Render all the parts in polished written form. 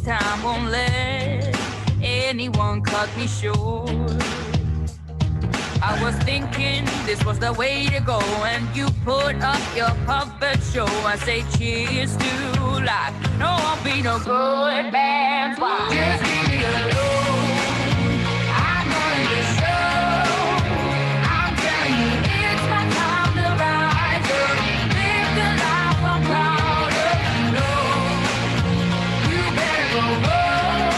time won't let anyone cut me short. I was thinking this was the way to go, and you put up your puppet show. I say cheers to life. No, I'll be no good man's wife. Just leave me alone. I'm running the show. I'm telling you, it's my time to rise up. Live the life I'm proud of. No, you better go home.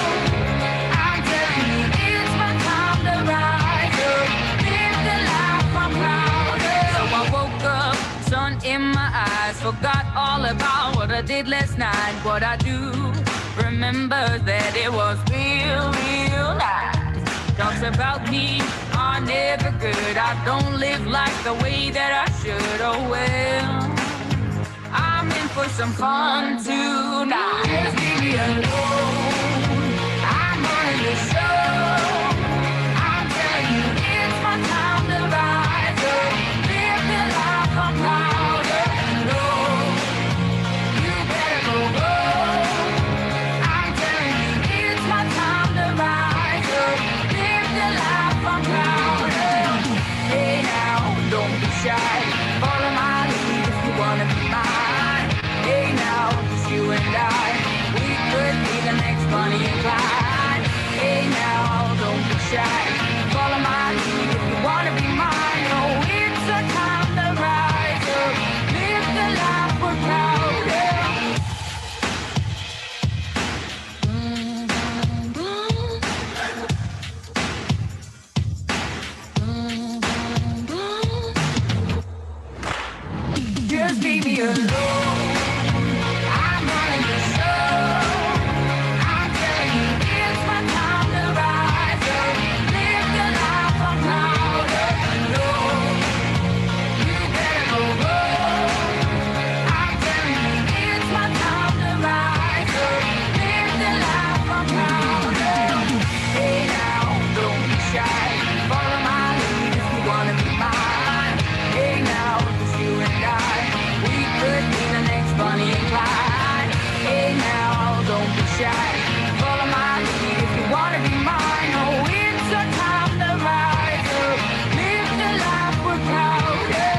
I'm telling you, it's my time to rise up. Live the life I'm proud of. So I woke up, sun in my eyes, forgot all about what I did last night. What I do remember that it was real, real nice. Talks about me are never good. I don't live life the way that I should. Oh well, I'm in for some fun tonight. Just leave me alone. I'm running the show. I'm telling you, it's my time to rise up. Live the life I'm proud of. No, you better go home. I'm telling you, it's my time to rise up. Live the life I'm proud of. Hey now, don't be shy. Follow my lead if you wanna be mine. Hey now, just you and I, we could be the next Bonnie and Clyde. Hey now, don't be shy. Follow my lead if you wanna be mine. Oh, it's a time to rise up. Live the life we're proud of. Just leave me alone. I'm running the show. I'm telling you, it's my time to rise up. Live the life I'm proud of. No, you better go home. I'm telling you, it's my time to rise up. Live the life I'm proud of. Hey now, don't be shy. Follow my lead if you wanna be mine. Hey now, just you and I, we could be the next Bonnie and Clyde. Hey now, don't be shy. Follow my lead if you wanna be mine. Oh, it's a time to rise up. Live the life we're proud of.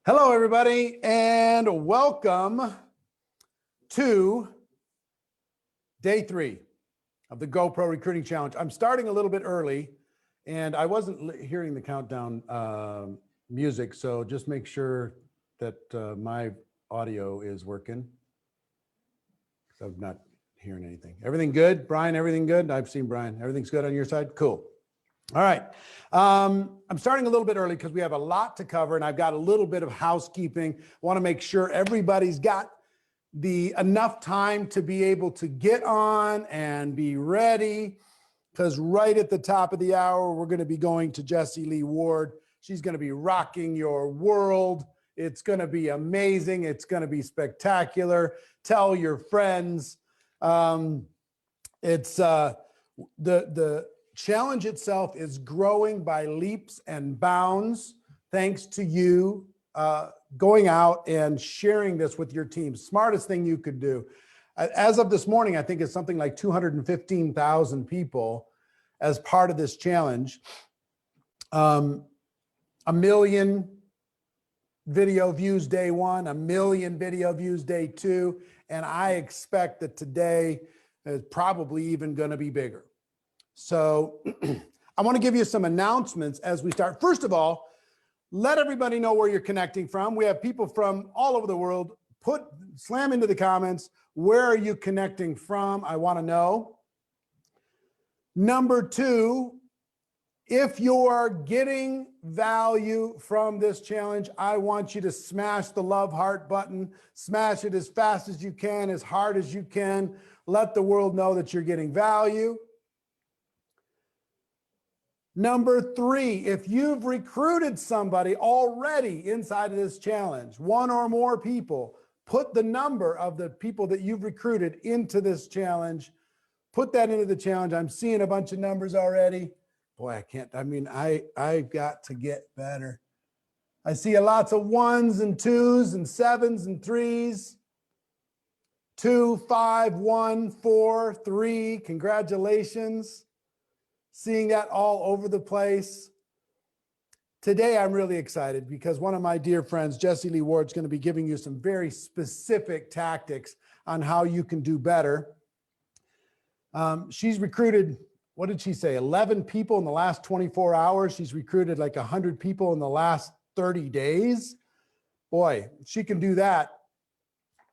Hello, everybody, and welcome to day 3 of the GoPro Recruiting Challenge. I'm starting a little bit early, and I wasn't hearing the countdown music, so just make sure that my audio is working. I'm not hearing anything. Everything good? Brian, everything good? I've seen Brian. Everything's good on your side? Cool. All right. I'm starting a little bit early because we have a lot to cover and I've got a little bit of housekeeping. I want to make sure everybody's got enough time to be able to get on and be ready, because right at the top of the hour, we're going to be going to Jessie Lee Ward. She's going to be rocking your world. It's going to be amazing. It's going to be spectacular. Tell your friends. It's the challenge itself is growing by leaps and bounds, thanks to you going out and sharing this with your team. Smartest thing you could do. As of this morning, I think it's something like 215,000 people as part of this challenge. 1 million video views day one, 1 million video views day two, and I expect that today is probably even going to be bigger. So I want to give you some announcements as we start. First of all, let everybody know where you're connecting from. We have people from all over the world. Slam into the comments. Where are you connecting from? I want to know. Number two, if you're getting value from this challenge, I want you to smash the love heart button. Smash it as fast as you can, as hard as you can. Let the world know that you're getting value. Number three, if you've recruited somebody already inside of this challenge, one or more people, put the number of the people that you've recruited into this challenge. Put that into the challenge. I'm seeing a bunch of numbers already. Boy, I've got to get better. I see lots of 1s and 2s and 7s and 3s. 2, 5, 1, 4, 3. Congratulations. Seeing that all over the place. Today, I'm really excited because one of my dear friends, Jessie Lee Ward, is going to be giving you some very specific tactics on how you can do better. She's recruited, what did she say, 11 people in the last 24 hours. She's recruited like 100 people in the last 30 days. Boy, she can do that.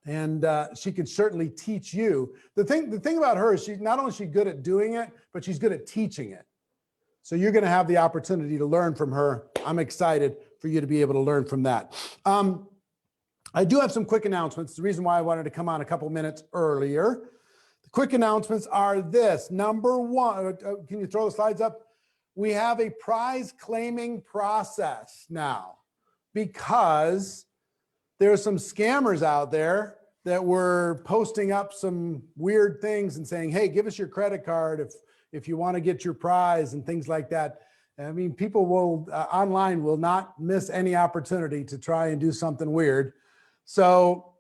And she can certainly teach you. The thing about her is she's not only good at doing it, but she's good at teaching it. So you're going to have the opportunity to learn from her. I'm excited for you to be able to learn from that. I do have some quick announcements. The reason why I wanted to come on a couple minutes earlier. The quick announcements are this. Number one, can you throw the slides up? We have a prize claiming process now because there are some scammers out there that were posting up some weird things and saying, hey, give us your credit card if you want to get your prize and things like that. I mean, people will online will not miss any opportunity to try and do something weird. So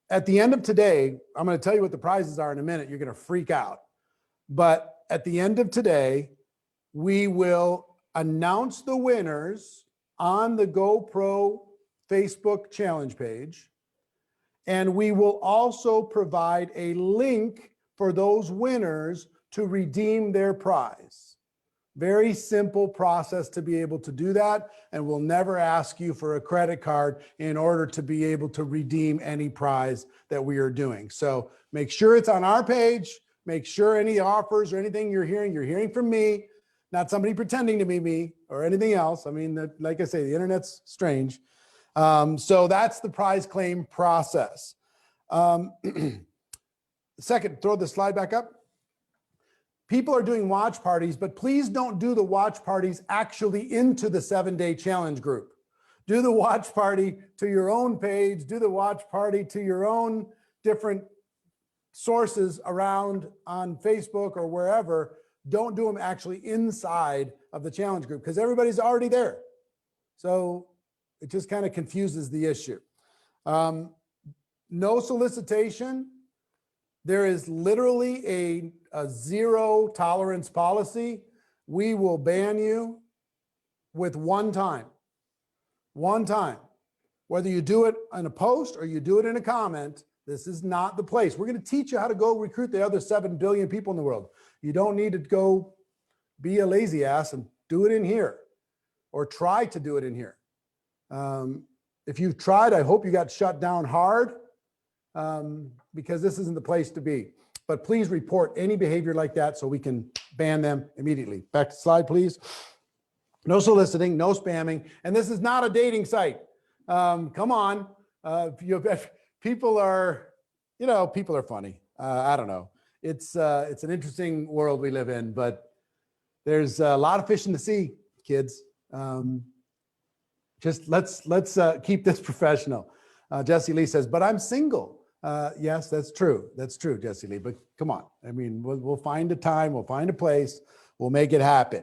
at the end of today, I'm going to tell you what the prizes are in a minute. You're going to freak out. But at the end of today, we will announce the winners on the GoPro Facebook challenge page. And we will also provide a link for those winners to redeem their prize. Very simple process to be able to do that. And we'll never ask you for a credit card in order to be able to redeem any prize that we are doing. So make sure it's on our page. Make sure any offers or anything you're hearing from me, not somebody pretending to be me or anything else. I mean, like I say, the internet's strange. So that's the prize claim process. Second, throw the slide back up. People are doing watch parties, but please don't do the watch parties actually into the 7-day challenge group. Do the watch party to your own page, do the watch party to your own different sources around on Facebook or wherever. Don't do them actually inside of the challenge group because everybody's already there. So it just kind of confuses the issue. No solicitation. There is literally a zero tolerance policy. We will ban you with one time. One time. Whether you do it in a post or you do it in a comment, this is not the place. We're going to teach you how to go recruit the other 7 billion people in the world. You don't need to go be a lazy ass and do it in here or try to do it in here. If you've tried, I hope you got shut down hard because this isn't the place to be. but please report any behavior like that so we can ban them immediately. Back to slide, please. No soliciting, no spamming. And this is not a dating site. Come on. People are, people are funny. I don't know. It's an interesting world we live in, but there's a lot of fish in the sea, kids. Just let's keep this professional. Jesse Lee says, but I'm single. Yes, that's true. That's true, Jesse Lee. But come on. I mean, we'll find a time. We'll find a place. We'll make it happen.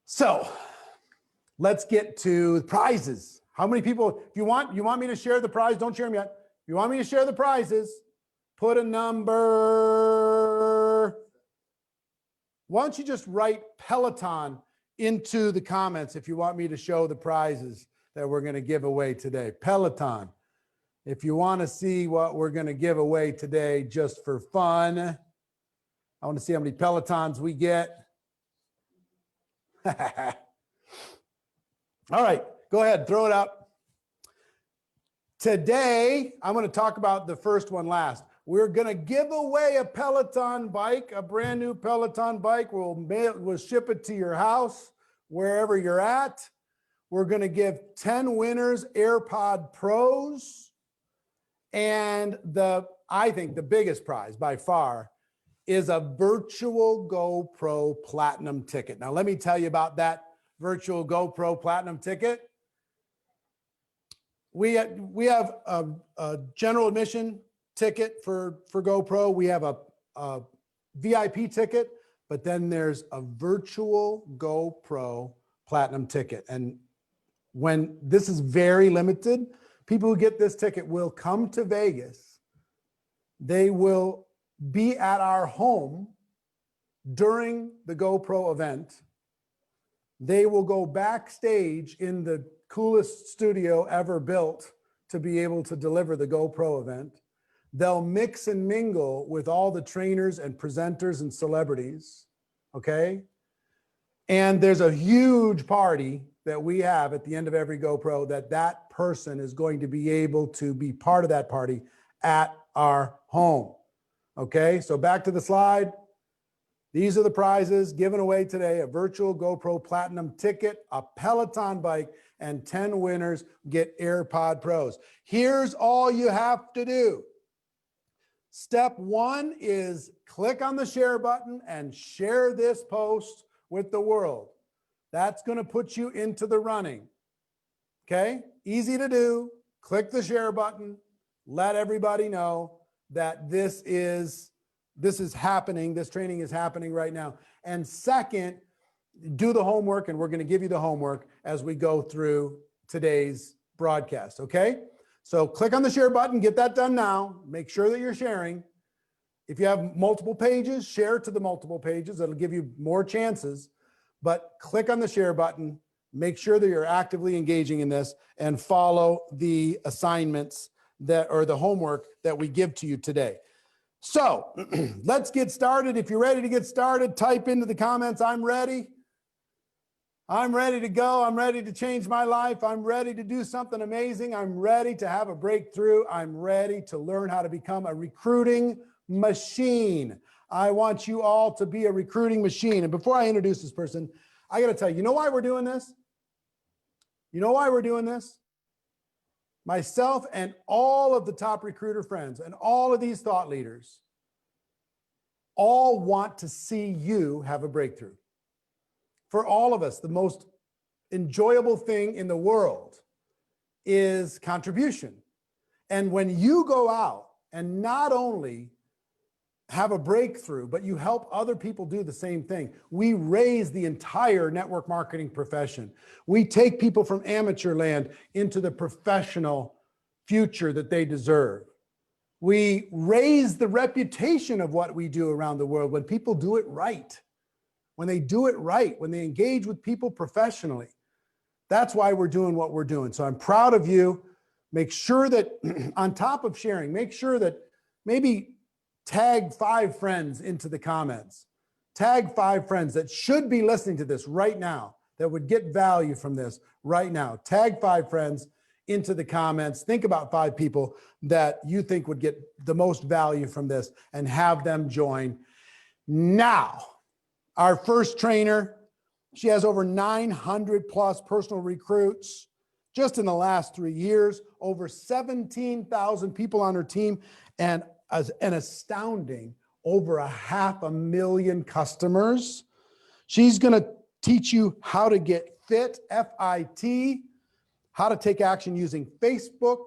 So let's get to prizes. How many people, if you want me to share the prize, don't share them yet. If you want me to share the prizes, put a number. Why don't you just write Peloton into the comments if you want me to show the prizes that we're going to give away today. Peloton. If you want to see what we're going to give away today just for fun, I want to see how many Pelotons we get. All right, go ahead, throw it up. Today, I'm going to talk about the first one last. We're going to give away a Peloton bike, a brand new Peloton bike. We'll ship it to your house, wherever you're at. We're going to give 10 winners AirPod Pros. And I think the biggest prize by far is a virtual GoPro Platinum ticket. Now, let me tell you about that virtual GoPro Platinum ticket. We have a general admission ticket for GoPro. We have a VIP ticket, but then there's a virtual GoPro Platinum ticket. And when this is very limited, people who get this ticket will come to Vegas. They will be at our home during the GoPro event. They will go backstage in the coolest studio ever built to be able to deliver the GoPro event. They'll mix and mingle with all the trainers and presenters and celebrities, okay? And there's a huge party that we have at the end of every GoPro that person is going to be able to be part of that party at our home. Okay, so back to the slide. These are the prizes given away today: a virtual GoPro Platinum ticket, a Peloton bike, and 10 winners get AirPod Pros. Here's all you have to do. Step one is click on the share button and share this post with the world. That's going to put you into the running. Okay, easy to do. Click the share button. Let everybody know that this is happening. This training is happening right now. And second, do the homework, and we're going to give you the homework as we go through today's broadcast. Okay, so click on the share button. Get that done now. Make sure that you're sharing. If you have multiple pages, share to the multiple pages. That'll give you more chances. But click on the share button. Make sure that you're actively engaging in this and follow the assignments or the homework that we give to you today. So let's get started. If you're ready to get started, type into the comments, I'm ready. I'm ready to go. I'm ready to change my life. I'm ready to do something amazing. I'm ready to have a breakthrough. I'm ready to learn how to become a recruiting machine. I want you all to be a recruiting machine. And before I introduce this person, I got to tell you, you know why we're doing this? You know why we're doing this? Myself and all of the top recruiter friends and all of these thought leaders all want to see you have a breakthrough. For all of us, the most enjoyable thing in the world is contribution. And when you go out and not only have a breakthrough, but you help other people do the same thing, we raise the entire network marketing profession. We take people from amateur land into the professional future that they deserve. We raise the reputation of what we do around the world when people do it right. When they do it right, when they engage with people professionally. That's why we're doing what we're doing. So I'm proud of you. Make sure that on top of sharing, make sure that maybe tag 5 friends into the comments. Tag 5 friends that should be listening to this right now, that would get value from this right now. Tag 5 friends into the comments. Think about 5 people that you think would get the most value from this and have them join. Now, our first trainer, she has over 900 plus personal recruits just in the last 3 years, over 17,000 people on her team, and an astounding over 500,000 customers. She's going to teach you how to get fit, F-I-T, how to take action using Facebook,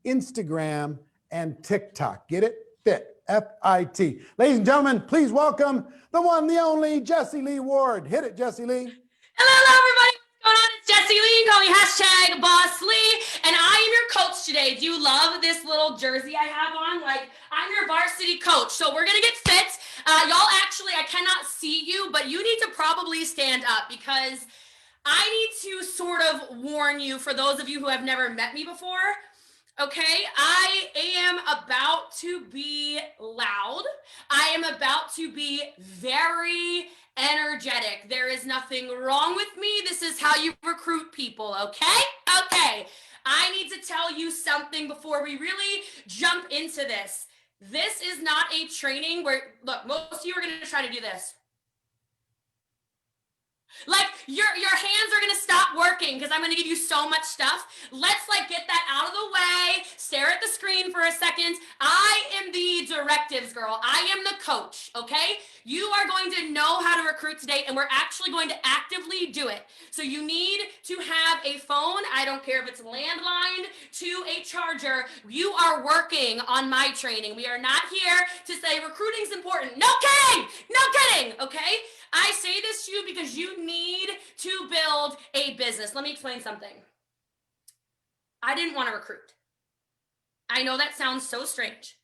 Instagram, and TikTok. Get it? Fit, F-I-T. Ladies and gentlemen, please welcome the one, the only Jessie Lee Ward. Hit it, Jessie Lee. Hello, everybody. What's going on? It's Jessie Lee. Call me #BossLee. And I am your coach today. Do you love this little jersey I have on? Like, I'm your varsity coach. So we're going to get fit. Y'all, actually, I cannot see you, but you need to probably stand up because I need to sort of warn you, for those of you who have never met me before. Okay, I am about to be loud. I am about to be very energetic. There is nothing wrong with me. This is how you recruit people, okay? Okay, I need to tell you something before we really jump into this. This is not a training where, look, most of you are gonna try to do this. Like your hands are gonna stop working because I'm gonna give you so much stuff. Let's get that out of the way. Stare at the screen for a second. I am the directives girl. I am the coach, okay? You are going to know how to recruit today, and we're actually going to actively do it. So you need to have a phone. I don't care if it's landline to a charger. You are working on my training. We are not here to say recruiting's important. No kidding, no kidding, okay? I say this to you because you need to build a business. Let me explain something. I didn't want to recruit. I know that sounds so strange,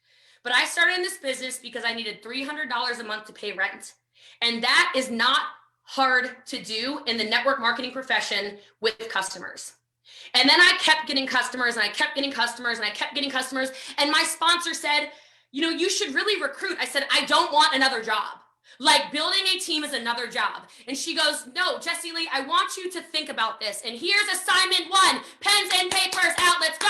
but I started in this business because I needed $300 a month to pay rent. And that is not hard to do in the network marketing profession with customers. And then I kept getting customers, and I kept getting customers, and I kept getting customers. And my sponsor said, you should really recruit. I said, I don't want another job. Like, building a team is another job. And she goes, no, Jessie Lee, I want you to think about this. And here's assignment 1, pens and papers out, let's go.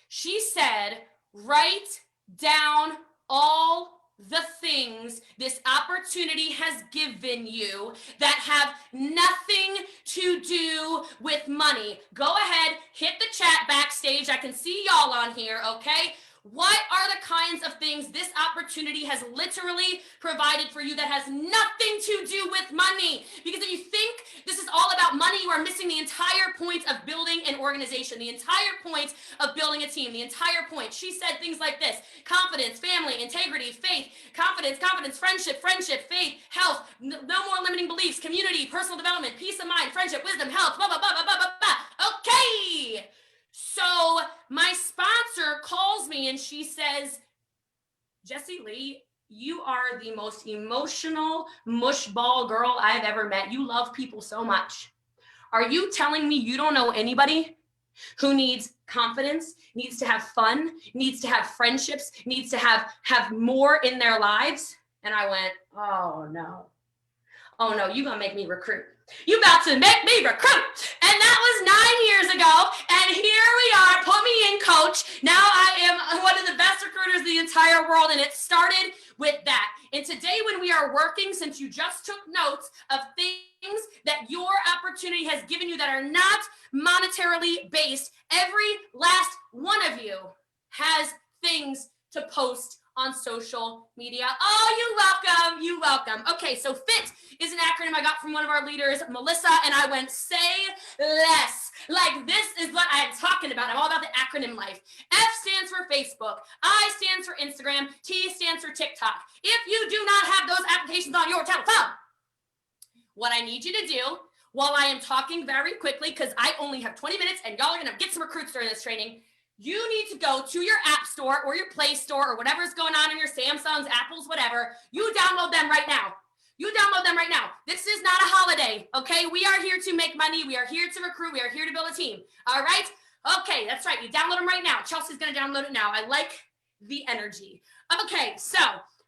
She said, write down all the things this opportunity has given you that have nothing to do with money. Go ahead, hit the chat backstage. I can see y'all on here, okay? What are the kinds of things this opportunity has literally provided for you that has nothing to do with money? Because if you think this is all about money, you are missing the entire point of building an organization, the entire point of building a team, the entire point. She said things like this: confidence, family, integrity, faith, confidence, friendship, faith, health, no more limiting beliefs, community, personal development, peace of mind, friendship, wisdom, health, blah, blah, blah, blah, blah, blah, blah. Okay. So my sponsor calls me and she says, Jessie Lee, you are the most emotional mushball girl I've ever met. You love people so much. Are you telling me you don't know anybody who needs confidence, needs to have fun, needs to have friendships, needs to have more in their lives? And I went, oh no, you gonna make me recruit. You about to make me recruit. And that was 9 years ago. And here we are. Put me in, coach. Now I am one of the best recruiters in the entire world. And it started with that. And today, when we are working, since you just took notes of things that your opportunity has given you that are not monetarily based, every last one of you has things to post on social media. Oh, you welcome. Okay, so FIT is an acronym I got from one of our leaders, Melissa, and I went, say less. Like, this is what I am talking about. I'm all about the acronym life. F stands for Facebook. I stands for Instagram. T stands for TikTok. If you do not have those applications on your telephone, what I need you to do, while I am talking very quickly, because I only have 20 minutes and y'all are going to get some recruits during this training, you need to go to your app store or your Play Store or whatever's going on in your Samsungs, Apples, whatever. You download them right now. This is not a holiday, okay? We are here to make money. We are here to recruit. We are here to build a team, all right? Okay, that's right. You download them right now. Chelsea's going to download it now. I like the energy. Okay, so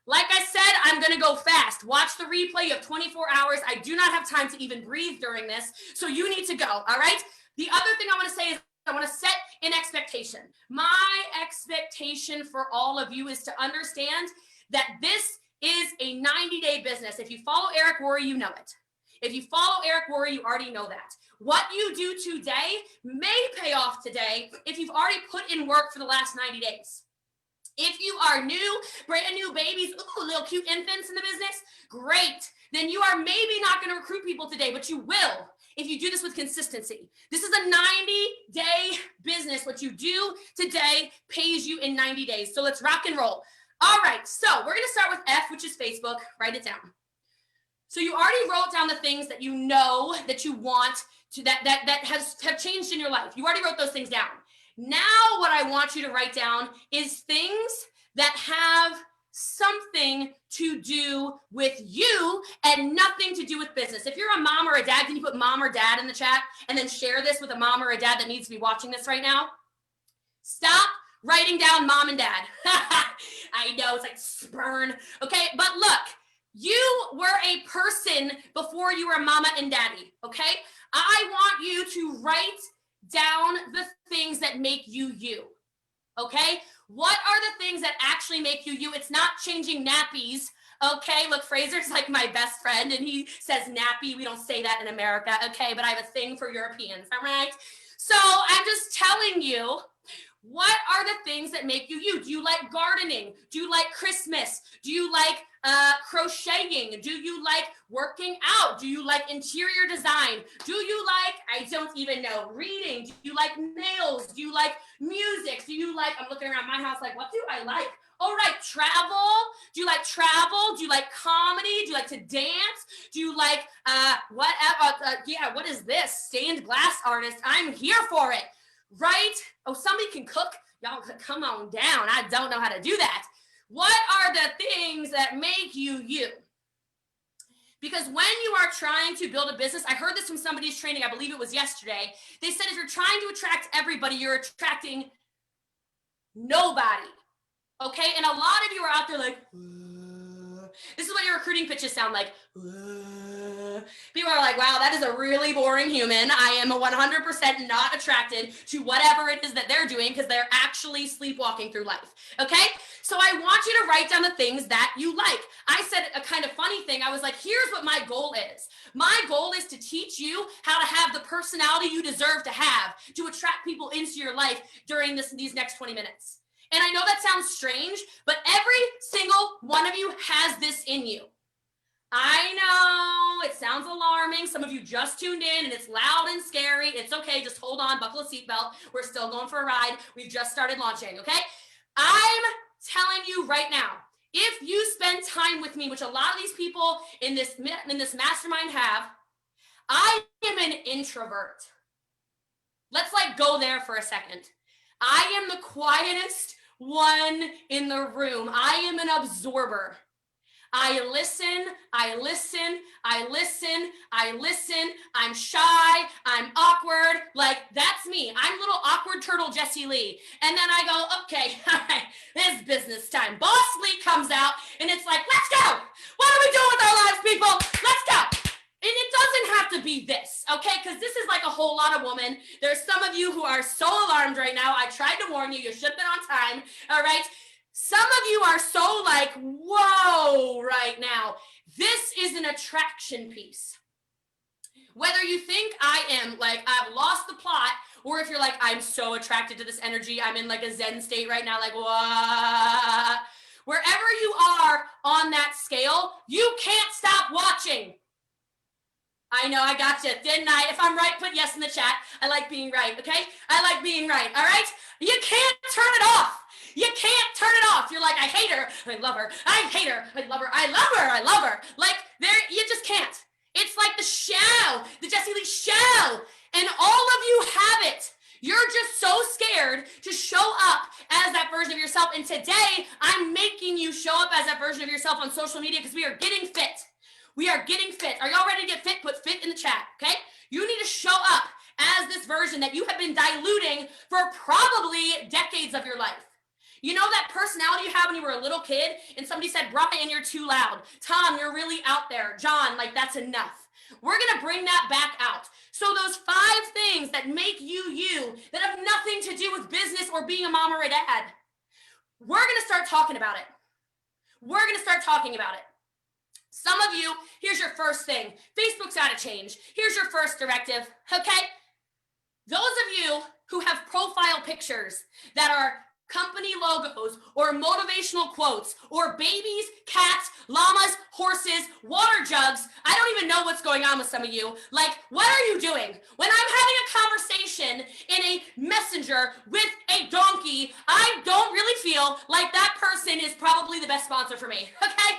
like I said, I'm going to go fast. Watch the replay of 24 hours. I do not have time to even breathe during this, so you need to go, all right? The other thing I want to say is I want to set an expectation. My expectation for all of you is to understand that this is a 90-day business. If you follow Eric Worre, you know it. If you follow Eric Worre, you already know that. What you do today may pay off today if you've already put in work for the last 90 days. If you are new, brand new babies, ooh, little cute infants in the business, great. Then you are maybe not going to recruit people today, but you will if you do this with consistency. This is a 90-day business. What you do today pays you in 90 days. So let's rock and roll. All right, so we're going to start with F, which is Facebook. Write it down. So you already wrote down the things that you know that you want to that have changed in your life. You already wrote those things down. Now what I want you to write down is things that have something to do with you and nothing to do with business. If you're a mom or a dad, can you put mom or dad in the chat and then share this with a mom or a dad that needs to be watching this right now? Stop writing down mom and dad. I know, it's like spurn. Okay, but look, you were a person before you were mama and daddy, okay? I want you to write down the things that make you you, okay? What are the things that actually make you you? It's not changing nappies, okay? Look, Fraser's like my best friend and he says nappy. We don't say that in America, okay? But I have a thing for Europeans, all right? So I'm just telling you, what are the things that make you you? Do you like gardening? Do you like Christmas? Do you like crocheting? Do you like working out? Do you like interior design? Do you like, I don't even know, reading? Do you like nails? Do you like music? Do you like, I'm looking around my house like, what do I like? All right, travel. Do you like travel? Do you like comedy? Do you like to dance? Do you like, what is this? Stained glass artist. I'm here for it. Right? Oh, somebody can cook. Y'all come on down. I don't know how to do that. What are the things that make you you? Because when you are trying to build a business, I heard this from somebody's training, I believe it was yesterday. They said if you're trying to attract everybody, you're attracting nobody. Okay? And a lot of you are out there like, this is what your recruiting pitches sound like. People are like, wow, that is a really boring human. I am 100% not attracted to whatever it is that they're doing because they're actually sleepwalking through life. Okay? So I want you to write down the things that you like. I said a kind of funny thing. I was like, here's what my goal is. My goal is to teach you how to have the personality you deserve to have to attract people into your life during these next 20 minutes. And I know that sounds strange, but every single one of you has this in you. I know it sounds alarming. Some of you just tuned in and it's loud and scary. It's okay. Just hold on, buckle a seatbelt. We're still going for a ride. We've just started launching, okay? I'm telling you right now, if you spend time with me, which a lot of these people in this mastermind have, I am an introvert. Let's like go there for a second. I am the quietest one in the room. I am an absorber. I listen, I listen, I listen, I listen. I'm shy, I'm awkward. Like, that's me. I'm little awkward turtle Jessie Lee. And then I go, okay, all right, it's business time. Boss Lee comes out and it's like, let's go. What are we doing with our lives, people? Let's go. And it doesn't have to be this, okay? Because this is like a whole lot of women. There's some of you who are so alarmed right now. I tried to warn you. You should have been on time, all right? Some of you are so like, whoa, right now. This is an attraction piece. Whether you think I am like, I've lost the plot, or if you're like, I'm so attracted to this energy, I'm in like a Zen state right now, like, what? Wherever you are on that scale, you can't stop watching. I know, I got you, didn't I? If I'm right, put yes in the chat. I like being right, okay? I like being right, all right? You can't turn it off. You can't turn it off. You're like, I hate her, I love her. I hate her, I love her. I love her, I love her. Like, you just can't. It's like the shell, the Jessie Lee shell. And all of you have it. You're just so scared to show up as that version of yourself. And today, I'm making you show up as that version of yourself on social media because we are getting fit. We are getting fit. Are y'all ready to get fit? Put fit in the chat, okay? You need to show up as this version that you have been diluting for probably decades of your life. You know that personality you had when you were a little kid and somebody said, Brian, you're too loud. Tom, you're really out there. John, like that's enough. We're going to bring that back out. So those 5 things that make you you, that have to do with business or being a mom or a dad. We're going to start talking about it. We're going to start talking about it. Some of you, here's your first thing. Facebook's got to change. Here's your first directive, okay? Those of you who have profile pictures that are company logos or motivational quotes or babies, cats, llamas, horses, water jugs. I don't even know what's going on with some of you. Like, what are you doing? When I'm having a conversation in a messenger with a donkey, I don't really feel like that person is probably the best sponsor for me, okay?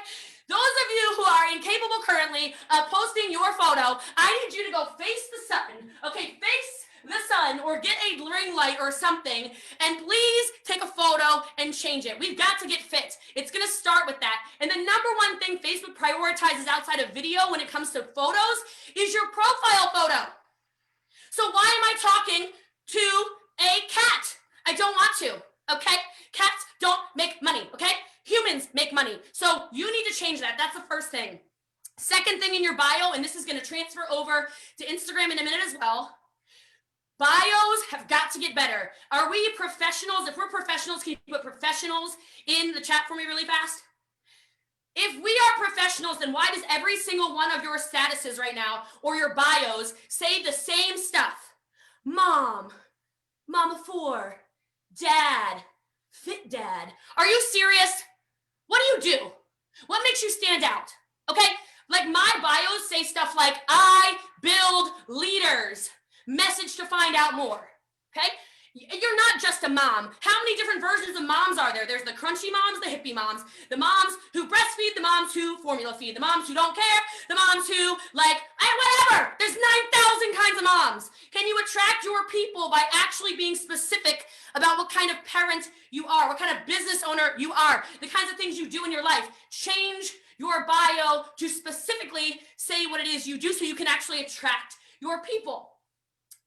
Those of you who are incapable currently of posting your photo, I need you to go face the sun, okay? Face the sun or get a ring light or something, and please take a photo and change it. We've got to get fit. It's going to start with that. And the number one thing Facebook prioritizes outside of video when it comes to photos is your profile photo. So why am I talking to a cat? I don't want to, okay? Cats don't make money, okay? Humans make money. So you need to change that. That's the first thing. Second thing in your bio, and this is going to transfer over to Instagram in a minute as well. Bios have got to get better. Are we professionals? If we're professionals, can you put professionals in the chat for me really fast? If we are professionals, then why does every single one of your statuses right now or your bios say the same stuff? Mom, mama 4, dad, fit dad. Are you serious? What do you do? What makes you stand out? Okay, like my bios say stuff like, I build leaders. Message to find out more, okay? You're not just a mom. How many different versions of moms are there? There's the crunchy moms, the hippie moms, the moms who breastfeed, the moms who formula feed, the moms who don't care, the moms who like, whatever. There's 9,000 kinds of moms. Can you attract your people by actually being specific about what kind of parent you are, what kind of business owner you are, the kinds of things you do in your life? Change your bio to specifically say what it is you do so you can actually attract your people.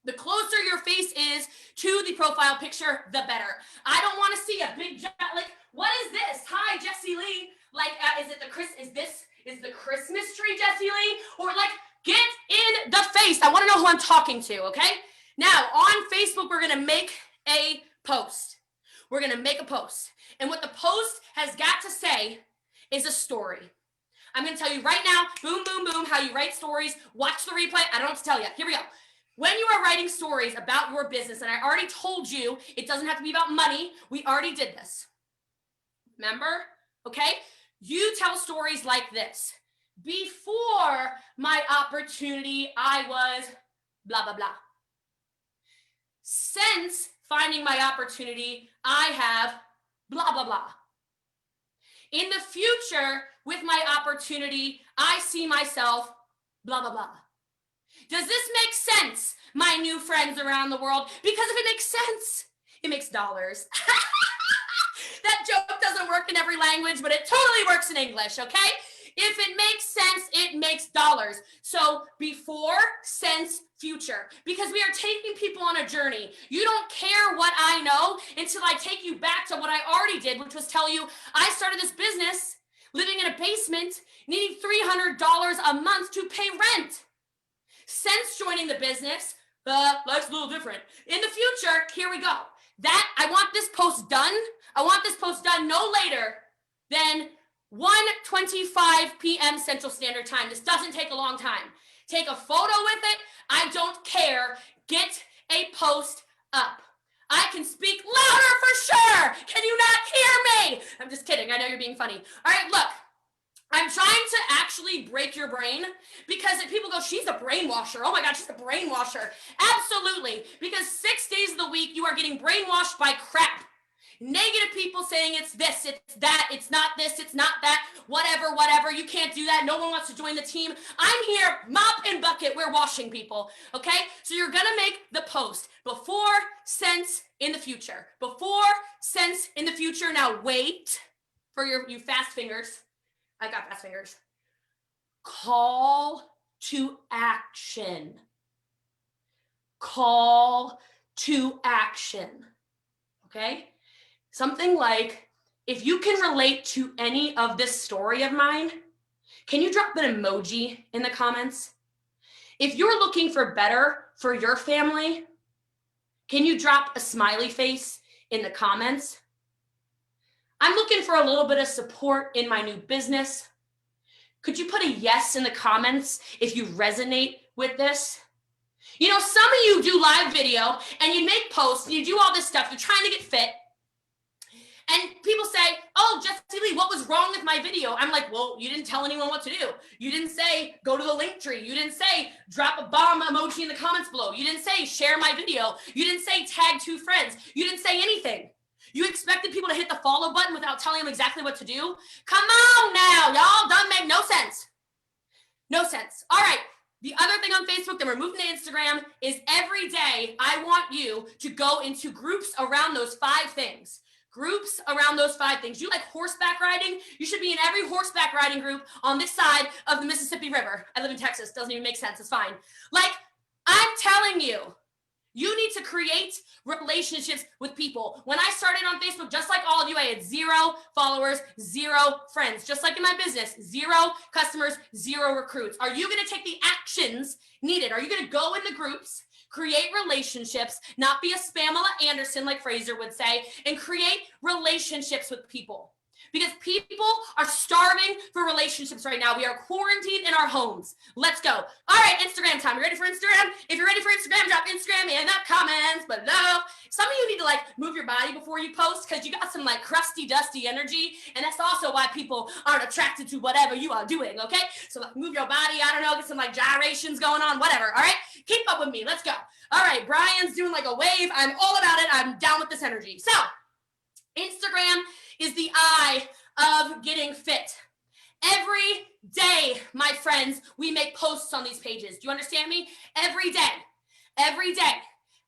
The closer your face is to the profile picture, the better. I don't want to see a big, like, what is this? Hi, Jessie Lee. Like, is the Christmas tree, Jessie Lee? Or like, get in the face. I want to know who I'm talking to, okay? Now, on Facebook, we're going to make a post. We're going to make a post. And what the post has got to say is a story. I'm going to tell you right now, boom, boom, boom, how you write stories. Watch the replay. I don't know what to tell you. Here we go. When you are writing stories about your business, and I already told you, it doesn't have to be about money. We already did this. Remember? Okay? You tell stories like this. Before my opportunity, I was blah, blah, blah. Since finding my opportunity, I have blah, blah, blah. In the future, with my opportunity, I see myself blah, blah, blah. Does this make sense, my new friends around the world? Because if it makes sense, it makes dollars. That joke doesn't work in every language, but it totally works in English, okay? If it makes sense, it makes dollars. So before, since, future. Because we are taking people on a journey. You don't care what I know until I take you back to what I already did, which was tell you I started this business living in a basement, needing $300 a month to pay rent. Since joining the business, life's a little different. In the future, here we go. I want this post done. I want this post done no later than 1:25 p.m. Central Standard Time. This doesn't take a long time. Take a photo with it. I don't care. Get a post up. I can speak louder for sure. Can you not hear me? I'm just kidding. I know you're being funny. All right, look. I'm trying to actually break your brain because if people go, she's a brainwasher. Oh my God, she's a brainwasher. Absolutely. Because 6 days of the week, you are getting brainwashed by crap. Negative people saying it's this, it's that, it's not this, it's not that, whatever. You can't do that. No one wants to join the team. I'm here, mop and bucket. We're washing people. Okay. So you're going to make the post before, since, in the future. Before, since, in the future. Now wait for you fast fingers. I've got fast fingers. Call to action. Call to action. Okay? Something like, if you can relate to any of this story of mine, can you drop an emoji in the comments? If you're looking for better for your family, Can you drop a smiley face in the comments? I'm looking for a little bit of support in my new business. Could you put a yes in the comments if you resonate with this? You know, some of you do live video and you make posts and you do all this stuff. You're trying to get fit. And people say, oh, Jessie Lee, what was wrong with my video? I'm like, well, you didn't tell anyone what to do. You didn't say, go to the link tree. You didn't say, drop a bomb emoji in the comments below. You didn't say, share my video. You didn't say, tag 2 friends. You didn't say anything. You expected people to hit the follow button without telling them exactly what to do? Come on now, y'all, doesn't make no sense. No sense. All right. The other thing on Facebook that we're moving to Instagram is every day I want you to go into groups around those 5 things. Groups around those 5 things. You like horseback riding? You should be in every horseback riding group on this side of the Mississippi River. I live in Texas. Doesn't even make sense. It's fine. Like, I'm telling you, you need to create relationships with people. When I started on Facebook, just like all of you, I had 0 followers, 0 friends. Just like in my business, 0 customers, 0 recruits. Are you going to take the actions needed? Are you going to go in the groups, create relationships, not be a Spamela Anderson like Fraser would say, and create relationships with people? Because people are starving for relationships right now. We are quarantined in our homes. Let's go. All right, Instagram time. You ready for Instagram? If you're ready for Instagram, drop Instagram in the comments below. Some of you need to like move your body before you post because you got some like crusty, dusty energy. And that's also why people aren't attracted to whatever you are doing, okay? So like move your body, I don't know, get some like gyrations going on, whatever, all right? Keep up with me. Let's go. All right, Brian's doing like a wave. I'm all about it. I'm down with this energy. So Instagram is the eye of getting fit. Every day, my friends, we make posts on these pages. Do you understand me? Every day, every day,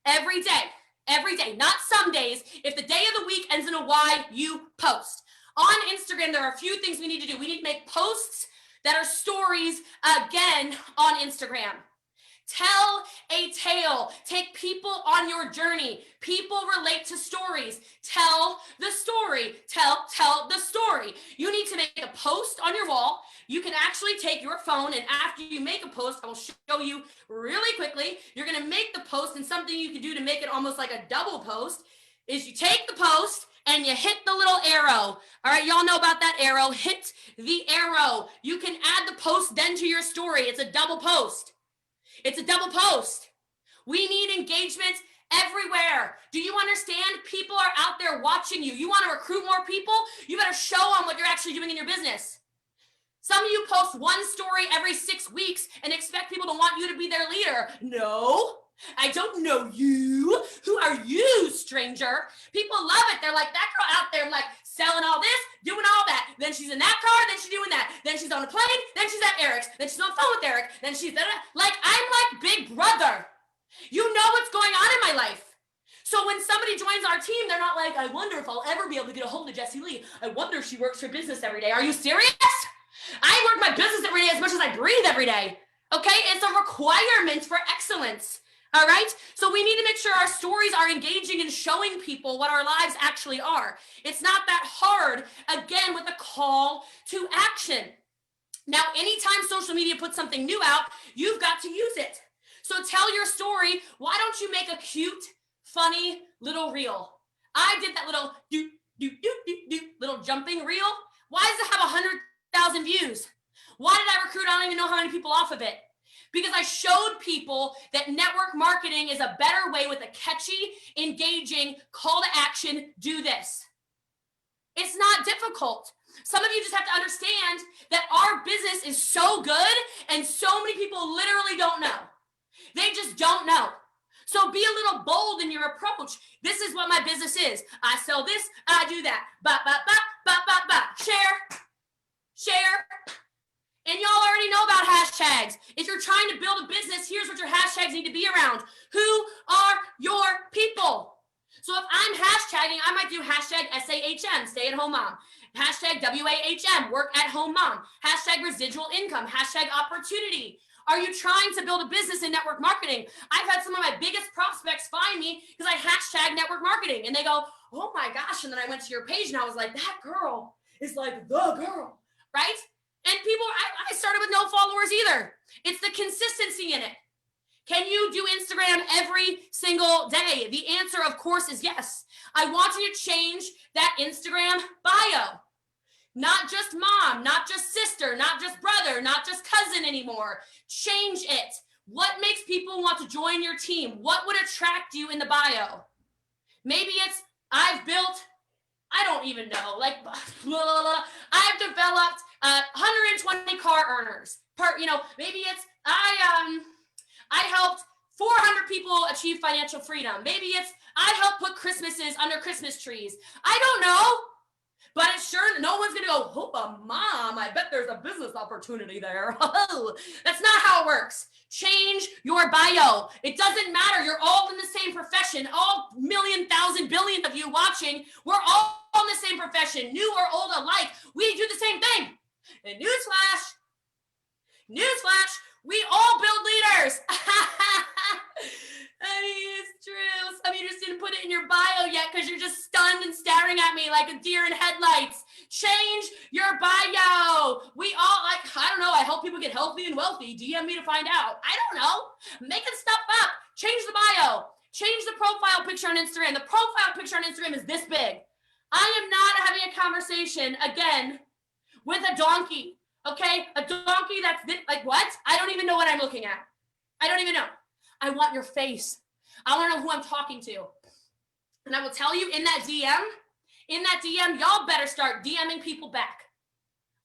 every day, every day, not some days. If the day of the week ends in a Y, you post. On Instagram, there are a few things we need to do. We need to make posts that are stories again on Instagram. Tell a tale. Take people on your journey. People relate to stories. Tell the story. Tell the story. You need to make a post on your wall. You can actually take your phone, and after you make a post, I will show you really quickly. You're going to make the post, and something you can do to make it almost like a double post is you take the post and you hit the little arrow. All right, y'all know about that arrow. Hit the arrow. You can add the post then to your story. It's a double post. It's a double post. We need engagement everywhere. Do you understand? People are out there watching you. You want to recruit more people? You better show them what you're actually doing in your business. Some of you post one story every 6 weeks and expect people to want you to be their leader. No, I don't know you. Who are you, stranger? People love it. They're like, that girl out there like selling all this, doing all that. Then she's in that car, then she's doing that. Then she's on a plane, then she's at Eric's. Then she's on the phone with Eric. Then she's like, I'm like Big Brother. You know what's going on in my life. So when somebody joins our team, they're not like, I wonder if I'll ever be able to get a hold of Jessie Lee. I wonder if she works her business every day. Are you serious? I work my business every day as much as I breathe every day. Okay, it's a requirement for excellence. All right, so we need to make sure our stories are engaging and showing people what our lives actually are. It's not that hard, again, with a call to action. Now, anytime social media puts something new out, you've got to use it. So tell your story. Why don't you make a cute, funny little reel? I did that little little jumping reel. Why does it have 100,000 views? Why did I recruit? I don't even know how many people off of it. Because I showed people that network marketing is a better way with a catchy, engaging call to action. Do this. It's not difficult. Some of you just have to understand that our business is so good and so many people literally don't know. They just don't know. So be a little bold in your approach. This is what my business is. I sell this, I do that. Share. And y'all already know about hashtags. If you're trying to build a business, here's what your hashtags need to be around. Who are your people? So if I'm hashtagging, I might do hashtag SAHM, stay at home mom. Hashtag WAHM, work at home mom. Hashtag residual income, hashtag opportunity. Are you trying to build a business in network marketing? I've had some of my biggest prospects find me because I hashtag network marketing and they go, oh my gosh. And then I went to your page and I was like, that girl is like the girl, right? And people, I started with no followers either. It's the consistency in it. Can you do Instagram every single day? The answer, of course, is yes. I want you to change that Instagram bio. Not just mom, not just sister, not just brother, not just cousin anymore. Change it. What makes people want to join your team? What would attract you in the bio? Maybe it's, I've built, I don't even know, like, blah, blah, blah. I've developed 120 car earners. Maybe it's, I helped 400 people achieve financial freedom. Maybe it's, I helped put Christmases under Christmas trees. I don't know. But it's sure no one's gonna go, oh, mom, I bet there's a business opportunity there. That's not how it works. Change your bio. It doesn't matter. You're all in the same profession. All million, thousand, billion of you watching, we're all in the same profession, new or old alike. We do the same thing. And newsflash, we all build leaders. I mean, it's true. Some of you just didn't put it in your bio yet because you're just stunned and staring at me like a deer in headlights. Change your bio. We all, I don't know. I help people get healthy and wealthy. DM me to find out. I don't know. Making stuff up. Change the bio. Change the profile picture on Instagram. The profile picture on Instagram is this big. I am not having a conversation again with a donkey. Okay? A donkey that's like what? I don't even know what I'm looking at. I don't even know. I want your face. I want to know who I'm talking to. And I will tell you in that DM, y'all better start DMing people back.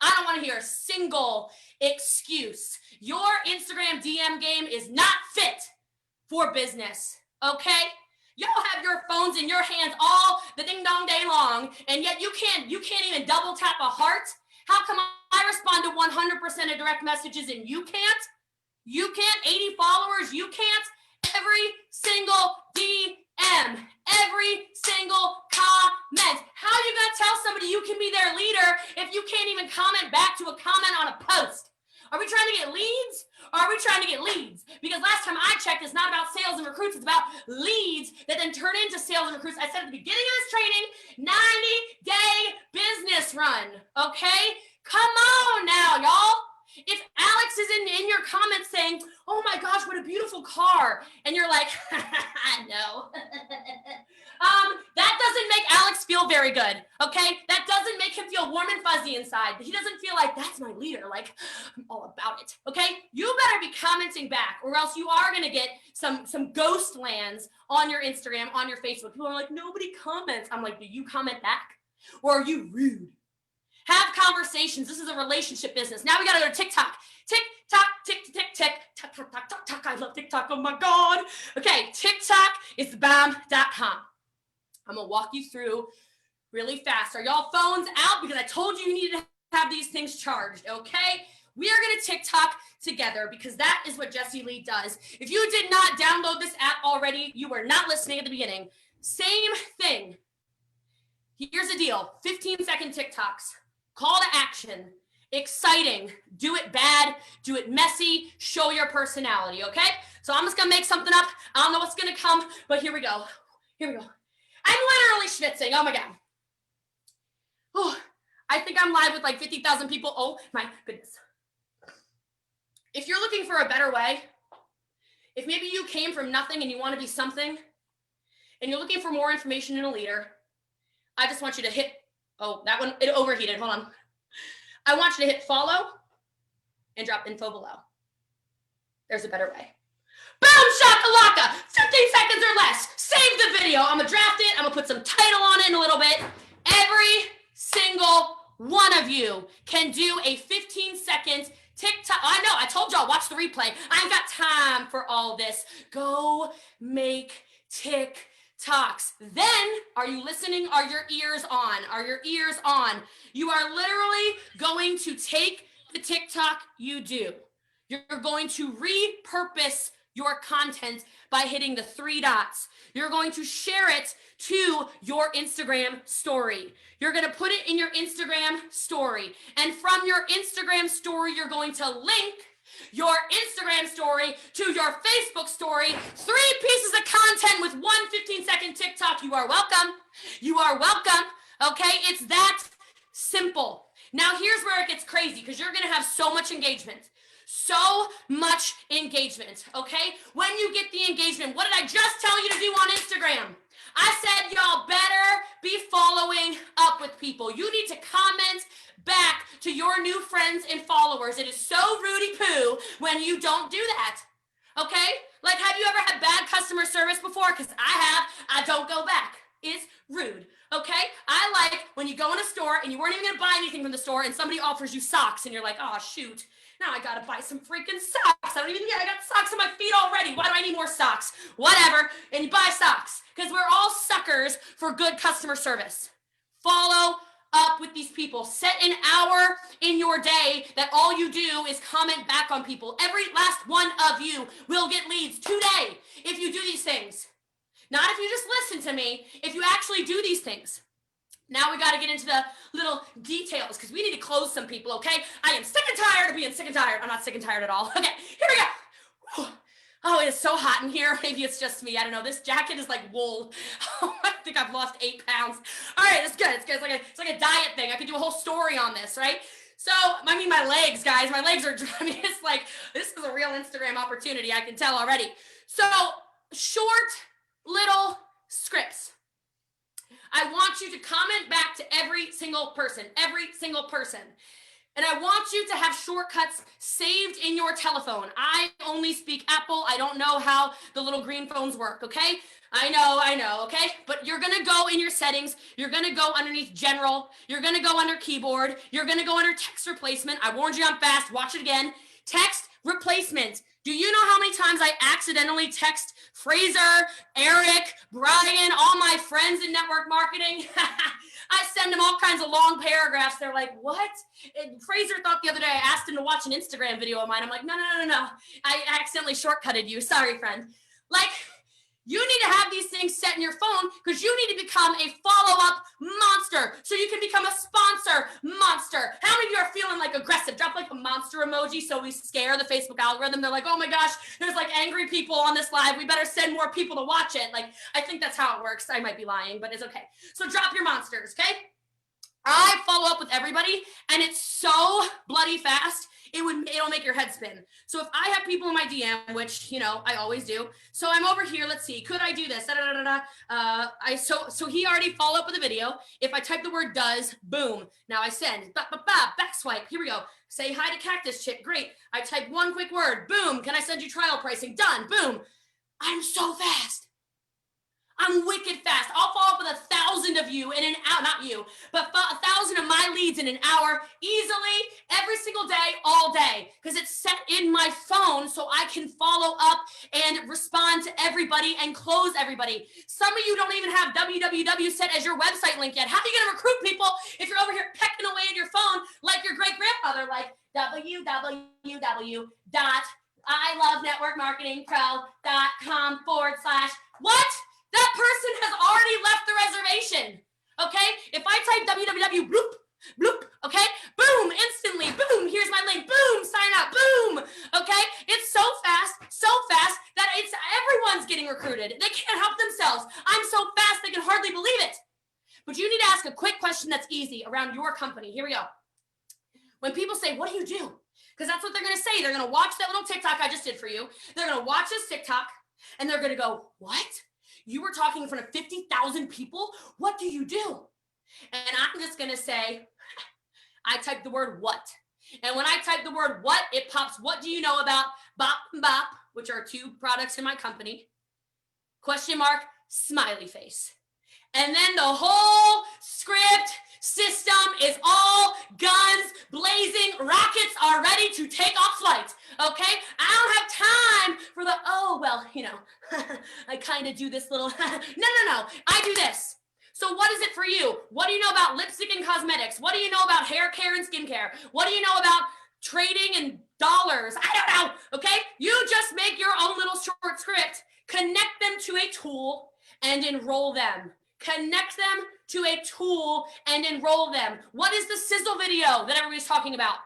I don't want to hear a single excuse. Your Instagram DM game is not fit for business, okay? Y'all have your phones in your hands all the ding dong day long, and yet you can't even double tap a heart. How come I respond to 100% of direct messages and you can't? You can't, 80 followers, you can't. Every single DM, every single comment. How are you gonna tell somebody you can be their leader if you can't even comment back to a comment on a post? Are we trying to get leads or are we trying to get leads? Because last time I checked, it's not about sales and recruits, it's about leads that then turn into sales and recruits. I said at the beginning of this training, 90-day business run, okay? Come on now, y'all. If Alex is in your comments saying, oh my gosh, what a beautiful car, and you're like, no, that doesn't make Alex feel very good, okay? That doesn't make him feel warm and fuzzy inside. He doesn't feel like, that's my leader, like, I'm all about it, okay? You better be commenting back, or else you are gonna get some ghost lands on your Instagram, on your Facebook. People are like, nobody comments. I'm like, do you comment back? Or are you rude? Have conversations. This is a relationship business. Now we got to go to TikTok. TikTok, tick. I love TikTok. Oh my God. Okay, TikTok is bam.com. I'm going to walk you through really fast. Are y'all phones out? Because I told you need to have these things charged, okay? We are going to TikTok together because that is what Jessie Lee does. If you did not download this app already, you were not listening at the beginning. Same thing. Here's the deal. 15-second TikToks. Call to action, exciting, do it bad, do it messy, show your personality, okay? So I'm just gonna make something up. I don't know what's gonna come, but here we go. I'm literally schwitzing, oh my God. Oh, I think I'm live with like 50,000 people, oh my goodness. If you're looking for a better way, if maybe you came from nothing and you wanna be something, and you're looking for more information in a leader, I just want you to hit, oh, that one, it overheated, hold on. I want you to hit follow and drop info below. There's a better way. Boom, shakalaka, 15 seconds or less. Save the video. I'm gonna draft it. I'm gonna put some title on it in a little bit. Every single one of you can do a 15-second TikTok. I know, I told y'all, watch the replay. I ain't got time for all this. Go make TikToks. Then, are you listening? Are your ears on? Are your ears on? You are literally going to take the TikTok you do. You're going to repurpose your content by hitting the 3 dots. You're going to share it to your Instagram story. You're going to put it in your Instagram story. And from your Instagram story, you're going to link your Instagram story to your Facebook story. 3 pieces of content with one 15-second TikTok. You are welcome. You are welcome. Okay, it's that simple. Now here's where it gets crazy because you're going to have so much engagement. so much engagement, okay? When you get the engagement, what did I just tell you to do on Instagram? I said y'all better be following up with people. You need to comment back to your new friends and followers. It is so Rudy Poo when you don't do that, okay? Like, have you ever had bad customer service before? Because I have. I don't go back. It's rude, okay? I like when you go in a store and you weren't even gonna buy anything from the store and somebody offers you socks and you're like, oh shoot, now I gotta buy some freaking socks. I got socks on my feet already. Why do I need more socks? Whatever, and you buy socks because we're all suckers for good customer service. Follow up with these people. Set an hour in your day that all you do is comment back on people. Every last one of you will get leads today if you do these things. Not if you just listen to me, if you actually do these things. Now we got to get into the little details because we need to close some people, okay? I am sick and tired of being sick and tired. I'm not sick and tired at all. Okay, here we go. Oh, it is so hot in here. Maybe it's just me. I don't know. This jacket is like wool. Oh, I think I've lost 8 pounds. All right, it's good. It's good. It's like a diet thing. I could do a whole story on this, right? So, I mean, my legs, guys. My legs are, I mean, it's like, this is a real Instagram opportunity. I can tell already. So, short little scripts. I want you to comment back to every single person. And I want you to have shortcuts saved in your telephone. I only speak Apple. I don't know how the little green phones work, okay? I know, okay? But you're gonna go in your settings. You're gonna go underneath general. You're gonna go under keyboard. You're gonna go under text replacement. I warned you I'm fast. Watch it again. Text replacement. Do you know how many times I accidentally text Fraser, Eric, Brian, all my friends in network marketing? I send them all kinds of long paragraphs. They're like, what? And Fraser thought the other day I asked him to watch an Instagram video of mine. I'm like, no. I accidentally shortcutted you. Sorry, friend. Like, you need to have these things set in your phone because you need to become a follow-up monster so you can become a sponsor monster. How many of you are feeling like aggressive? Drop like a monster emoji so we scare the Facebook algorithm. They're like, oh my gosh, there's like angry people on this live. We better send more people to watch it. Like, I think that's how it works. I might be lying, but it's okay. So drop your monsters, okay? I follow up with everybody and it's so bloody fast. It'll make your head spin. So if I have people in my DM, which, you know, I always do. So I'm over here. Let's see. Could I do this? So he already followed up with a video. If I type the word does, boom. Now I send. Back swipe. Here we go. Say hi to Cactus Chick. Great. I type one quick word. Boom. Can I send you trial pricing? Done. Boom. I'm so fast. I'm wicked fast. I'll follow up with 1,000 of you in an hour, not you, but 1,000 of my leads in an hour easily every single day, all day, because it's set in my phone so I can follow up and respond to everybody and close everybody. Some of you don't even have www set as your website link yet. How are you going to recruit people if you're over here pecking away at your phone like your great grandfather, like www.ilovenetworkmarketingpro.com/what? That person has already left the reservation, okay? If I type www, bloop, bloop, okay? Boom, instantly, boom, here's my link, boom, sign up, boom, okay? It's so fast that everyone's getting recruited. They can't help themselves. I'm so fast, they can hardly believe it. But you need to ask a quick question that's easy around your company. Here we go. When people say, what do you do? Because that's what they're gonna say. They're gonna watch that little TikTok I just did for you. They're gonna watch this TikTok, and they're gonna go, what? You were talking in front of 50,000 people? What do you do? And I'm just gonna say, I type the word what. And when I type the word what, it pops, what do you know about Bop and Bop, which are 2 products in my company, question mark, smiley face. And then the whole script system is all guns blazing, rockets are ready to take off flight, okay? I don't have time for the, oh, well, you know, I kind of do this little, no, I do this. So what is it for you? What do you know about lipstick and cosmetics? What do you know about hair care and skincare? What do you know about trading and dollars? I don't know, okay? You just make your own little short script, connect them to a tool and enroll them. Connect them to a tool and enroll them. What is the sizzle video that everybody's talking about?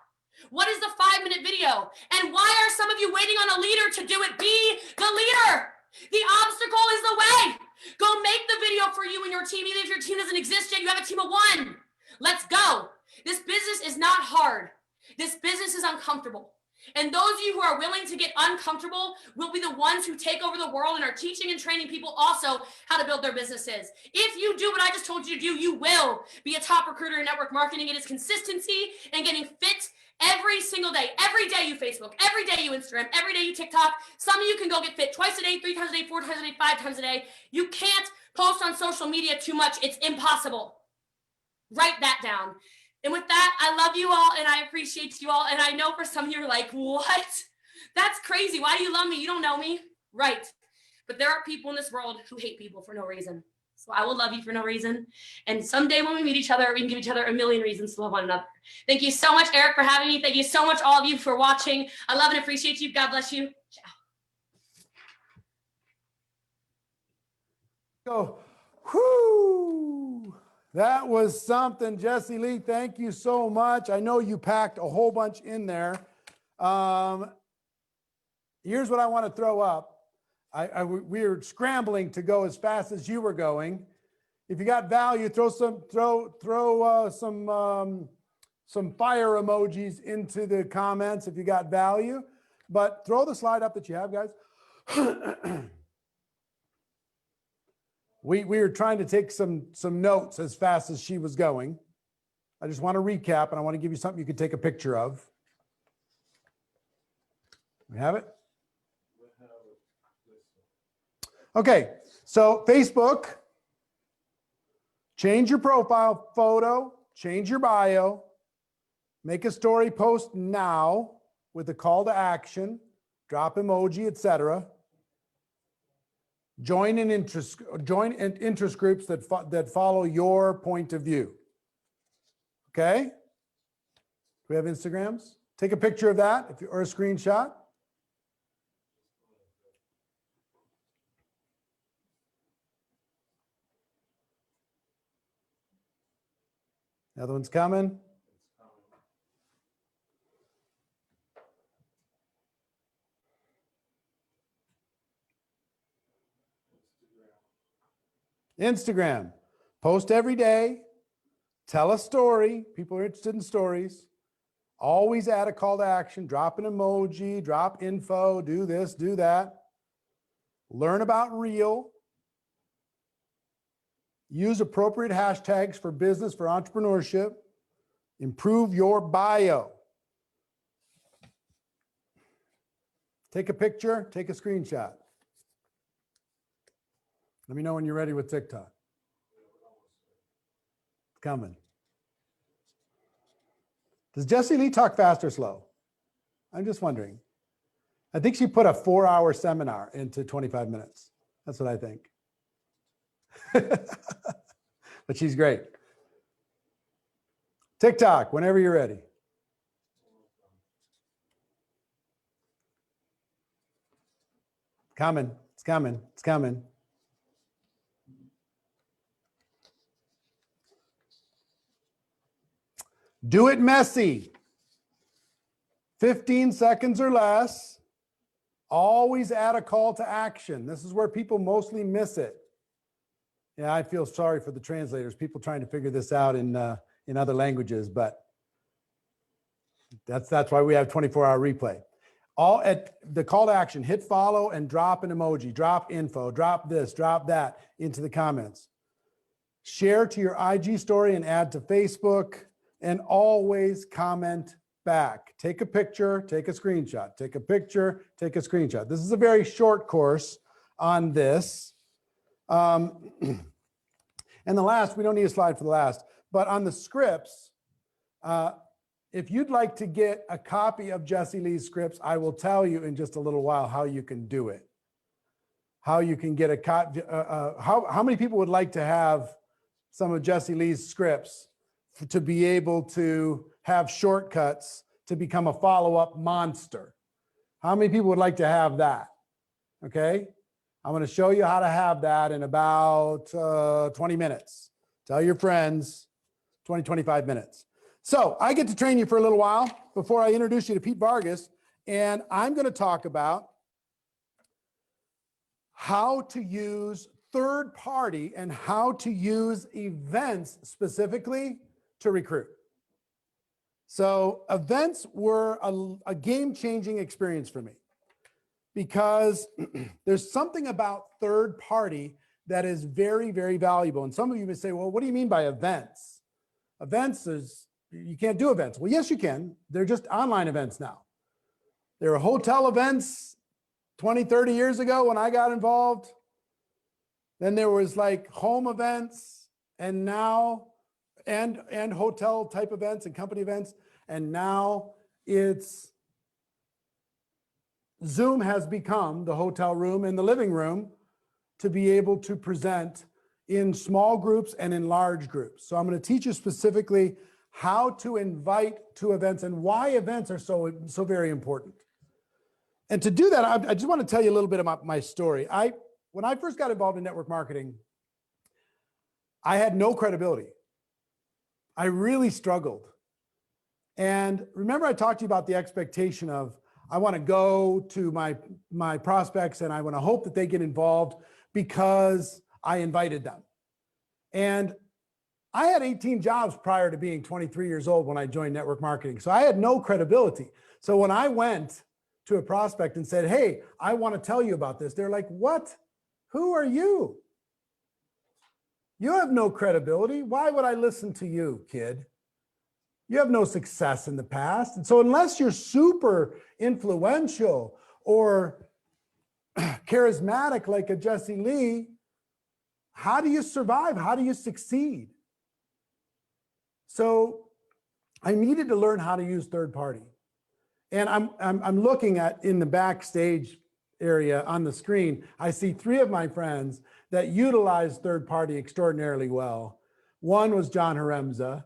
What is the 5-minute video? And why are some of you waiting on a leader to do it? Be the leader. The obstacle is the way. Go make the video for you and your team. Even if your team doesn't exist yet, you have a team of 1. Let's go. This business is not hard. This business is uncomfortable. And those of you who are willing to get uncomfortable will be the ones who take over the world and are teaching and training people also how to build their businesses. If you do what I just told you to do, you will be a top recruiter in network marketing. It is consistency and getting fit every single day. Every day you Facebook, every day you Instagram, every day you TikTok. Some of you can go get fit twice a day, 3 times a day, 4 times a day, 5 times a day. You can't post on social media too much. It's impossible. Write that down. And with that, I love you all and I appreciate you all. And I know for some of you are like, what? That's crazy. Why do you love me? You don't know me. Right. But there are people in this world who hate people for no reason. So I will love you for no reason. And someday when we meet each other, we can give each other a million reasons to love one another. Thank you so much, Eric, for having me. Thank you so much, all of you, for watching. I love and appreciate you. God bless you. Ciao. Go. Whoo! That was something, Jessie Lee. Thank you so much. I know you packed a whole bunch in there. Here's what I want to throw up. We were scrambling to go as fast as you were going. If you got value, throw some fire emojis into the comments if you got value. But throw the slide up that you have, guys. We were trying to take some notes as fast as she was going. I just want to recap, and I want to give you something you can take a picture of. We have it? Okay, so Facebook, change your profile photo, change your bio, make a story post now with a call to action, drop emoji, etc. Join interest groups that follow your point of view. Okay? Do we have Instagrams? Take a picture of that or a screenshot. The other one's coming. Instagram. Post every day. Tell a story. People are interested in stories. Always add a call to action. Drop an emoji. Drop info. Do this, do that. Learn about Reel. Use appropriate hashtags for business, for entrepreneurship. Improve your bio. Take a picture, take a screenshot. Let me know when you're ready with TikTok. It's coming. Does Jessie Lee talk fast or slow? I'm just wondering. I think she put a 4-hour seminar into 25 minutes. That's what I think. But she's great. TikTok, whenever you're ready. Coming, it's coming, it's coming. Do it messy. 15 seconds or less. Always add a call to action. This is where people mostly miss it. Yeah, I feel sorry for the translators, people trying to figure this out in other languages, but that's why we have 24-hour replay. All at the call to action, hit follow and drop an emoji, drop info, drop this, drop that into the comments. Share to your IG story and add to Facebook, and always comment back. Take a picture, take a screenshot, take a picture, take a screenshot. This is a very short course on this. And the last, we don't need a slide for the last, but on the scripts, if you'd like to get a copy of Jessie Lee's scripts, I will tell you in just a little while how you can do it. How you can get a copy, how many people would like to have some of Jessie Lee's scripts to be able to have shortcuts to become a follow-up monster? How many people would like to have that? Okay. I'm going to show you how to have that in about 20 minutes. Tell your friends, 20, 25 minutes. So I get to train you for a little while before I introduce you to Pete Vargas. And I'm going to talk about how to use third party and how to use events specifically to recruit. So events were a game-changing experience for me because there's something about third party that is very, very valuable. And some of you may say, well, what do you mean by events? Events is, you can't do events. Well, yes, you can. They're just online events now. There were hotel events 20, 30 years ago when I got involved. Then there was like home events and now, and hotel type events and company events. And now it's Zoom has become the hotel room and the living room to be able to present in small groups and in large groups. So I'm going to teach you specifically how to invite to events and why events are so very important. And to do that, I just want to tell you a little bit about my story. When I first got involved in network marketing, I had no credibility. I really struggled. And remember I talked to you about the expectation of, I want to go to my prospects and I want to hope that they get involved because I invited them. And I had 18 jobs prior to being 23 years old when I joined network marketing. So I had no credibility. So when I went to a prospect and said, hey, I want to tell you about this, they're like, what? Who are you? You have no credibility. Why would I listen to you, kid? You have no success in the past. And so unless you're super influential or charismatic like a Jesse Lee, how do you survive? How do you succeed? So I needed to learn how to use third party. And I'm looking at in the backstage area on the screen, I see 3 of my friends that utilize third party extraordinarily well. One was John Haremza,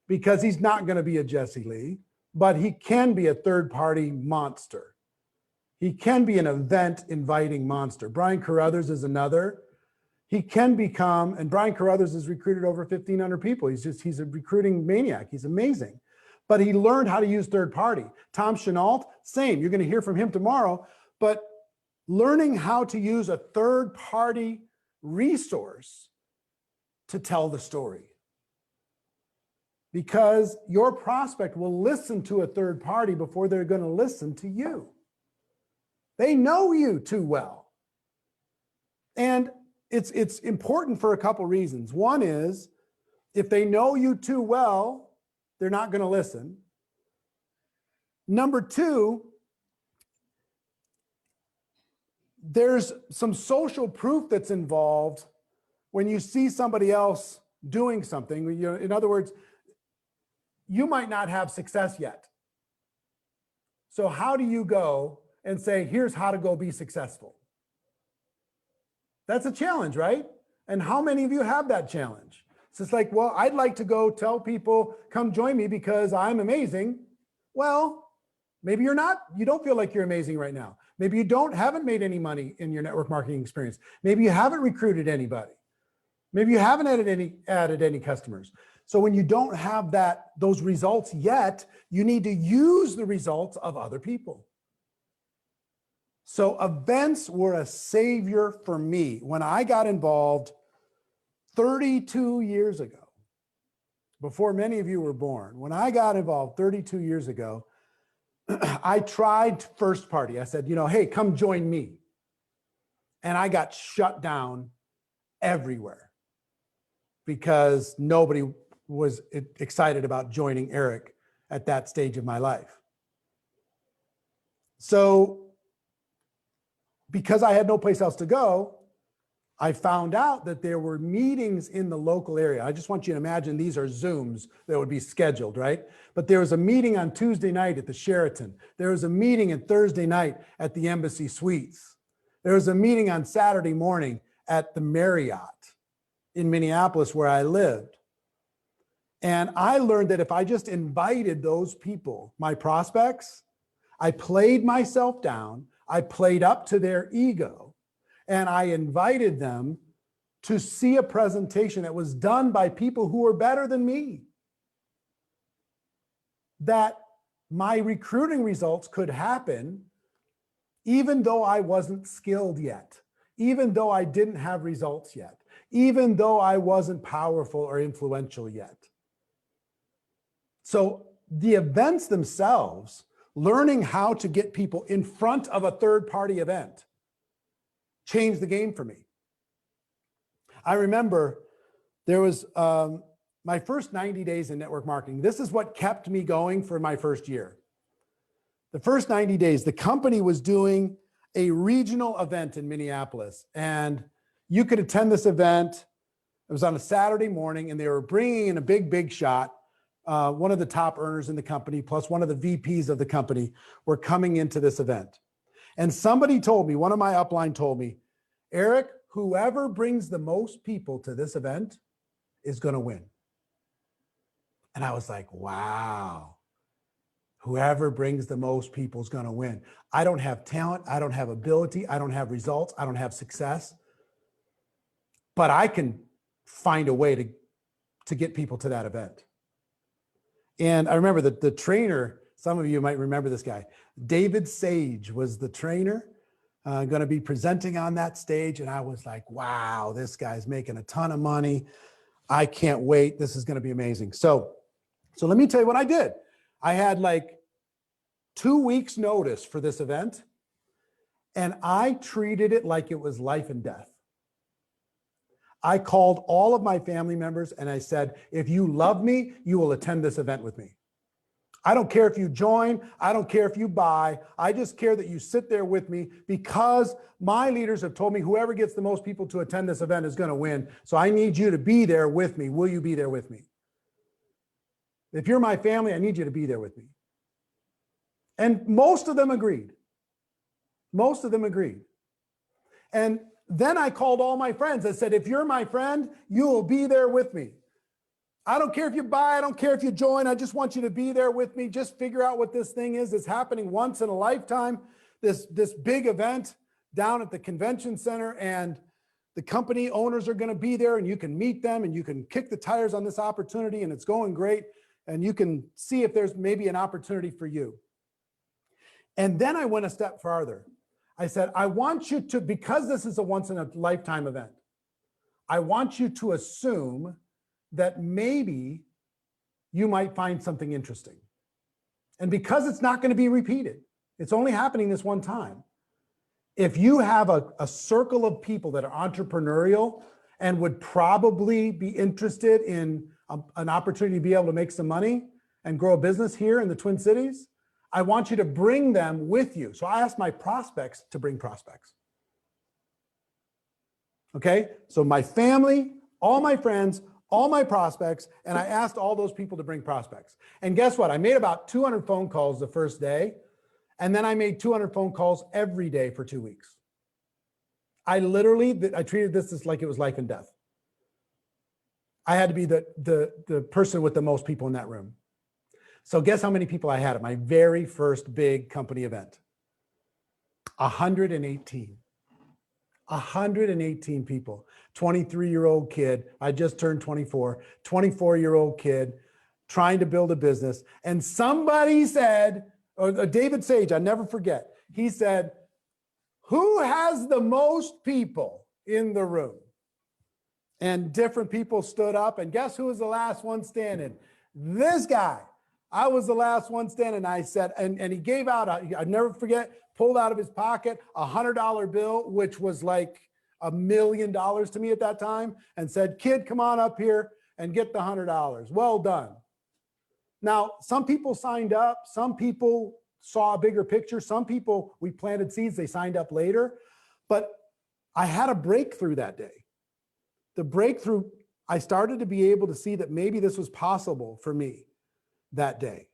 because he's not going to be a Jesse Lee, but he can be a third party monster. He can be an event inviting monster. Brian Carruthers is another. He can become, and Brian Carruthers has recruited over 1,500 people. He's a recruiting maniac. He's amazing. But he learned how to use third party. Tom Chenault, same. You're going to hear from him tomorrow. But learning how to use a third party resource to tell the story. Because your prospect will listen to a third party before they're going to listen to you. They know you too well. And it's important for a couple reasons. One is, if they know you too well, they're not going to listen. Number 2, there's some social proof that's involved when you see somebody else doing something. In other words, you might not have success yet. So how do you go and say, here's how to go be successful? That's a challenge, right? And how many of you have that challenge? So it's like, well, I'd like to go tell people, come join me because I'm amazing. Well, maybe you're not, you don't feel like you're amazing right now. Maybe you haven't made any money in your network marketing experience. Maybe you haven't recruited anybody. Maybe you haven't added any customers. So when you don't have those results yet, you need to use the results of other people. So events were a savior for me. When I got involved 32 years ago, before many of you were born, when I got involved 32 years ago, I tried first party. I said, hey, come join me. And I got shut down everywhere because nobody was excited about joining Eric at that stage of my life. So because I had no place else to go, I found out that there were meetings in the local area. I just want you to imagine these are Zooms that would be scheduled, right? But there was a meeting on Tuesday night at the Sheraton. There was a meeting on Thursday night at the Embassy Suites. There was a meeting on Saturday morning at the Marriott in Minneapolis where I lived. And I learned that if I just invited those people, my prospects, I played myself down, I played up to their ego, and I invited them to see a presentation that was done by people who were better than me, that my recruiting results could happen even though I wasn't skilled yet, even though I didn't have results yet, even though I wasn't powerful or influential yet. So the events themselves, learning how to get people in front of a third-party event, changed the game for me. I remember there was my first 90 days in network marketing. This is what kept me going for my first year. The first 90 days, the company was doing a regional event in Minneapolis, and you could attend this event. It was on a Saturday morning, and they were bringing in a big shot. One of the top earners in the company, plus one of the VPs of the company, were coming into this event. And somebody told me, one of my upline told me, Eric, whoever brings the most people to this event is going to win. And I was like, wow, whoever brings the most people is going to win. I don't have talent. I don't have ability. I don't have results. I don't have success. But I can find a way to get people to that event. And I remember that the trainer, some of you might remember this guy, David Sage was the trainer, going to be presenting on that stage. And I was like, wow, this guy's making a ton of money. I can't wait. This is going to be amazing. So let me tell you what I did. I had like 2 weeks notice for this event, and I treated it like it was life and death. I called all of my family members and I said, if you love me, you will attend this event with me. I don't care if you join. I don't care if you buy. I just care that you sit there with me, because my leaders have told me whoever gets the most people to attend this event is going to win. So I need you to be there with me. Will you be there with me? If you're my family, I need you to be there with me. And most of them agreed. Most of them agreed. And then I called all my friends. I said, if you're my friend, you will be there with me. I don't care if you buy. I don't care if you join. I just want you to be there with me. Just figure out what this thing is. It's happening once in a lifetime, this big event down at the convention center, and the company owners are going to be there, and you can meet them and you can kick the tires on this opportunity, and it's going great. And you can see if there's maybe an opportunity for you. And then I went a step farther. I said, I want you to, because this is a once in a lifetime event, I want you to assume that maybe you might find something interesting. And because it's not going to be repeated, it's only happening this one time. If you have a circle of people that are entrepreneurial and would probably be interested in an opportunity to be able to make some money and grow a business here in the Twin Cities, I want you to bring them with you. So I asked my prospects to bring prospects. Okay, so my family, all my friends, all my prospects, and I asked all those people to bring prospects. And guess what? I made about 200 phone calls the first day, and then I made 200 phone calls every day for 2 weeks. I treated this as like it was life and death. I had to be the person with the most people in that room. So guess how many people I had at my very first big company event? 118. 118 people. 23-year-old kid. I just turned 24. 24-year-old kid trying to build a business. And somebody said, or David Sage, I never forget, he said, who has the most people in the room? And different people stood up, and guess who was the last one standing? This guy. I was the last one standing. I said, and he gave out, I'll never forget, pulled out of his pocket a $100 bill, which was like $1 million to me at that time, and said, kid, come on up here and get the $100. Well done. Now, some people signed up. Some people saw a bigger picture. Some people, we planted seeds, they signed up later. But I had a breakthrough that day. The breakthrough, I started to be able to see that maybe this was possible for me that day,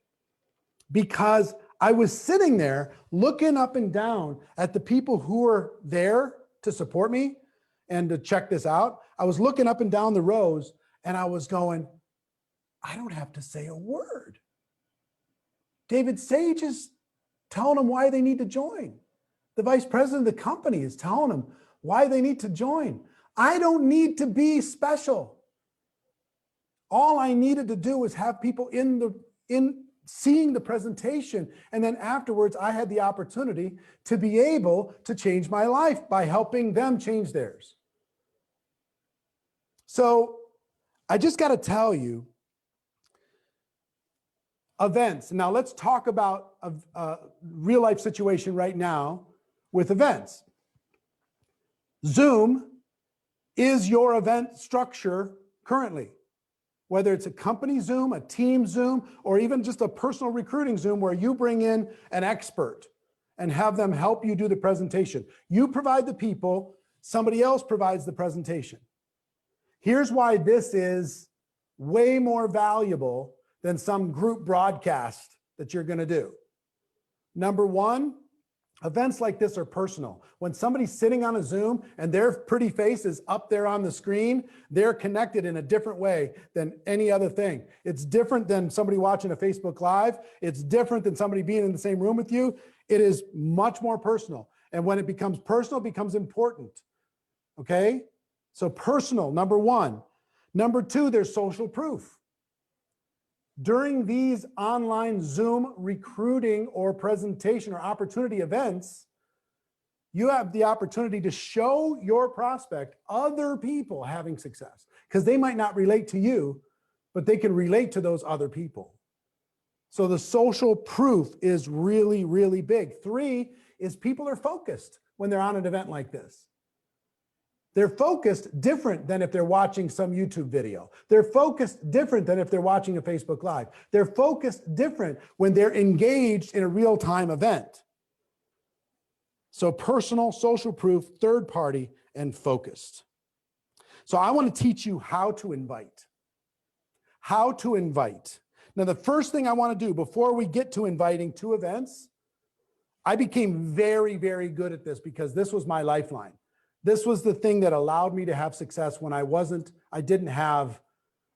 because I was sitting there looking up and down at the people who were there to support me and to check this out. I was looking up and down the rows, and I was going, I don't have to say a word. David Sage is telling them why they need to join. The vice president of the company is telling them why they need to join. I don't need to be special. All I needed to do was have people in seeing the presentation. And then afterwards, I had the opportunity to be able to change my life by helping them change theirs. So I just got to tell you, Events. Now let's talk about a real life situation right now with events. Zoom is your event structure currently, whether it's a company Zoom, a team Zoom, or even just a personal recruiting Zoom where you bring in an expert and have them help you do the presentation. You provide the people, somebody else provides the presentation. Here's why this is way more valuable than some group broadcast that you're going to do. Number one, events like this are personal. When somebody's sitting on a Zoom and their pretty face is up there on the screen, they're connected in a different way than any other thing. It's different than somebody watching a Facebook Live. It's different than somebody being in the same room with you. It is much more personal. And when it becomes personal, it becomes important. Okay? So personal, number one. Number two, there's social proof. During these online Zoom recruiting or presentation or opportunity events, you have the opportunity to show your prospect other people having success, because they might not relate to you, but they can relate to those other people. So the social proof is really, really big. Three is people are focused when they're on an event like this. They're focused different than if they're watching some YouTube video. They're focused different than if they're watching a Facebook Live. They're focused different when they're engaged in a real-time event. So personal, social proof, third party, and focused. So I want to teach you how to invite. How to invite. Now, the first thing I want to do before we get to inviting to events, I became very, very good at this because this was my lifeline. This was the thing that allowed me to have success when I didn't have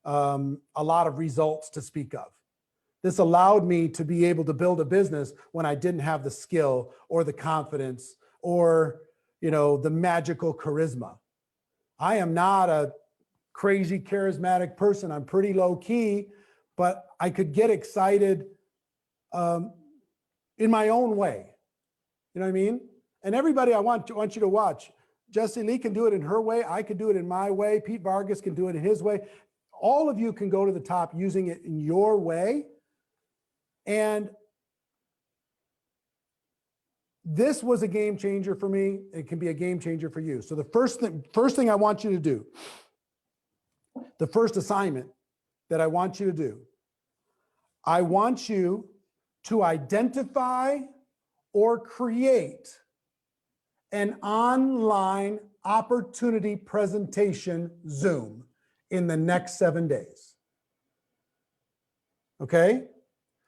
a lot of results to speak of. This allowed me to be able to build a business when I didn't have the skill or the confidence or, the magical charisma. I am not a crazy charismatic person. I'm pretty low key, but I could get excited in my own way. You know what I mean? And everybody, I want you to watch. Jessie Lee can do it in her way. I could do it in my way. Pete Vargas can do it in his way. All of you can go to the top using it in your way. And this was a game changer for me. It can be a game changer for you. So the first thing I want you to do, the first assignment that I want you to do, I want you to identify or create an online opportunity presentation Zoom in the next 7 days. Okay?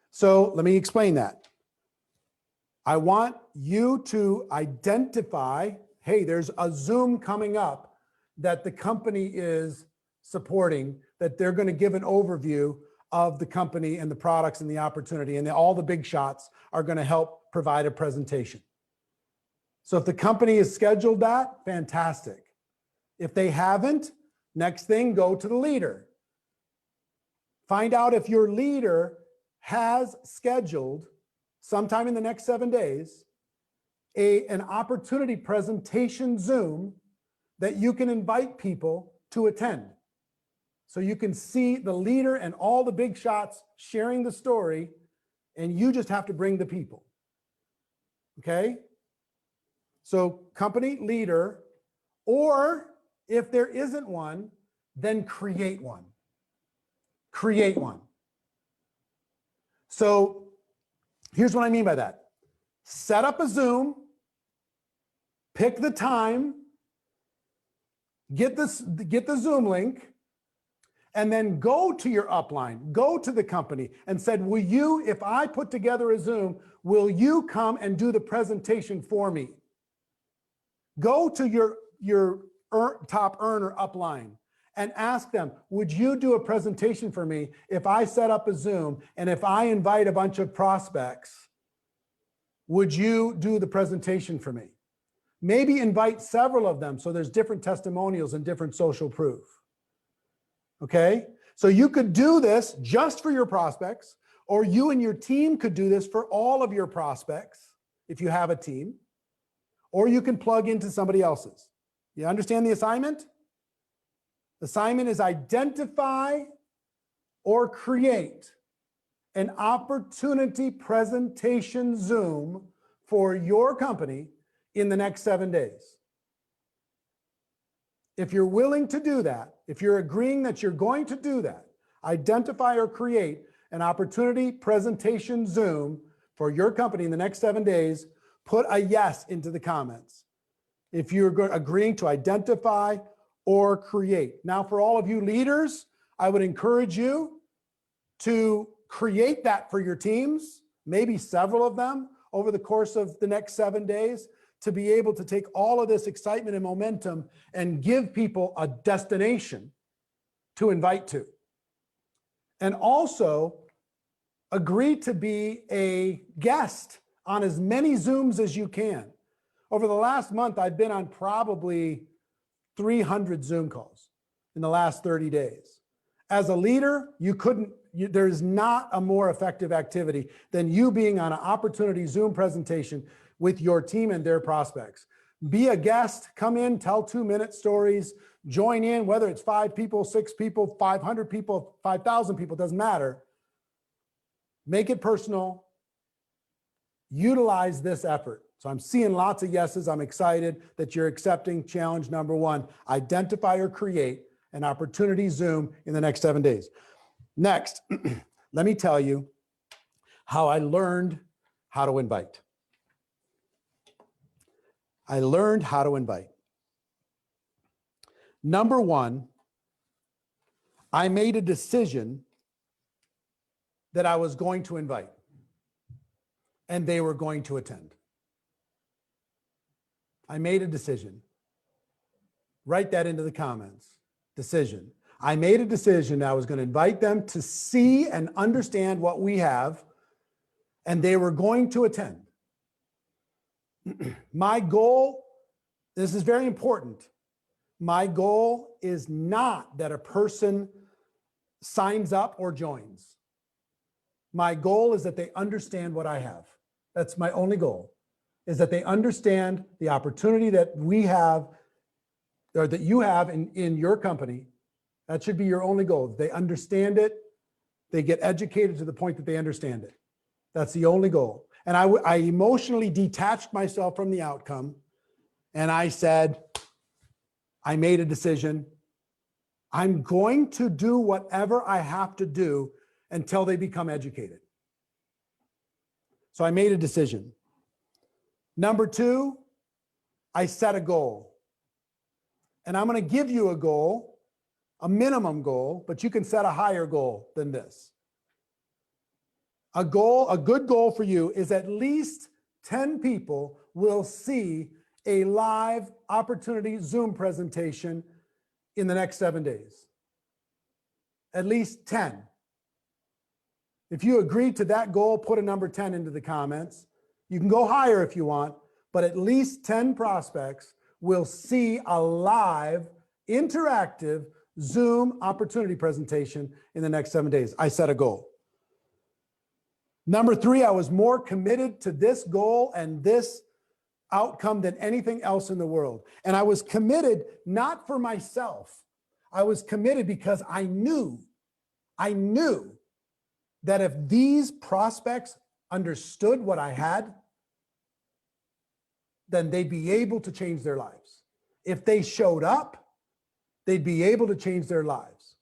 So let me explain that. I want you to identify, hey, there's a Zoom coming up that the company is supporting, that they're going to give an overview of the company and the products and the opportunity, and all the big shots are going to help provide a presentation. So if the company has scheduled that, fantastic. If they haven't, next thing, go to the leader. Find out if your leader has scheduled sometime in the next 7 days an opportunity presentation Zoom that you can invite people to attend. So you can see the leader and all the big shots sharing the story, and you just have to bring the people. Okay? So company leader, or if there isn't one, then create one. Create one. So here's what I mean by that. Set up a Zoom, pick the time, get the Zoom link, and then go to your upline, go to the company and said, will you, if I put together a Zoom, will you come and do the presentation for me? Go to your top earner upline and ask them, would you do a presentation for me if I set up a Zoom and if I invite a bunch of prospects, would you do the presentation for me? Maybe invite several of them so there's different testimonials and different social proof. Okay? So you could do this just for your prospects, or you and your team could do this for all of your prospects if you have a team. Or you can plug into somebody else's. You understand the assignment? The assignment is identify or create an opportunity presentation Zoom for your company in the next 7 days. If you're willing to do that, if you're agreeing that you're going to do that, identify or create an opportunity presentation Zoom for your company in the next 7 days, put a yes into the comments. If you're agreeing to identify or create. Now, for all of you leaders, I would encourage you to create that for your teams, maybe several of them over the course of the next 7 days, to be able to take all of this excitement and momentum and give people a destination to invite to. And also agree to be a guest on as many Zooms as you can. Over the last month, I've been on probably 300 Zoom calls in the last 30 days. As a leader, there's not a more effective activity than you being on an opportunity Zoom presentation with your team and their prospects. Be a guest, come in, tell 2-minute stories, join in, whether it's 5 people, 6 people, 500 people, 5,000 people, doesn't matter. Make it personal. Utilize this effort. So I'm seeing lots of yeses. I'm excited that you're accepting challenge number 1. Identify or create an opportunity Zoom in the next 7 days. Next, let me tell you how I learned how to invite. I learned how to invite. Number 1, I made a decision that I was going to invite, and they were going to attend. I made a decision. Write that into the comments. Decision. I made a decision that I was going to invite them to see and understand what we have, and they were going to attend. My goal, this is very important. My goal is not that a person signs up or joins. My goal is that they understand what I have. That's my only goal, is that they understand the opportunity that we have, or that you have in your company. That should be your only goal. They understand it. They get educated to the point that they understand it. That's the only goal. And I emotionally detached myself from the outcome. And I said, I made a decision. I'm going to do whatever I have to do until they become educated. So I made a decision. Number 2, I set a goal. And I'm going to give you a goal, a minimum goal, but you can set a higher goal than this. A good goal for you is at least 10 people will see a live opportunity Zoom presentation in the next 7 days. At least 10. If you agree to that goal, put a number 10 into the comments. You can go higher if you want, but at least 10 prospects will see a live, interactive Zoom opportunity presentation in the next 7 days. I set a goal. Number 3, I was more committed to this goal and this outcome than anything else in the world. And I was committed not for myself. I was committed because I knew that if these prospects understood what I had, then they'd be able to change their lives. If they showed up, they'd be able to change their lives.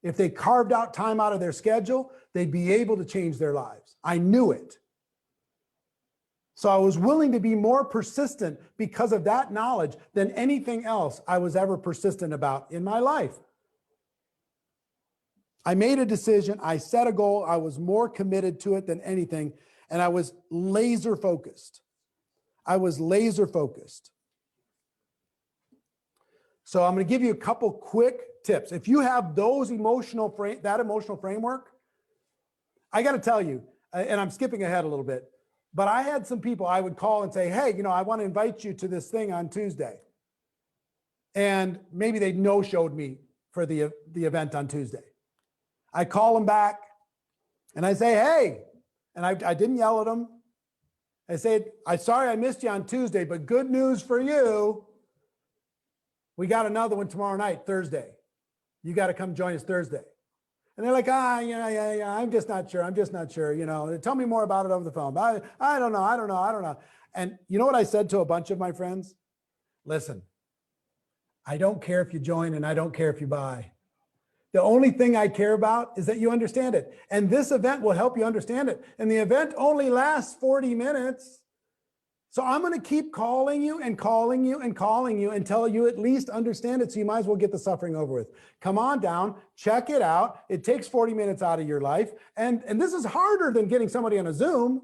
If they carved out time out of their schedule, they'd be able to change their lives. I knew it. So I was willing to be more persistent because of that knowledge than anything else I was ever persistent about in my life. I made a decision. I set a goal. I was more committed to it than anything. And I was laser focused. So I'm going to give you a couple quick tips. If you have those emotional framework, I got to tell you, and I'm skipping ahead a little bit, but I had some people I would call and say, hey, I want to invite you to this thing on Tuesday. And maybe they no-showed me for the event on Tuesday. I call them back and I say, hey, and I didn't yell at them. I said, I'm sorry I missed you on Tuesday, but good news for you. We got another one tomorrow night, Thursday. You got to come join us Thursday. And they're like, yeah, I'm just not sure. I'm just not sure. Tell me more about it over the phone. I don't know. And you know what I said to a bunch of my friends? Listen, I don't care if you join and I don't care if you buy. The only thing I care about is that you understand it. And this event will help you understand it. And the event only lasts 40 minutes. So I'm going to keep calling you and calling you and calling you until you at least understand it. So you might as well get the suffering over with. Come on down, check it out. It takes 40 minutes out of your life. And this is harder than getting somebody on a Zoom,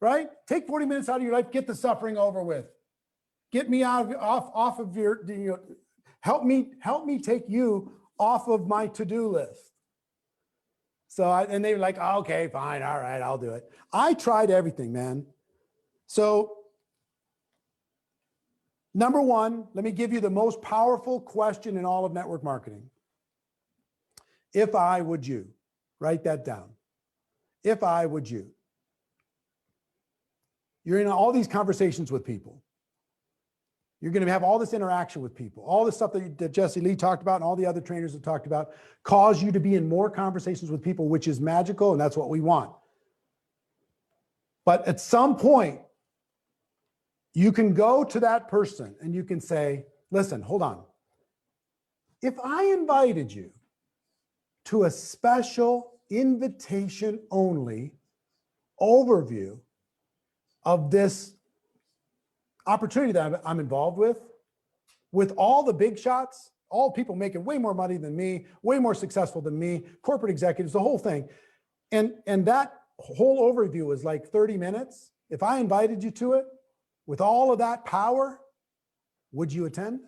right? Take 40 minutes out of your life, get the suffering over with. Get me off of your, help me take you off of my to-do list. So, and they were like, oh, okay, fine. All right, I'll do it. I tried everything, man. So number one, let me give you the most powerful question in all of network marketing. If I would you, write that down. If I would you. You're in all these conversations with people. You're going to have all this interaction with people. All the stuff that Jesse Lee talked about and all the other trainers have talked about cause you to be in more conversations with people, which is magical, and that's what we want. But at some point, you can go to that person and you can say, listen, hold on. If I invited you to a special invitation only overview of this opportunity that I'm involved with all the big shots, all people making way more money than me, way more successful than me, corporate executives, the whole thing. And that whole overview is like 30 minutes. If I invited you to it with all of that power, would you attend?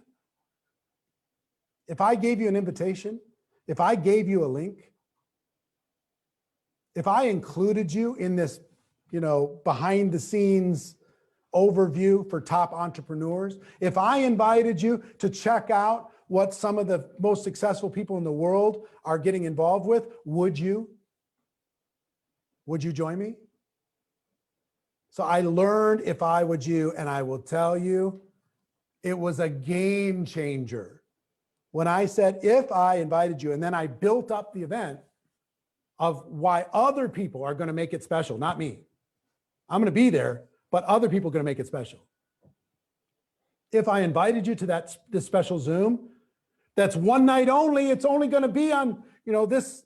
If I gave you an invitation, if I gave you a link, if I included you in this, behind the scenes overview for top entrepreneurs, if I invited you to check out what some of the most successful people in the world are getting involved with, would you join me? So I learned if I would you, and I will tell you, it was a game changer. When I said, if I invited you, and then I built up the event of why other people are going to make it special, not me. I'm going to be there, but other people are going to make it special. If I invited you to this special Zoom, that's one night only. It's only going to be on, this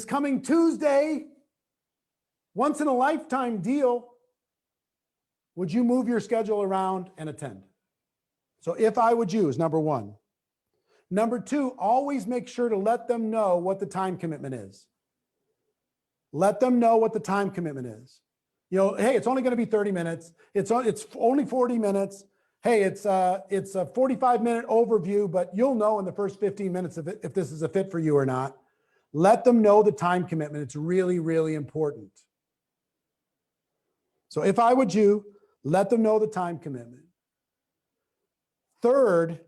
coming Tuesday, once in a lifetime deal. Would you move your schedule around and attend? So if I would you is number one. Number two, always make sure to let them know what the time commitment is. Let them know what the time commitment is. Hey, it's only going to be 30 minutes. It's only 40 minutes. Hey, it's a 45-minute overview, but you'll know in the first 15 minutes if this is a fit for you or not. Let them know the time commitment. It's really, really important. So if I would you, let them know the time commitment. Third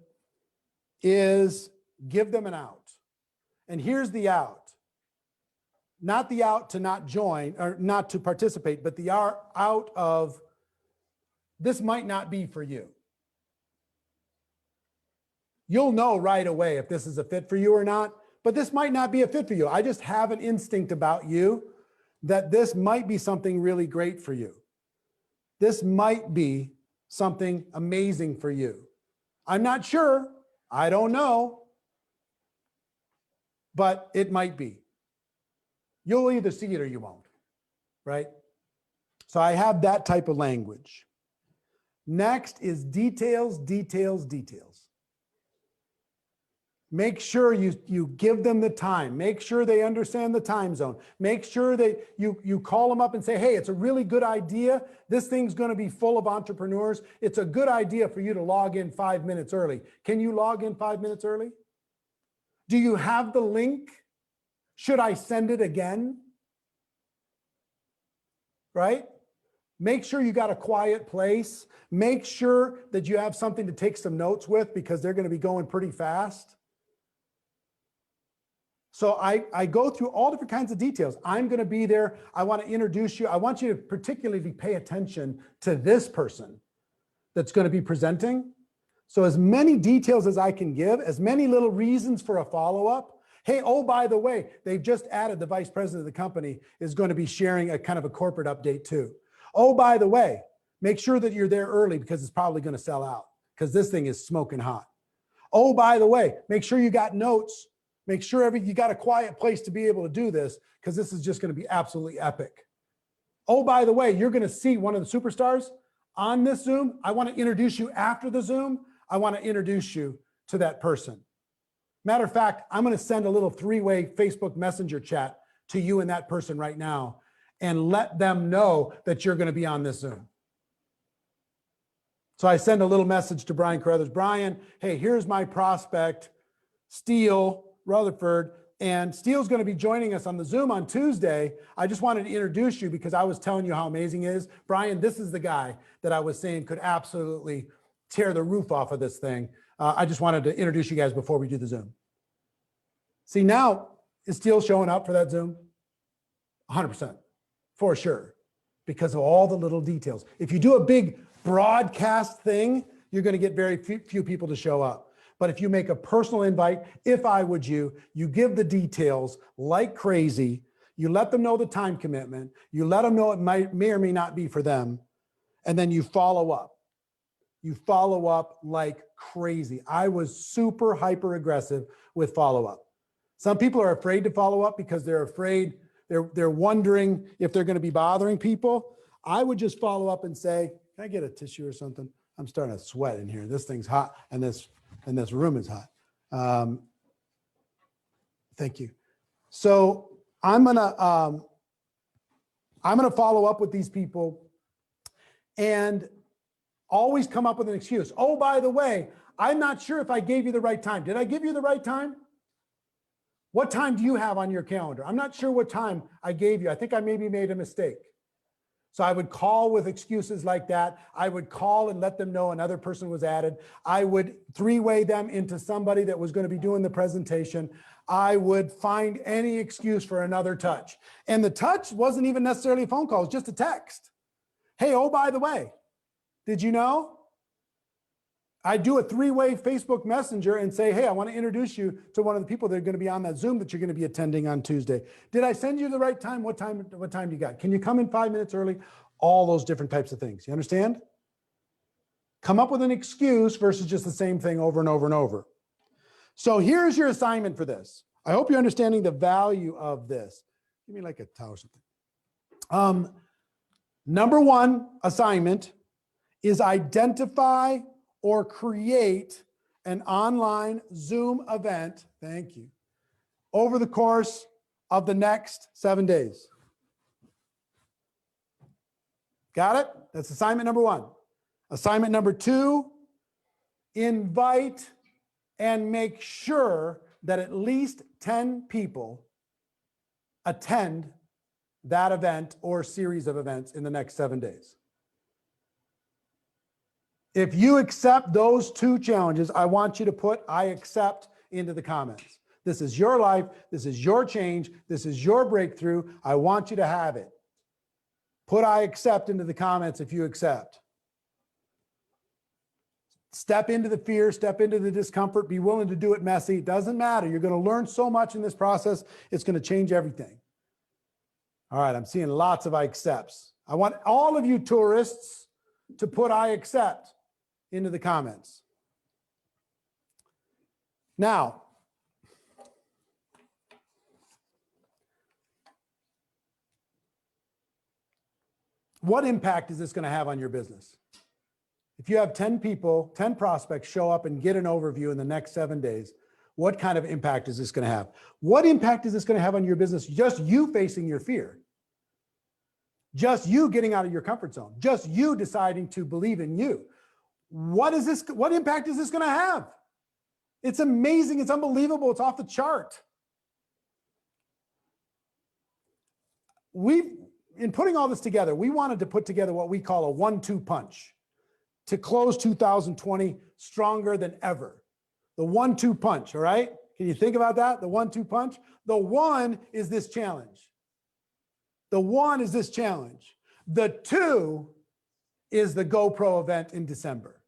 is give them an out. And here's the out. Not the out to not join or not to participate, but the out of this might not be for you. You'll know right away if this is a fit for you or not, but this might not be a fit for you. I just have an instinct about you that this might be something really great for you. This might be something amazing for you. I'm not sure. I don't know, but it might be. You'll either see it or you won't, right? So I have that type of language. Next is details, details, details. Make sure you give them the time. Make sure they understand the time zone. Make sure that you call them up and say, hey, it's a really good idea. This thing's going to be full of entrepreneurs. It's a good idea for you to log in 5 minutes early. Can you log in 5 minutes early? Do you have the link? Should I send it again? Right? Make sure you got a quiet place. Make sure that you have something to take some notes with because they're going to be going pretty fast. So I go through all different kinds of details. I'm going to be there. I want to introduce you. I want you to particularly pay attention to this person that's going to be presenting. So as many details as I can give, as many little reasons for a follow-up. Hey, oh, by the way, they've just added the vice president of the company is going to be sharing a kind of a corporate update too. Oh, by the way, make sure that you're there early because it's probably going to sell out because this thing is smoking hot. Oh, by the way, make sure you got notes. Make sure you got a quiet place to be able to do this because this is just going to be absolutely epic. Oh, by the way, you're going to see one of the superstars on this Zoom. I want to introduce you after the Zoom. I want to introduce you to that person. Matter of fact, I'm going to send a little three-way Facebook Messenger chat to you and that person right now and let them know that you're going to be on this Zoom. So I send a little message to Brian Carruthers. Brian, hey, here's my prospect, Steele Rutherford, and Steele's going to be joining us on the Zoom on Tuesday. I just wanted to introduce you because I was telling you how amazing he is. Brian, this is the guy that I was saying could absolutely tear the roof off of this thing. I just wanted to introduce you guys before we do the Zoom. See, now, is Steele showing up for that Zoom? 100%, for sure, because of all the little details. If you do a big broadcast thing, you're going to get very few people to show up. But if you make a personal invite, if I would you give the details like crazy, you let them know the time commitment, you let them know it may or may not be for them, and then you follow up. You follow up like crazy. I was super hyper aggressive with follow up. Some people are afraid to follow up because they're afraid, they're wondering if they're going to be bothering people. I would just follow up and say, can I get a tissue or something? I'm starting to sweat in here. This thing's hot and this room is hot. Thank you. So I'm gonna follow up with these people and always come up with an excuse. Oh, by the way, I'm not sure if I gave you the right time. Did I give you the right time? What time do you have on your calendar? I'm not sure what time I gave you. I think I maybe made a mistake. So I would call with excuses like that. I would call and let them know another person was added. I would three-way them into somebody that was going to be doing the presentation. I would find any excuse for another touch. And the touch wasn't even necessarily a phone call, it was just a text. Hey, oh, by the way, did you know? I do a three-way Facebook Messenger and say, hey, I want to introduce you to one of the people that are going to be on that Zoom that you're going to be attending on Tuesday. Did I send you the right time? What time do you got? Can you come in 5 minutes early? All those different types of things. You understand? Come up with an excuse versus just the same thing over and over and over. So here's your assignment for this. I hope you're understanding the value of this. Give me like a towel or something. Number one assignment is identify or create an online Zoom event, thank you, over the course of the next 7 days. Got it? That's assignment number one. Assignment number two, invite and make sure that at least 10 people attend that event or series of events in the next 7 days. If you accept those two challenges, I want you to put I accept into the comments. This is your life. This is your change. This is your breakthrough. I want you to have it. Put I accept into the comments if you accept. Step into the fear, step into the discomfort, be willing to do it messy. It doesn't matter. You're going to learn so much in this process. It's going to change everything. All right, I'm seeing lots of I accepts. I want all of you tourists to put I accept into the comments. Now, what impact is this going to have on your business? If you have 10 people, 10 prospects show up and get an overview in the next 7 days, what kind of impact is this going to have? What impact is this going to have on your business? Just you facing your fear. Just you getting out of your comfort zone. Just you deciding to believe in you. What impact is this going to have? It's amazing. It's unbelievable. It's off the chart. In putting all this together, we wanted to put together what we call a 1-2 punch to close 2020 stronger than ever. The 1-2 punch, all right? Can you think about that? The 1-2 punch? The one is this challenge. The one is this challenge. The two is the GoPro event in December.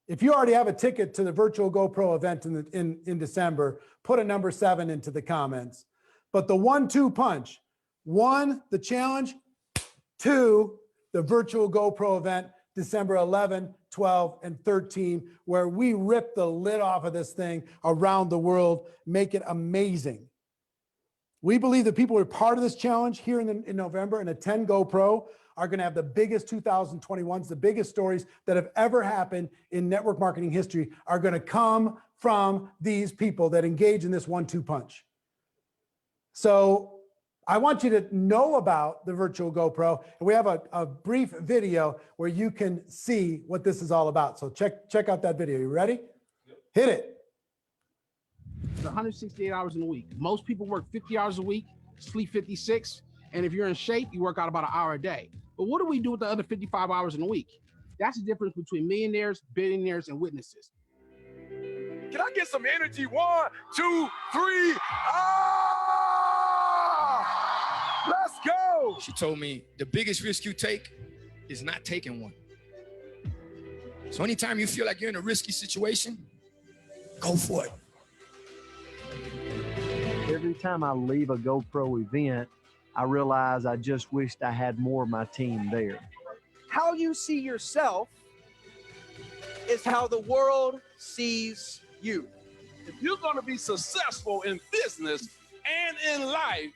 If you already have a ticket to the virtual GoPro event in December, put a number 7 into the comments. But the 1-2 punch, 1, the challenge, 2, the virtual GoPro event, December 11, 12, and 13, where we rip the lid off of this thing around the world, make it amazing. We believe that people who are part of this challenge here in November and attend GoPro are going to have the biggest 2021s, the biggest stories that have ever happened in network marketing history are going to come from these people that engage in this 1-2 punch. So I want you to know about the virtual GoPro, and we have a brief video where you can see what this is all about. So check out that video. You ready? Yep. Hit it. It's 168 hours in a week. Most people work 50 hours a week, sleep 56, and if you're in shape, you work out about an hour a day. But what do we do with the other 55 hours in a week? That's the difference between millionaires, billionaires, and witnesses. Can I get some energy? 1, 2, 3. Ah! Let's go. She told me the biggest risk you take is not taking one. So anytime you feel like you're in a risky situation, go for it. Every time I leave a GoPro event, I realize I just wished I had more of my team there. How you see yourself is how the world sees you. If you're going to be successful in business and in life,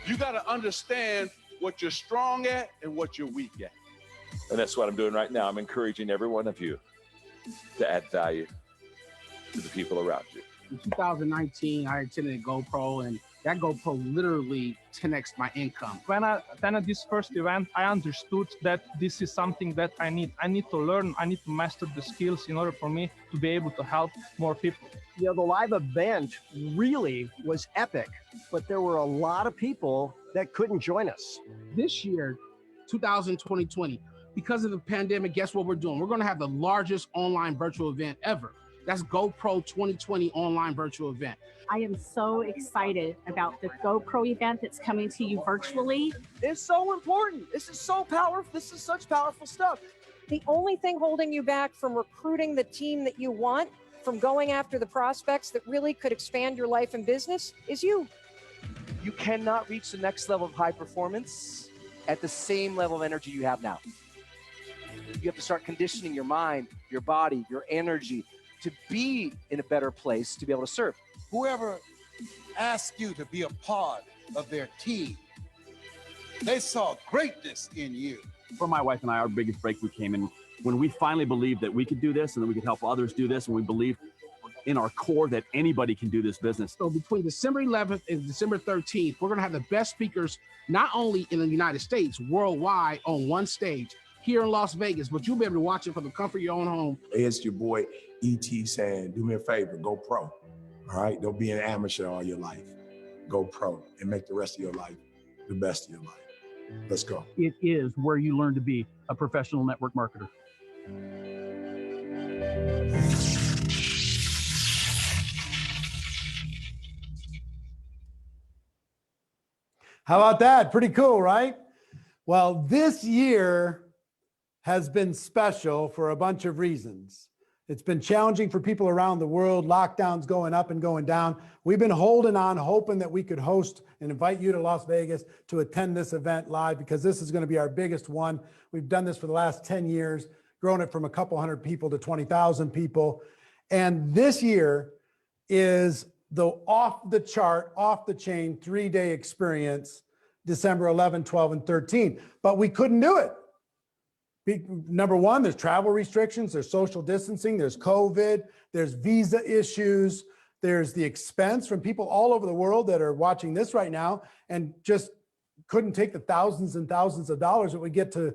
you got to understand what you're strong at and what you're weak at. And that's what I'm doing right now. I'm encouraging every one of you to add value to the people around you. In 2019, I attended a GoPro, and that GoPro literally 10x my income. When I attended this first event, I understood that this is something that I need. I need to learn, I need to master the skills in order for me to be able to help more people. You know, the live event really was epic, but there were a lot of people that couldn't join us. This year, 2020, because of the pandemic, guess what we're doing? We're going to have the largest online virtual event ever. That's GoPro 2020 online virtual event. I am so excited about the GoPro event that's coming to you virtually. It's so important. This is so powerful. This is such powerful stuff. The only thing holding you back from recruiting the team that you want, from going after the prospects that really could expand your life and business, is you. You cannot reach the next level of high performance at the same level of energy you have now. You have to start conditioning your mind, your body, your energy to be in a better place to be able to serve. Whoever asked you to be a part of their team, they saw greatness in you. For my wife and I, our biggest breakthrough came in when we finally believed that we could do this and that we could help others do this, and we believed in our core that anybody can do this business. So between December 11th and December 13th, we're going to have the best speakers, not only in the United States, worldwide, on one stage here in Las Vegas, but you'll be able to watch it from the comfort of your own home. It's your boy E.T. saying, do me a favor, go pro. All right, don't be an amateur all your life. Go pro and make the rest of your life the best of your life. Let's go. It is where you learn to be a professional network marketer. How about that? Pretty cool, right? Well, this year has been special for a bunch of reasons. It's been challenging for people around the world, lockdowns going up and going down. We've been holding on, hoping that we could host and invite you to Las Vegas to attend this event live, because this is going to be our biggest one. We've done this for the last 10 years, grown it from a couple hundred people to 20,000 people. And this year is the off the chart, off the chain 3-day experience, December 11, 12, and 13. But we couldn't do it. Number one, there's travel restrictions, there's social distancing, there's COVID, there's visa issues, there's the expense from people all over the world that are watching this right now and just couldn't take the thousands and thousands of dollars that we get to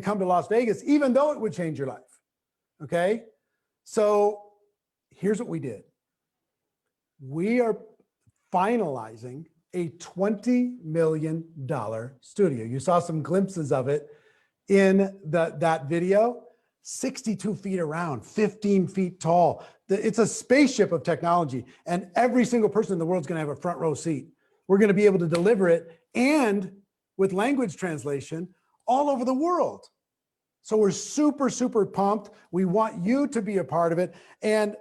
come to Las Vegas, even though it would change your life. Okay? So here's what we did. We are finalizing a $20 million studio. You saw some glimpses of it in that video. 62 feet around, 15 feet tall. It's a spaceship of technology, and every single person in the world is going to have a front row seat. We're going to be able to deliver it, and with language translation all over the world. So we're super, super pumped. We want you to be a part of it. And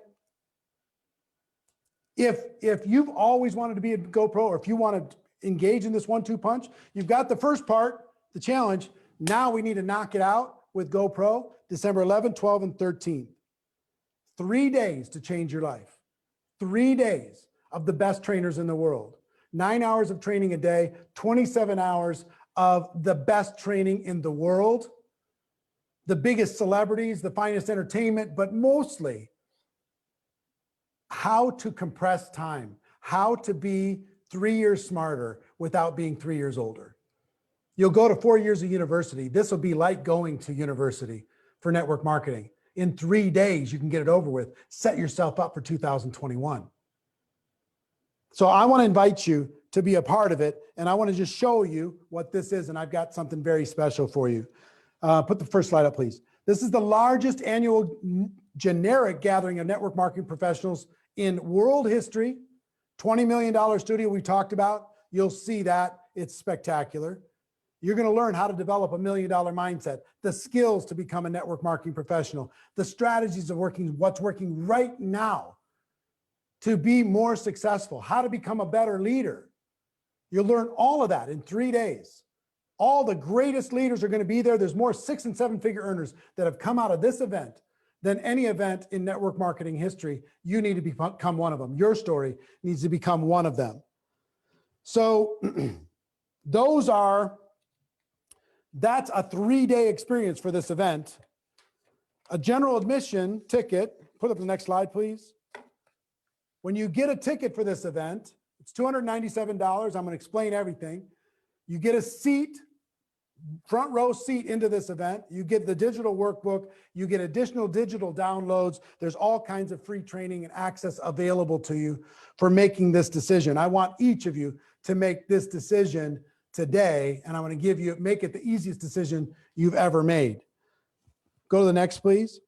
if you've always wanted to be a GoPro, or if you want to engage in this 1-2 punch, you've got the first part, the challenge. Now we need to knock it out with GoPro, December 11th, 12th, and 13th. 3 days to change your life. 3 days of the best trainers in the world. 9 hours of training a day, 27 hours of the best training in the world. The biggest celebrities, the finest entertainment, but mostly how to compress time, how to be 3 years smarter without being 3 years older. You'll go to 4 years of university. This will be like going to university for network marketing. In 3 days, you can get it over with. Set yourself up for 2021. So I want to invite you to be a part of it. And I want to just show you what this is. And I've got something very special for you. Put the first slide up, please. This is the largest annual generic gathering of network marketing professionals in world history. $20 million studio we talked about. You'll see that. It's spectacular. You're going to learn how to develop $1 million mindset, the skills to become a network marketing professional, the strategies of what's working right now to be more successful, how to become a better leader. You'll learn all of that in 3 days. All the greatest leaders are going to be there. There's more 6- and 7-figure earners that have come out of this event than any event in network marketing history. You need to become one of them. Your story needs to become one of them. So that's a 3-day experience for this event. A general admission ticket, put up the next slide, please. When you get a ticket for this event, it's $297. I'm going to explain everything. You get a seat, front row seat into this event. You get the digital workbook. You get additional digital downloads. There's all kinds of free training and access available to you for making this decision. I want each of you to make this decision today, and I'm going to make it the easiest decision you've ever made. Go to the next, please.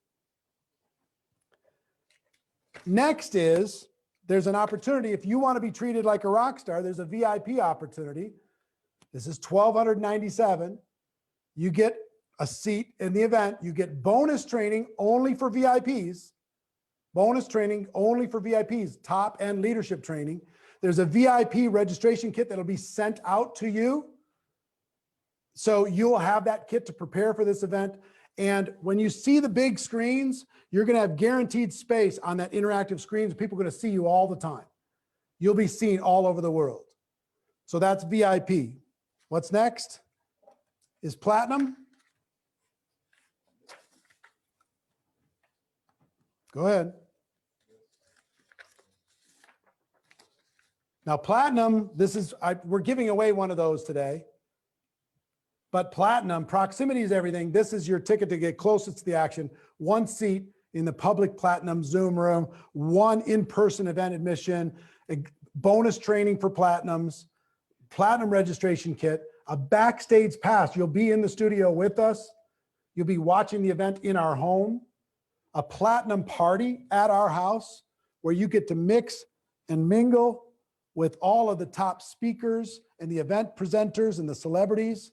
Next is, there's an opportunity. If you want to be treated like a rock star, there's a VIP opportunity. This is $1,297. You get a seat in the event. You get bonus training only for VIPs. Bonus training only for VIPs, top and leadership training. There's a VIP registration kit that'll be sent out to you. So you'll have that kit to prepare for this event. And when you see the big screens, you're going to have guaranteed space on that interactive screens. People are going to see you all the time. You'll be seen all over the world. So that's VIP. What's next is Platinum. Go ahead. Now, Platinum, we're giving away one of those today. But Platinum, proximity is everything. This is your ticket to get closest to the action. One seat in the public Platinum Zoom room, one in-person event admission, bonus training for Platinums, Platinum registration kit, a backstage pass. You'll be in the studio with us. You'll be watching the event in our home, a Platinum party at our house where you get to mix and mingle with all of the top speakers and the event presenters and the celebrities.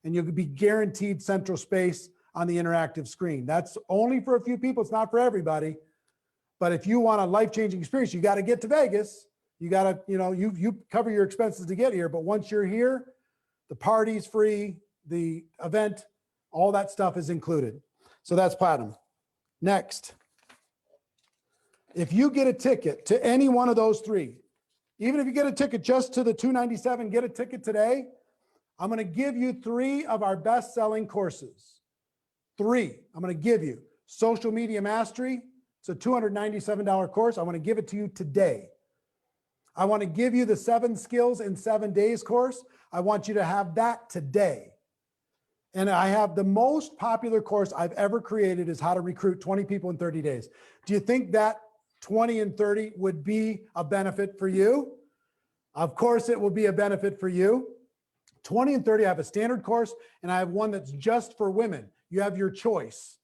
And you'll be guaranteed central space on the interactive screen. That's only for a few people. It's not for everybody. But if you want a life-changing experience, you got to get to Vegas. You got to, you cover your expenses to get here. But once you're here, the party's free, the event, all that stuff is included. So that's Platinum. Next, if you get a ticket to any one of those three, even if you get a ticket just to the $297, get a ticket today, I'm going to give you 3 of our best-selling courses. 3. I'm going to give you Social Media Mastery. It's a $297 course. I want to give it to you today. I want to give you the 7 Skills in 7 Days course. I want you to have that today. And I have the most popular course I've ever created is how to recruit 20 people in 30 days. Do you think that 20 and 30 would be a benefit for you? Of course, it will be a benefit for you. 20 and 30, I have a standard course, and I have one that's just for women. You have your choice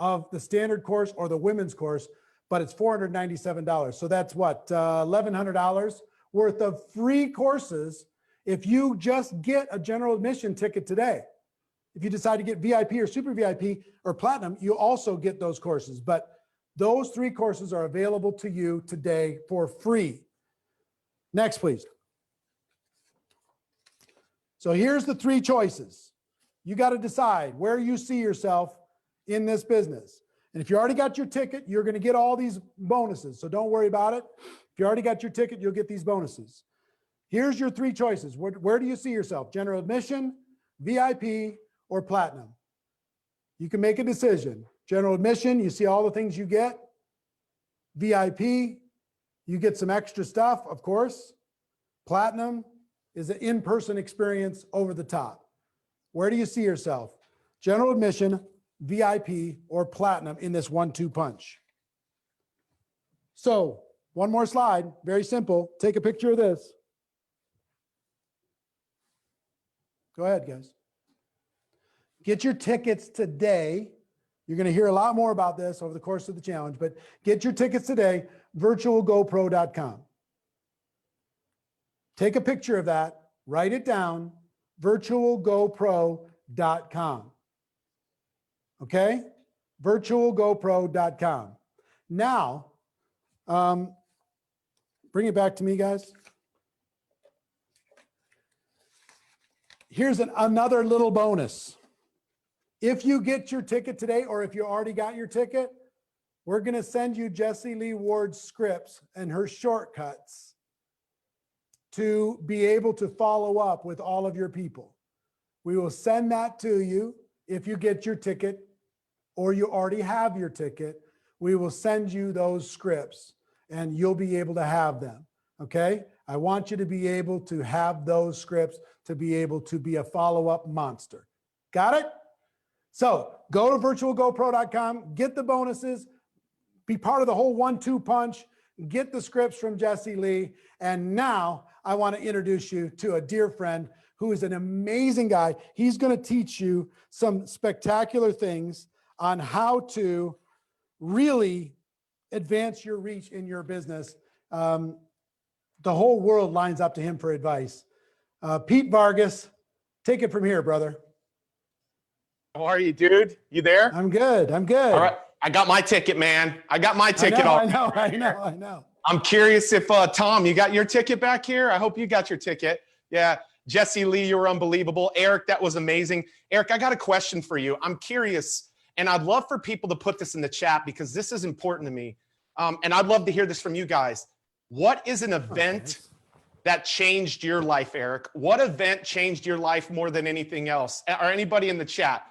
of the standard course or the women's course, but it's $497. So that's what, $1,100 worth of free courses if you just get a general admission ticket today. If you decide to get VIP or super VIP or platinum, you also get those courses. But those 3 courses are available to you today for free. Next, please. So here's the 3 choices. You got to decide where you see yourself in this business. And if you already got your ticket, you're going to get all these bonuses. So don't worry about it. If you already got your ticket, you'll get these bonuses. Here's your 3 choices. Where do you see yourself? General admission, VIP, or platinum? You can make a decision. General admission, you see all the things you get. VIP, you get some extra stuff, of course. Platinum is an in-person experience over the top. Where do you see yourself? General admission, VIP, or platinum in this 1-2 punch? So one more slide, very simple. Take a picture of this. Go ahead, guys. Get your tickets today. You're going to hear a lot more about this over the course of the challenge, but get your tickets today, virtualgopro.com. Take a picture of that, write it down, virtualgopro.com. Okay? virtualgopro.com. Now, bring it back to me, guys. Here's another little bonus. If you get your ticket today, or if you already got your ticket, we're going to send you Jessie Lee Ward's scripts and her shortcuts to be able to follow up with all of your people. We will send that to you if you get your ticket or you already have your ticket. We will send you those scripts and you'll be able to have them. Okay? I want you to be able to have those scripts to be able to be a follow-up monster. Got it? So go to virtualgopro.com, get the bonuses, be part of the whole 1-2 punch, get the scripts from Jessie Lee. And now I want to introduce you to a dear friend who is an amazing guy. He's going to teach you some spectacular things on how to really advance your reach in your business. The whole world lines up to him for advice. Pete Vargas, take it from here, brother. How are you, dude? You there? I'm good. I'm good. All right. I got my ticket, man. I got my ticket. I know. I'm curious if, Tom, you got your ticket back here? I hope you got your ticket. Yeah. Jessie Lee, you were unbelievable. Eric, that was amazing. Eric, I got a question for you. I'm curious, and I'd love for people to put this in the chat because this is important to me. And I'd love to hear this from you guys. What is an event that changed your life, Eric? What event changed your life more than anything else? Or anybody in the chat?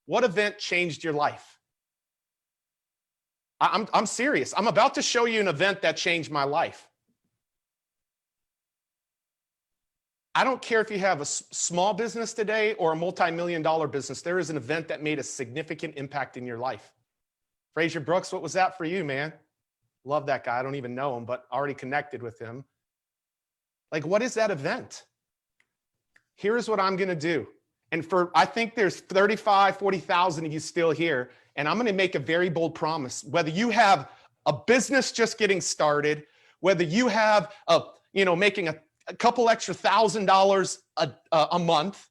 What event changed your life? I'm serious. I'm about to show you an event that changed my life. I don't care if you have a small business today or a multi-million-dollar business. There is an event that made a significant impact in your life. Fraser Brooks, what was that for you, man? Love that guy. I don't even know him, but already connected with him. Like, what is that event? Here's what I'm going to do. And I think there's 35, 40,000 of you still here. And I'm going to make a very bold promise. Whether you have a business just getting started, whether you have making a couple extra $1,000 a month,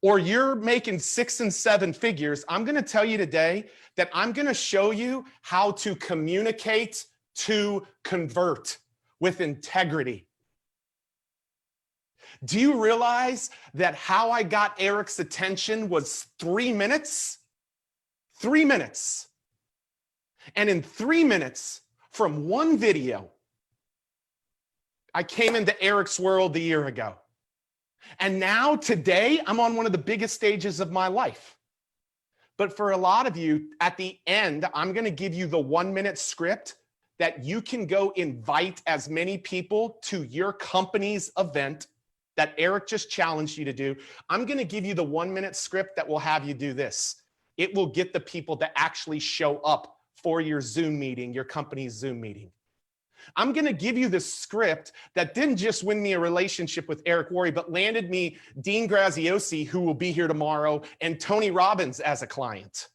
or you're making 6 and 7 figures, I'm going to tell you today that I'm going to show you how to communicate to convert with integrity. Do you realize that how I got Eric's attention was 3 minutes? 3 minutes. And in 3 minutes, from one video, I came into Eric's world a year ago. And now today, I'm on one of the biggest stages of my life. But for a lot of you, at the end, I'm going to give you the 1-minute script that you can go invite as many people to your company's event that Eric just challenged you to do. I'm going to give you the 1-minute script that will have you do this. It will get the people to actually show up for your Zoom meeting, your company's Zoom meeting. I'm going to give you this script that didn't just win me a relationship with Eric Worre, but landed me Dean Graziosi, who will be here tomorrow, and Tony Robbins as a client.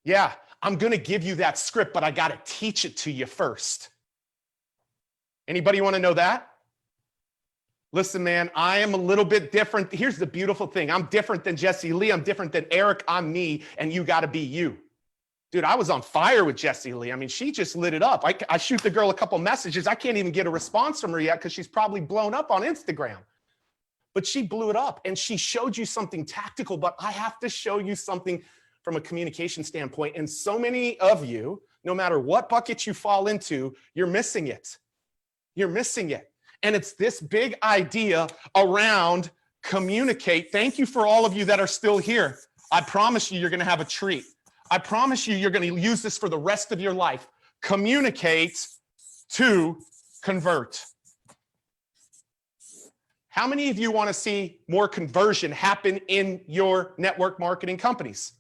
Yeah, I'm going to give you that script, but I got to teach it to you first. Anybody want to know that? Listen, man, I am a little bit different. Here's the beautiful thing. I'm different than Jesse Lee. I'm different than Eric. I'm me, and you got to be you. Dude, I was on fire with Jesse Lee. I mean, she just lit it up. I shoot the girl a couple messages. I can't even get a response from her yet because she's probably blown up on Instagram. But she blew it up, and she showed you something tactical, but I have to show you something from a communication standpoint. And so many of you, no matter what bucket you fall into, you're missing it. You're missing it. And it's this big idea around communicate. Thank you for all of you that are still here. I promise you, you're going to have a treat. I promise you, you're going to use this for the rest of your life. Communicate to convert. How many of you want to see more conversion happen in your network marketing companies?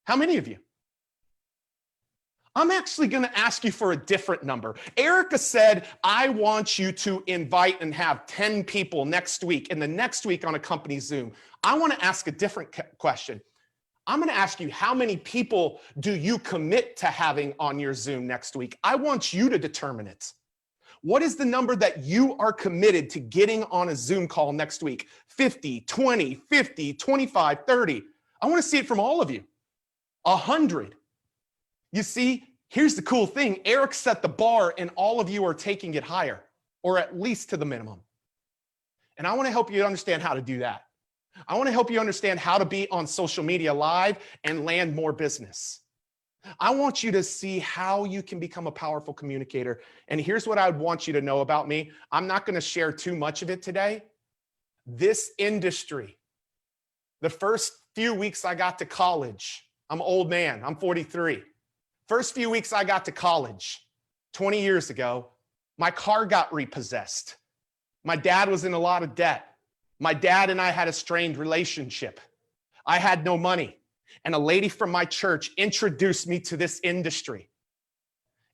How many of you? I'm actually going to ask you for a different number. Erica said, I want you to invite and have 10 people next week, and the next week on a company Zoom. I want to ask a different question. I'm going to ask you, how many people do you commit to having on your Zoom next week? I want you to determine it. What is the number that you are committed to getting on a Zoom call next week? 50, 20, 50, 25, 30. I want to see it from all of you. 100. You see, here's the cool thing. Eric set the bar and all of you are taking it higher, or at least to the minimum. And I want to help you understand how to do that. I want to help you understand how to be on social media live and land more business. I want you to see how you can become a powerful communicator. And here's what I would want you to know about me. I'm not going to share too much of it today. This industry, the first few weeks I got to college, I'm an old man, I'm 43. First few weeks I got to college, 20 years ago, my car got repossessed. My dad was in a lot of debt. My dad and I had a strained relationship. I had no money. And a lady from my church introduced me to this industry.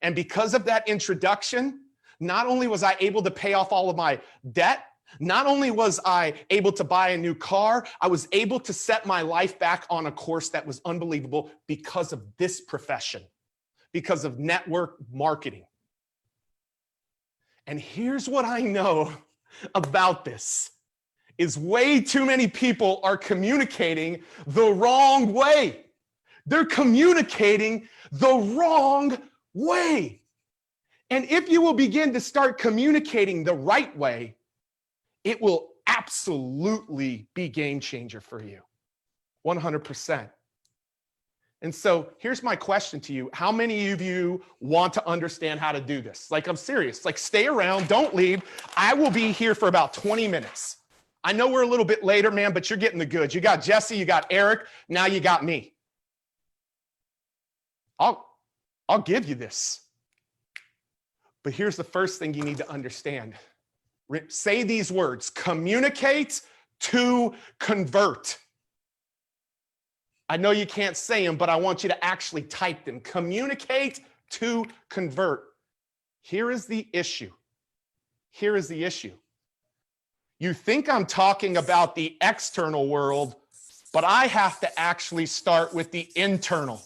And because of that introduction, not only was I able to pay off all of my debt, not only was I able to buy a new car, I was able to set my life back on a course that was unbelievable because of this profession, because of network marketing. And here's what I know about this. Is way too many people are communicating the wrong way. They're communicating the wrong way. And if you will begin to start communicating the right way, it will absolutely be game changer for you. 100%. And so here's my question to you. How many of you want to understand how to do this? Like, I'm serious. Like, stay around, don't leave. I will be here for about 20 minutes. I know we're a little bit later, man, but you're getting the goods. You got Jesse, you got Eric, now you got me. I'll give you this. But here's the first thing you need to understand. Say these words: communicate to convert. I know you can't say them, but I want you to actually type them. Communicate to convert. Here is the issue. Here is the issue. You think I'm talking about the external world, but I have to actually start with the internal.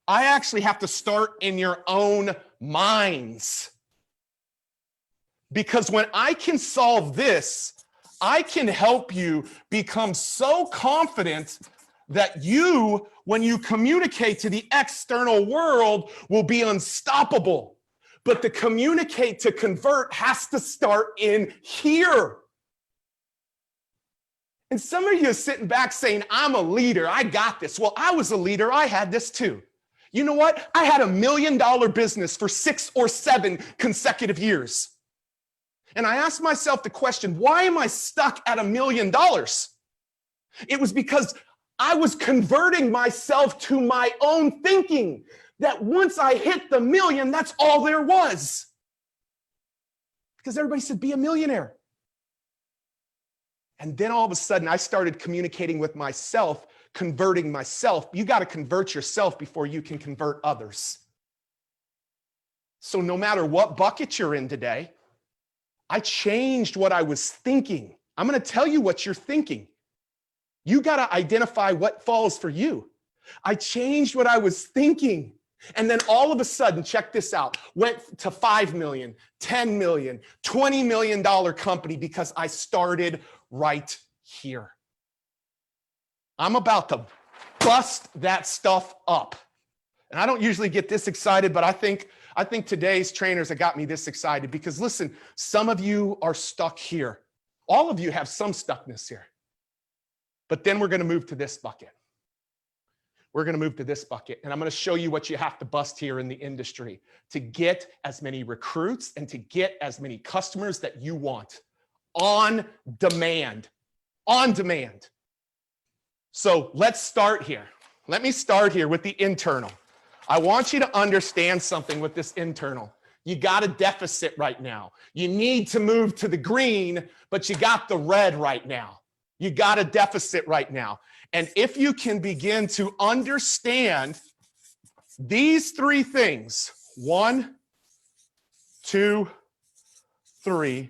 I actually have to start in your own minds. Because when I can solve this, I can help you become so confident that you, when you communicate to the external world, will be unstoppable. But the communicate to convert has to start in here. And some of you are sitting back saying, I'm a leader, I got this. Well, I was a leader, I had this too. You know what? I had $1 million business for 6 or 7 consecutive years. And I asked myself the question, why am I stuck at $1 million? It was because I was converting myself to my own thinking. That once I hit the million, that's all there was. Because everybody said, be a millionaire. And then all of a sudden, I started communicating with myself, converting myself. You got to convert yourself before you can convert others. So no matter what bucket you're in today, I changed what I was thinking. I'm going to tell you what you're thinking. You got to identify what falls for you. I changed what I was thinking. And then all of a sudden, check this out, went to 5 million, 10 million, $20 million company because I started right here. I'm about to bust that stuff up. And I don't usually get this excited, but I think today's trainers have got me this excited because listen, some of you are stuck here. All of you have some stuckness here. But then we're going to move to this bucket. We're going to move to this bucket, and I'm going to show you what you have to bust here in the industry to get as many recruits and to get as many customers that you want on demand. On demand. So let's start here. Let me start here with the internal. I want you to understand something with this internal. You got a deficit right now. You need to move to the green, but you got the red right now. You got a deficit right now. And if you can begin to understand these three things, 1, 2, 3,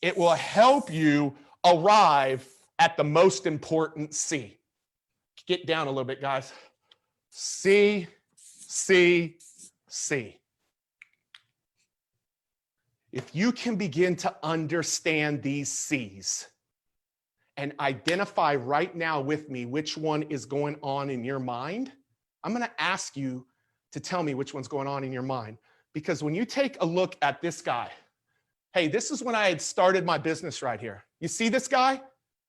it will help you arrive at the most important C. Get down a little bit, guys. C, C, C. If you can begin to understand these C's, and identify right now with me which one is going on in your mind, I'm going to ask you to tell me which one's going on in your mind. Because when you take a look at this guy, hey, this is when I had started my business right here. You see this guy?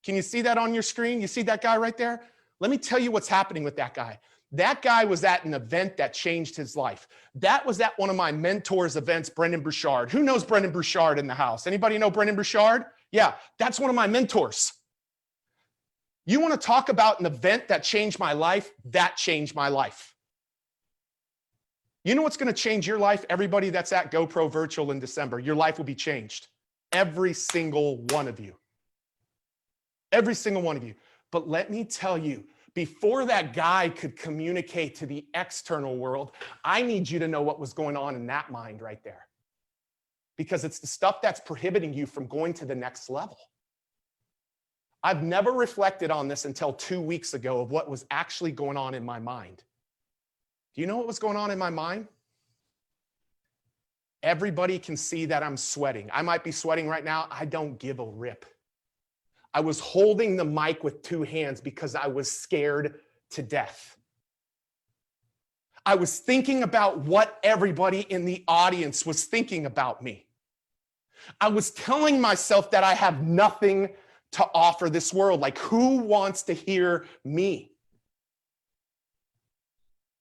Can you see that on your screen? You see that guy right there? Let me tell you what's happening with that guy. That guy was at an event that changed his life. That was at one of my mentors' events, Brendan Bouchard. Who knows Brendan Bouchard in the house? Anybody know Brendan Bouchard? Yeah, that's one of my mentors. You want to talk about an event that changed my life? That changed my life. You know what's going to change your life? Everybody that's at GoPro Virtual in December, your life will be changed. Every single one of you. Every single one of you. But let me tell you, before that guy could communicate to the external world, I need you to know what was going on in that mind right there. Because it's the stuff that's prohibiting you from going to the next level. I've never reflected on this until 2 weeks ago of what was actually going on in my mind. Do you know what was going on in my mind? Everybody can see that I'm sweating. I might be sweating right now. I don't give a rip. I was holding the mic with 2 hands because I was scared to death. I was thinking about what everybody in the audience was thinking about me. I was telling myself that I have nothing to offer this world. Like, who wants to hear me?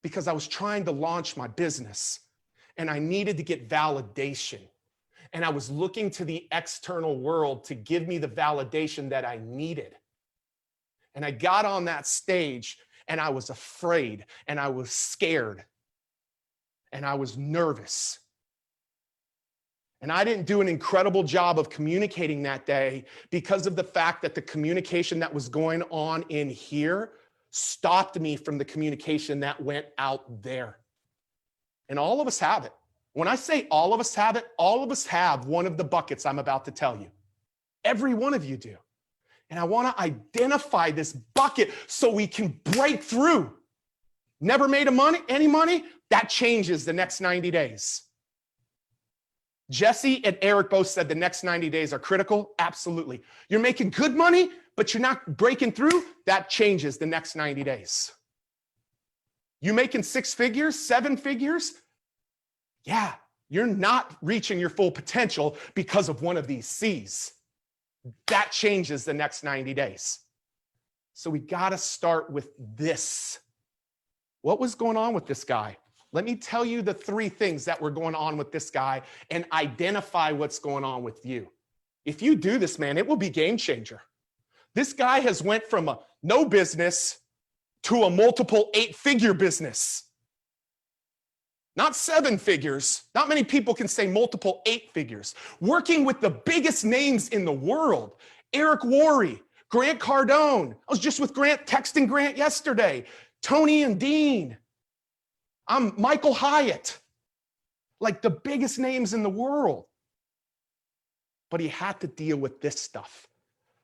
Because I was trying to launch my business and I needed to get validation. And I was looking to the external world to give me the validation that I needed. And I got on that stage and I was afraid and I was scared and I was nervous. And I didn't do an incredible job of communicating that day because of the fact that the communication that was going on in here stopped me from the communication that went out there. And all of us have it. When I say all of us have it, all of us have one of the buckets I'm about to tell you. Every one of you do. And I want to identify this bucket so we can break through. Never made any money? That changes the next 90 days. Jesse and Eric both said the next 90 days are critical. Absolutely. You're making good money, but you're not breaking through. That changes the next 90 days. You making 6 figures, 7 figures? Yeah, you're not reaching your full potential because of one of these C's. That changes the next 90 days. So we got to start with this. What was going on with this guy? Let me tell you the 3 things that were going on with this guy and identify what's going on with you. If you do this, man, it will be game changer. This guy has went from a no business to a multiple 8-figure business. Not 7 figures. Not many people can say multiple 8 figures. Working with the biggest names in the world. Eric Worre, Grant Cardone. I was just with Grant, texting Grant yesterday. Tony and Dean. I'm Michael Hyatt. Like the biggest names in the world. But he had to deal with this stuff.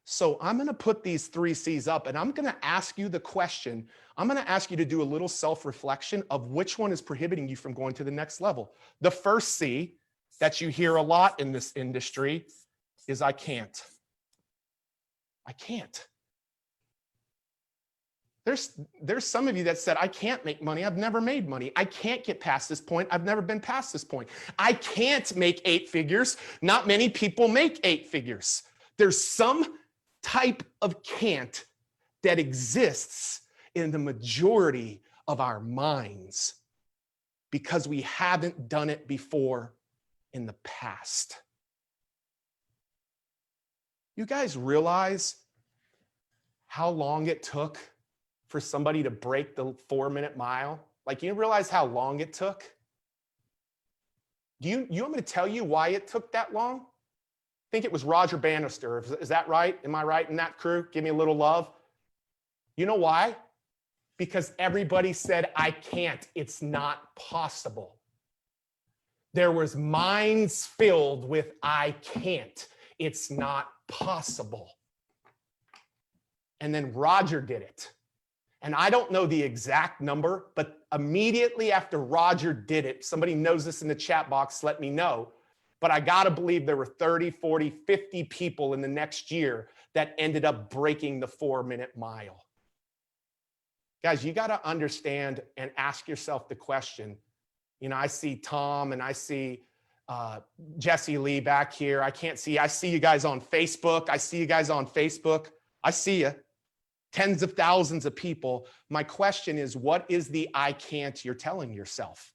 So I'm going to put these 3 C's up and I'm going to ask you the question. I'm going to ask you to do a little self-reflection of which one is prohibiting you from going to the next level. The first C that you hear a lot in this industry is I can't. I can't. There's some of you that said, I can't make money. I've never made money. I can't get past this point. I've never been past this point. I can't make 8 figures. Not many people make 8 figures. There's some type of can't that exists in the majority of our minds because we haven't done it before in the past. You guys realize how long it took for somebody to break the 4-minute mile? Like, you realize how long it took? You want me to tell you why it took that long? I think it was Roger Bannister. Is that right? Am I right in that crew? Give me a little love. You know why? Because everybody said, I can't. It's not possible. There was minds filled with, I can't. It's not possible. And then Roger did it. And I don't know the exact number, but immediately after Roger did it, somebody knows this in the chat box, let me know. But I got to believe there were 30, 40, 50 people in the next year that ended up breaking the 4-minute mile. Guys, you got to understand and ask yourself the question. You know, I see Tom and I see Jesse Lee back here. I see you guys on Facebook. I see you. Tens of thousands of people. My question is, what is the I can't you're telling yourself?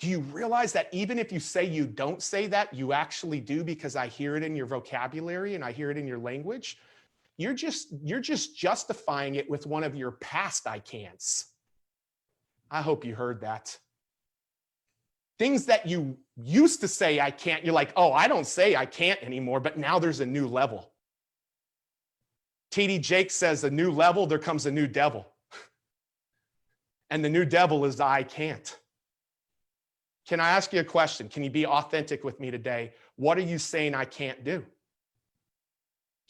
Do you realize that even if you say you don't say that, you actually do, because I hear it in your vocabulary and I hear it in your language? You're just justifying it with one of your past I can'ts. I hope you heard that. Things that you used to say I can't, you're like, oh, I don't say I can't anymore, but now there's a new level. TD Jake says a new level, there comes a new devil. And the new devil is I can't. Can I ask you a question? Can you be authentic with me today? What are you saying I can't do?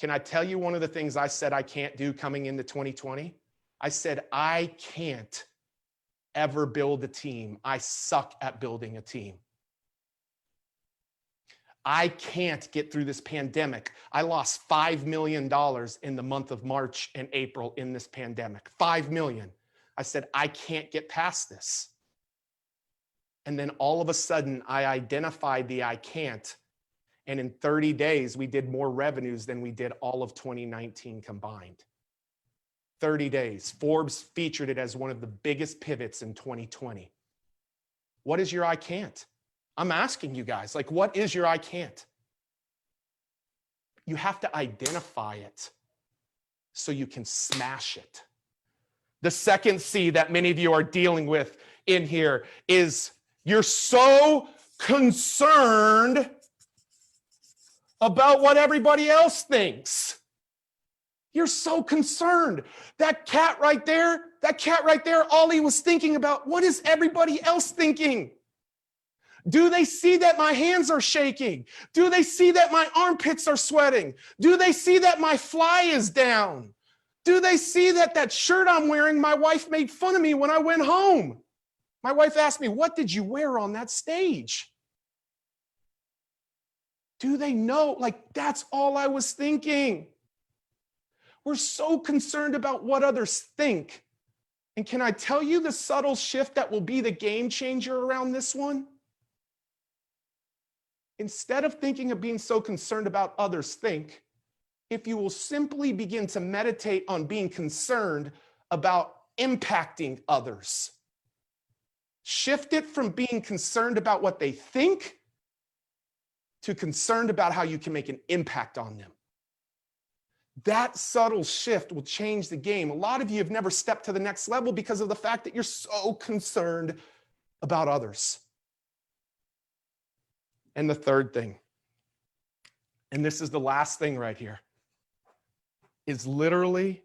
Can I tell you one of the things I said I can't do coming into 2020? I said, I can't ever build a team. I suck at building a team. I can't get through this pandemic. I lost $5 million in the month of March and April in this pandemic. $5 million. I said, I can't get past this. And then all of a sudden, I identified the I can't. And in 30 days, we did more revenues than we did all of 2019 combined. 30 days. Forbes featured it as one of the biggest pivots in 2020. What is your I can't? I'm asking you guys, like, what is your I can't? You have to identify it so you can smash it. The second C that many of you are dealing with in here is you're so concerned about what everybody else thinks. You're so concerned. That cat right there, all he was thinking about, what is everybody else thinking? Do they see that my hands are shaking? Do they see that my armpits are sweating? Do they see that my fly is down? Do they see that that shirt I'm wearing, my wife made fun of me when I went home? My wife asked me, what did you wear on that stage? Do they know? Like, that's all I was thinking. We're so concerned about what others think. And can I tell you the subtle shift that will be the game changer around this one? Instead of thinking of being so concerned about others think, if you will simply begin to meditate on being concerned about impacting others, shift it from being concerned about what they think to concerned about how you can make an impact on them. That subtle shift will change the game. A lot of you have never stepped to the next level because of the fact that you're so concerned about others. And the third thing, and this is the last thing right here, is literally,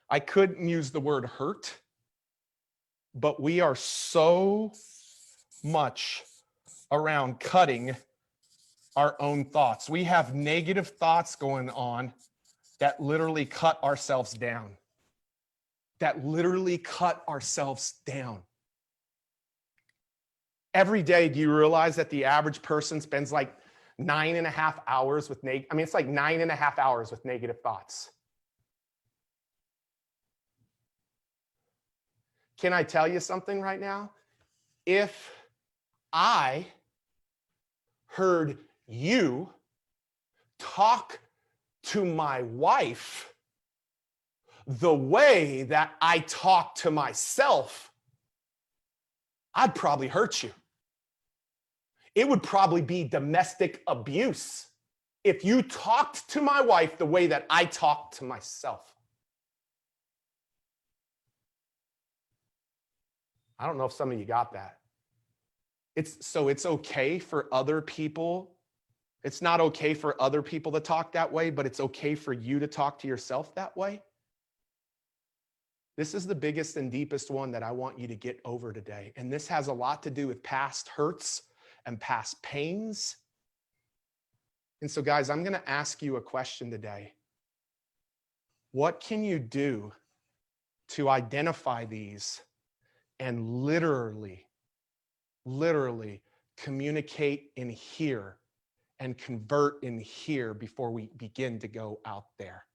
I couldn't use the word hurt, but we are so much around cutting our own thoughts. We have negative thoughts going on that literally cut ourselves down. That literally cut ourselves down. Every day, do you realize that the average person spends like 9.5 hours with it's like 9.5 hours with negative thoughts. Can I tell you something right now? If I heard you talk to my wife the way that I talk to myself, I'd probably hurt you. It would probably be domestic abuse if you talked to my wife the way that I talk to myself. I don't know if some of you got that. It's okay for other people. It's not okay for other people to talk that way, but it's okay for you to talk to yourself that way. This is the biggest and deepest one that I want you to get over today. And this has a lot to do with past hurts and past pains. And so, guys, I'm going to ask you a question today. What can you do to identify these and literally communicate in here and convert in here before we begin to go out there?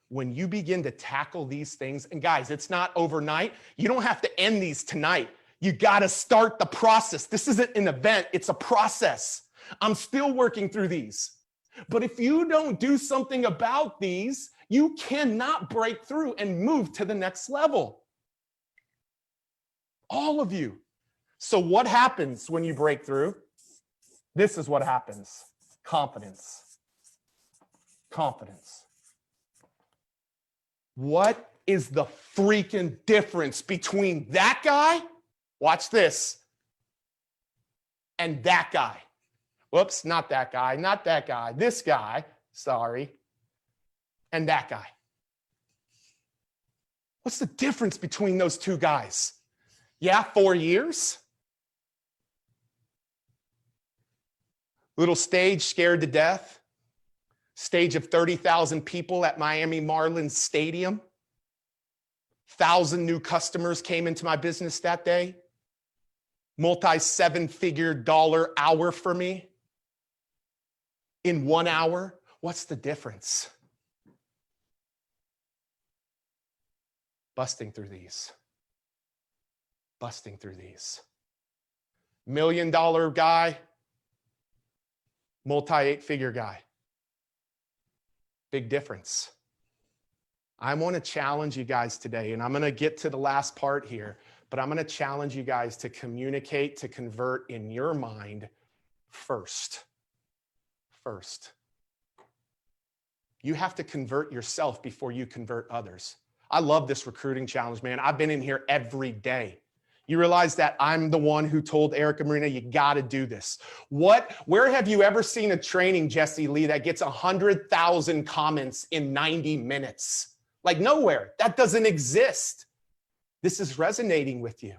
When you begin to tackle these things, and guys, it's not overnight. You don't have to end these tonight. You got to start the process. This isn't an event, it's a process. I'm still working through these. But if you don't do something about these, you cannot break through and move to the next level. All of you. So what happens when you break through? This is what happens. Confidence. Confidence. What is the freaking difference between that guy, watch this, and that guy? Whoops, not that guy, not that guy, this guy, sorry, and that guy. What's the difference between those two guys? Yeah, 4 years. Little stage, scared to death. Stage of 30,000 people at Miami Marlins Stadium. 1,000 new customers came into my business that day. Multi-7-figure dollar hour for me. In 1 hour, what's the difference? Busting through these. Busting through these. $1 million guy, multi-8-figure guy. Big difference. I want to challenge you guys today, and I'm going to get to the last part here, but I'm going to challenge you guys to communicate, to convert in your mind first. First. You have to convert yourself before you convert others. I love this recruiting challenge, man. I've been in here every day. You realize that I'm the one who told Erica Marina, you got to do this. Where have you ever seen a training, Jesse Lee, that gets 100,000 comments in 90 minutes? Like nowhere. That doesn't exist. This is resonating with you.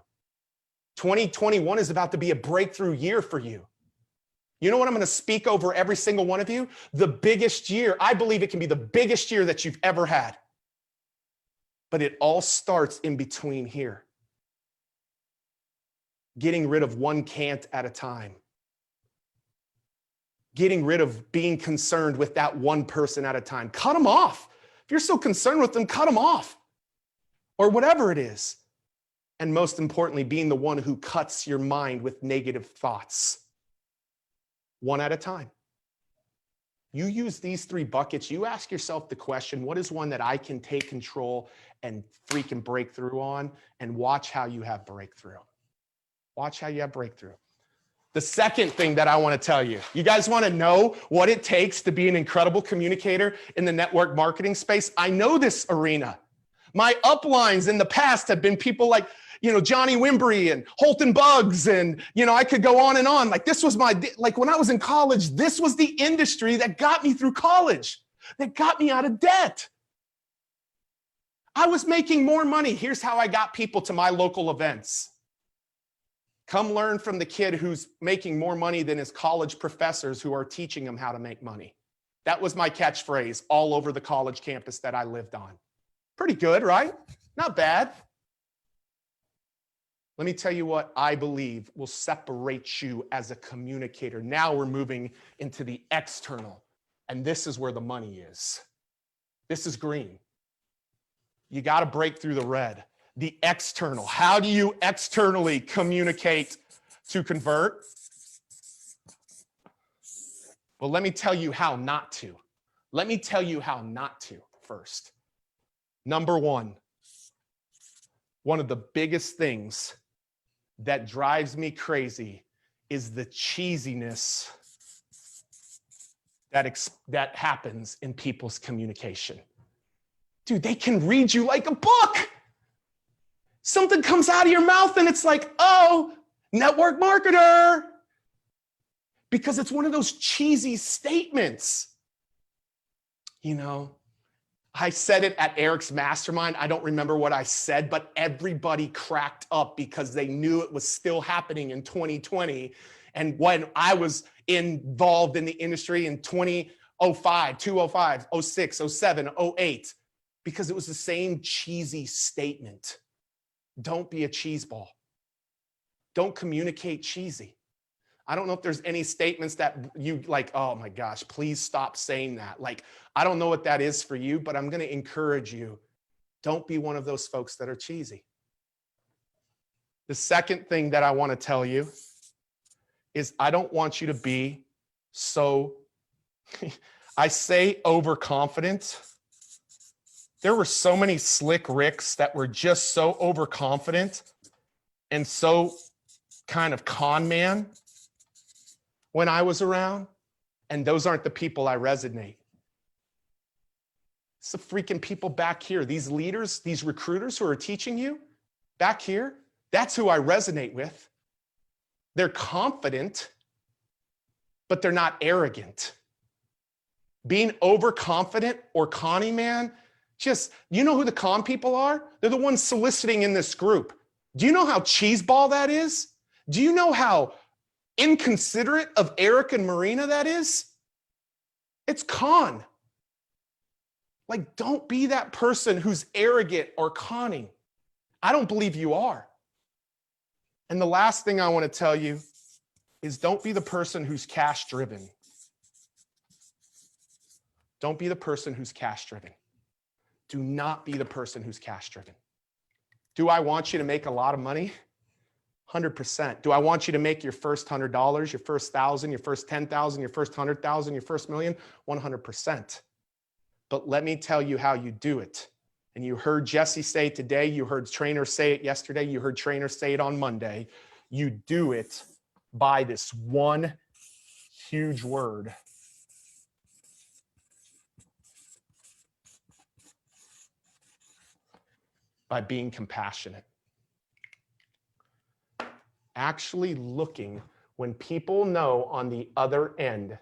2021 is about to be a breakthrough year for you. You know what I'm going to speak over every single one of you? The biggest year. I believe it can be the biggest year that you've ever had. But it all starts in between here. Getting rid of one can't at a time. Getting rid of being concerned with that one person at a time. Cut them off. If you're so concerned with them, cut them off. Or whatever it is. And most importantly, being the one who cuts your mind with negative thoughts. One at a time. You use these 3 buckets. You ask yourself the question, what is one that I can take control and freaking break through on? And watch how you have breakthrough. Watch how you have breakthrough. The second thing that I want to tell you, you guys want to know what it takes to be an incredible communicator in the network marketing space? I know this arena. My uplines in the past have been people like, Johnny Wimbrey and Holton Buggs. And, I could go on and on. Like this was like when I was in college, this was the industry that got me through college, that got me out of debt. I was making more money. Here's how I got people to my local events. Come learn from the kid who's making more money than his college professors who are teaching him how to make money. That was my catchphrase all over the college campus that I lived on. Pretty good, right? Not bad. Let me tell you what I believe will separate you as a communicator. Now we're moving into the external, and this is where the money is. This is green. You got to break through the red. The external. How do you externally communicate to convert? Well, let me tell you how not to. Let me tell you how not to first. Number one of the biggest things that drives me crazy is the cheesiness that happens in people's communication. Dude, they can read you like a book. Something comes out of your mouth and it's like, oh, network marketer. Because it's one of those cheesy statements. You know, I said it at Eric's mastermind. I don't remember what I said, but everybody cracked up because they knew it was still happening in 2020. And when I was involved in the industry in 2005, 2005, 06, 07, 08, because it was the same cheesy statement. Don't be a cheeseball. Don't communicate cheesy. I don't know if there's any statements that you like, oh my gosh, please stop saying that. Like, I don't know what that is for you, but I'm going to encourage you. Don't be one of those folks that are cheesy. The second thing that I want to tell you is I don't want you to be so, I say overconfident. There were so many slick Ricks that were just so overconfident and so kind of con man when I was around, and those aren't the people I resonate. It's the freaking people back here, these leaders, these recruiters who are teaching you back here, that's who I resonate with. They're confident, but they're not arrogant. Being overconfident or conning man, just, you know who the con people are? They're the ones soliciting in this group. Do you know how cheeseball that is? Do you know how inconsiderate of Eric and Marina that is? It's con. Like, don't be that person who's arrogant or conning. I don't believe you are. And the last thing I want to tell you is don't be the person who's cash driven. Don't be the person who's cash driven. Do not be the person who's cash driven. Do I want you to make a lot of money? 100%. Do I want you to make your first $100, your first 1,000, your first 10,000, your first 100,000, your first million? 100%. But let me tell you how you do it. And you heard Jesse say it today, you heard trainers say it yesterday, you heard trainers say it on Monday. You do it by this one huge word. By being compassionate. Actually looking when people know on the other end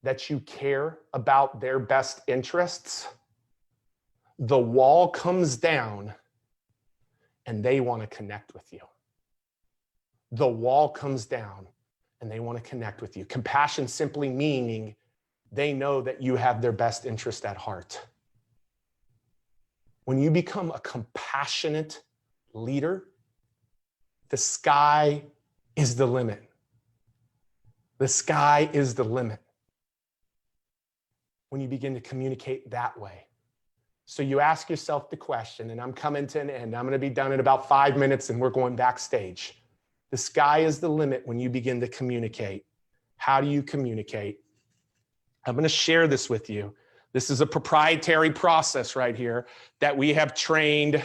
that you care about their best interests, the wall comes down and they want to connect with you. The wall comes down and they want to connect with you. Compassion simply meaning they know that you have their best interest at heart. When you become a compassionate leader, the sky is the limit. The sky is the limit when you begin to communicate that way. So you ask yourself the question, and I'm coming to an end. I'm going to be done in about 5 minutes, and we're going backstage. The sky is the limit when you begin to communicate. How do you communicate? I'm going to share this with you. This is a proprietary process right here that we have trained.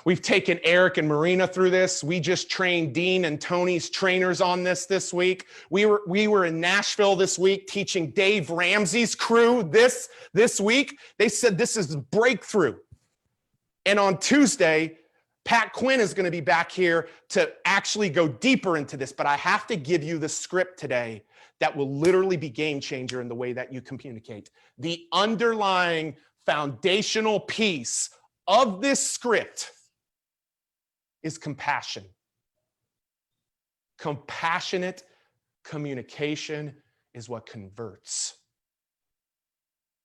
We've taken Eric and Marina through this. We just trained Dean and Tony's trainers on this week. We were in Nashville this week teaching Dave Ramsey's crew this week. They said this is breakthrough. And on Tuesday, Pat Quinn is going to be back here to actually go deeper into this. But I have to give you the script today that will literally be game changer in the way that you communicate. The underlying foundational piece of this script is compassion. Compassionate communication is what converts.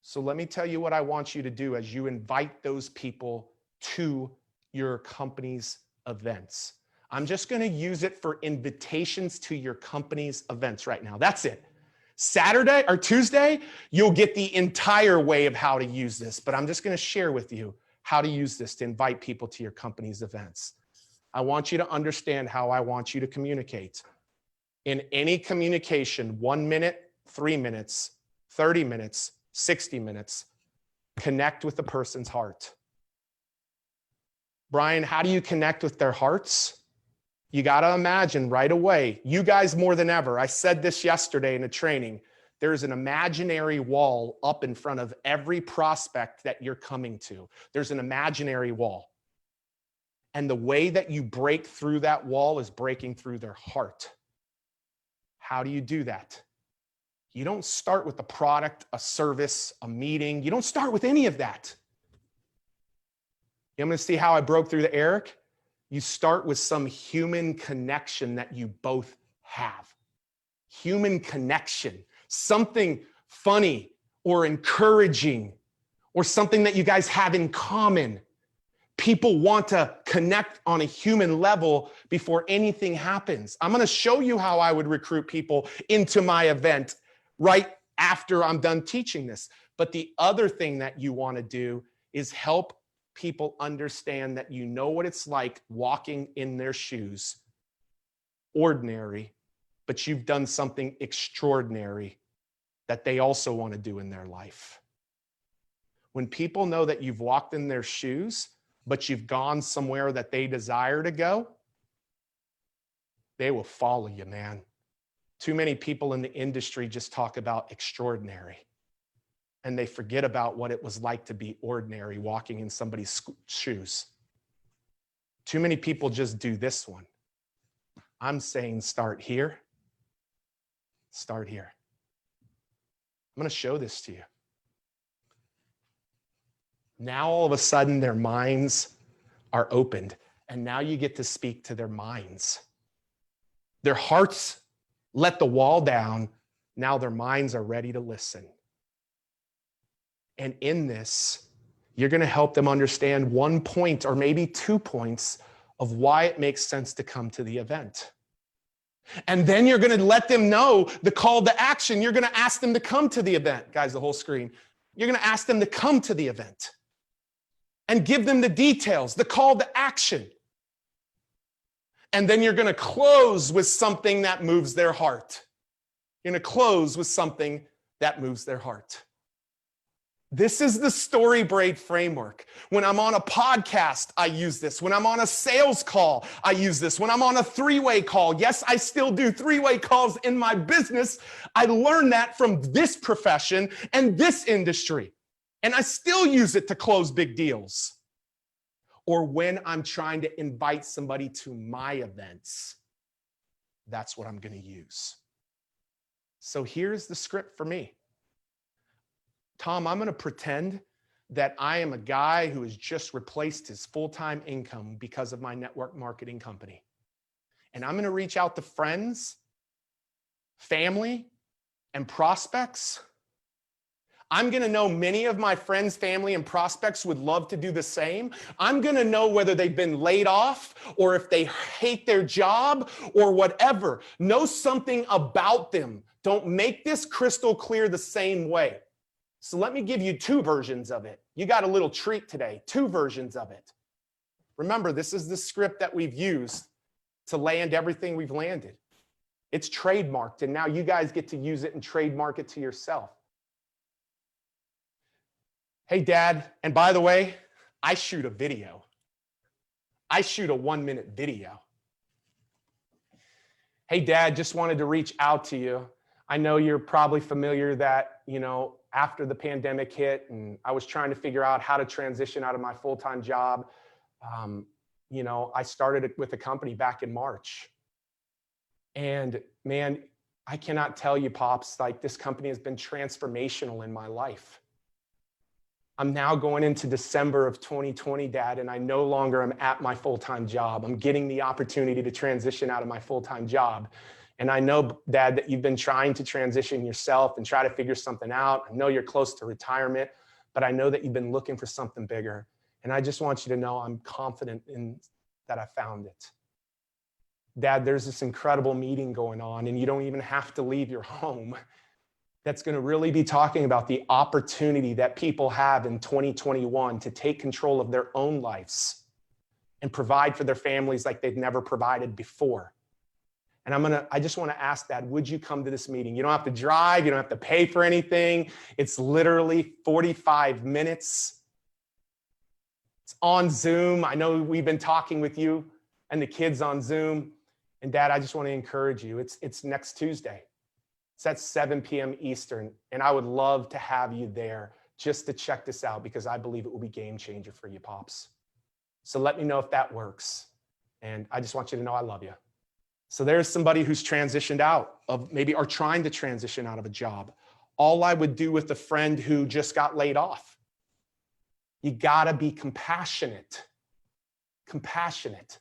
So let me tell you what I want you to do as you invite those people to your company's events. I'm just going to use it for invitations to your company's events right now. That's it. Saturday or Tuesday, you'll get the entire way of how to use this, but I'm just going to share with you how to use this to invite people to your company's events. I want you to understand how I want you to communicate. In any communication, 1 minute, 3 minutes, 30 minutes, 60 minutes, connect with the person's heart. Brian, how do you connect with their hearts? You got to imagine right away, you guys more than ever, I said this yesterday in a training, there's an imaginary wall up in front of every prospect that you're coming to. There's an imaginary wall. And the way that you break through that wall is breaking through their heart. How do you do that? You don't start with a product, a service, a meeting. You don't start with any of that. I'm going to see how I broke through to Eric. You start with some human connection that you both have. Human connection, something funny or encouraging or something that you guys have in common. People want to connect on a human level before anything happens. I'm going to show you how I would recruit people into my event right after I'm done teaching this. But the other thing that you want to do is help people understand that you know what it's like walking in their shoes. Ordinary, but you've done something extraordinary that they also want to do in their life. When people know that you've walked in their shoes, but you've gone somewhere that they desire to go, they will follow you, man. Too many people in the industry just talk about extraordinary, and they forget about what it was like to be ordinary walking in somebody's shoes. Too many people just do this one. I'm saying start here. Start here. I'm going to show this to you. Now all of a sudden their minds are opened, and now you get to speak to their minds. Their hearts let the wall down. Now their minds are ready to listen. And in this, you're going to help them understand 1 point or maybe 2 points of why it makes sense to come to the event. And then you're going to let them know the call to action. You're going to ask them to come to the event. Guys, the whole screen. You're going to ask them to come to the event and give them the details, the call to action. And then you're going to close with something that moves their heart. You're going to close with something that moves their heart. This is the StoryBraid framework. When I'm on a podcast, I use this. When I'm on a sales call, I use this. When I'm on a three-way call, yes, I still do three-way calls in my business. I learned that from this profession and this industry. And I still use it to close big deals. Or when I'm trying to invite somebody to my events, that's what I'm going to use. So here's the script for me. Tom, I'm going to pretend that I am a guy who has just replaced his full-time income because of my network marketing company. And I'm going to reach out to friends, family, and prospects. I'm going to know many of my friends, family, and prospects would love to do the same. I'm going to know whether they've been laid off or if they hate their job or whatever. Know something about them. Don't make this crystal clear the same way. So let me give you two versions of it. You got a little treat today, two versions of it. Remember, this is the script that we've used to land everything we've landed. It's trademarked, and now you guys get to use it and trademark it to yourself. Hey, Dad, and by the way, I shoot a video. I shoot a 1-minute video. Hey, Dad, just wanted to reach out to you. I know you're probably familiar that, after the pandemic hit and I was trying to figure out how to transition out of my full-time job, I started with a company back in March. And man, I cannot tell you, Pops, like this company has been transformational in my life. I'm now going into December of 2020, Dad, and I no longer am at my full-time job. I'm getting the opportunity to transition out of my full-time job. And I know, Dad, that you've been trying to transition yourself and try to figure something out. I know you're close to retirement, but I know that you've been looking for something bigger. And I just want you to know I'm confident in that I found it. Dad, there's this incredible meeting going on, and you don't even have to leave your home. That's going to really be talking about the opportunity that people have in 2021 to take control of their own lives and provide for their families like they've never provided before. And I just want to ask, Dad, would you come to this meeting? You don't have to drive. You don't have to pay for anything. It's literally 45 minutes. It's on Zoom. I know we've been talking with you and the kids on Zoom. And Dad, I just want to encourage you. It's next Tuesday. It's at 7 p.m. Eastern, and I would love to have you there just to check this out because I believe it will be game changer for you, Pops. So let me know if that works. And I just want you to know I love you. So there's somebody who's transitioned out of maybe are trying to transition out of a job. All I would do with a friend who just got laid off. You gotta be compassionate. Compassionate.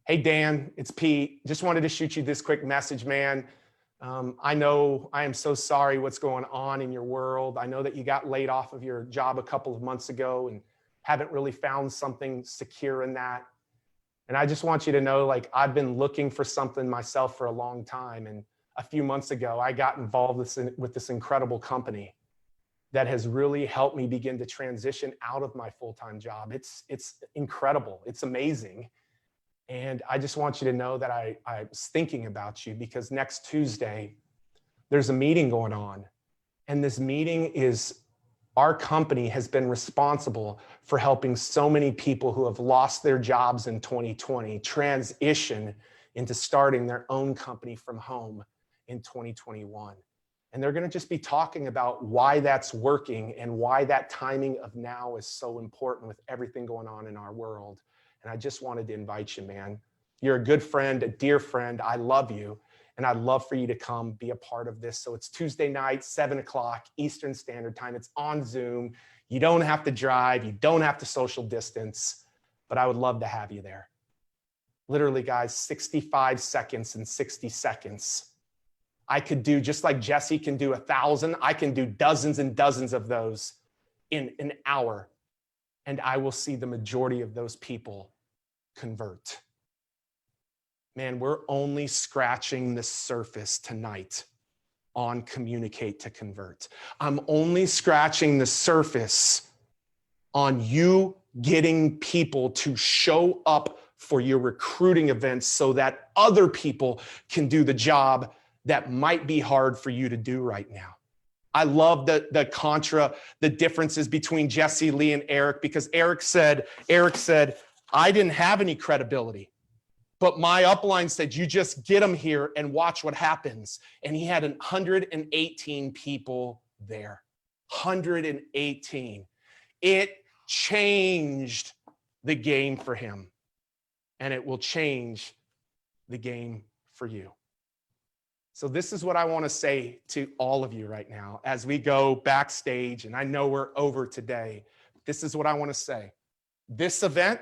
Hey, Dan, it's Pete. Just wanted to shoot you this quick message, man. I know I am so sorry what's going on in your world. I know that you got laid off of your job a couple of months ago and haven't really found something secure in that. And I just want you to know, like, I've been looking for something myself for a long time. And a few months ago, I got involved with this incredible company that has really helped me begin to transition out of my full-time job. It's incredible. It's amazing. And I just want you to know that I was thinking about you because next Tuesday, there's a meeting going on. And this meeting is, our company has been responsible for helping so many people who have lost their jobs in 2020 transition into starting their own company from home in 2021. And they're going to just be talking about why that's working and why that timing of now is so important with everything going on in our world. And I just wanted to invite you, man. You're a good friend, a dear friend. I love you. And I'd love for you to come be a part of this. So it's Tuesday night, 7 o'clock Eastern Standard Time. It's on Zoom. You don't have to drive. You don't have to social distance. But I would love to have you there. Literally, guys, 65 seconds and 60 seconds. I could do, just like Jesse can do 1,000, I can do dozens and dozens of those in an hour. And I will see the majority of those people convert. Man, we're only scratching the surface tonight on Communicate to Convert. I'm only scratching the surface on you getting people to show up for your recruiting events so that other people can do the job that might be hard for you to do right now. I love the differences between Jesse, Lee, and Eric, because Eric said, I didn't have any credibility, but my upline said, you just get them here and watch what happens. And he had 118 people there, 118. It changed the game for him, and it will change the game for you. So this is what I want to say to all of you right now as we go backstage, and I know we're over today. This is what I want to say. This event,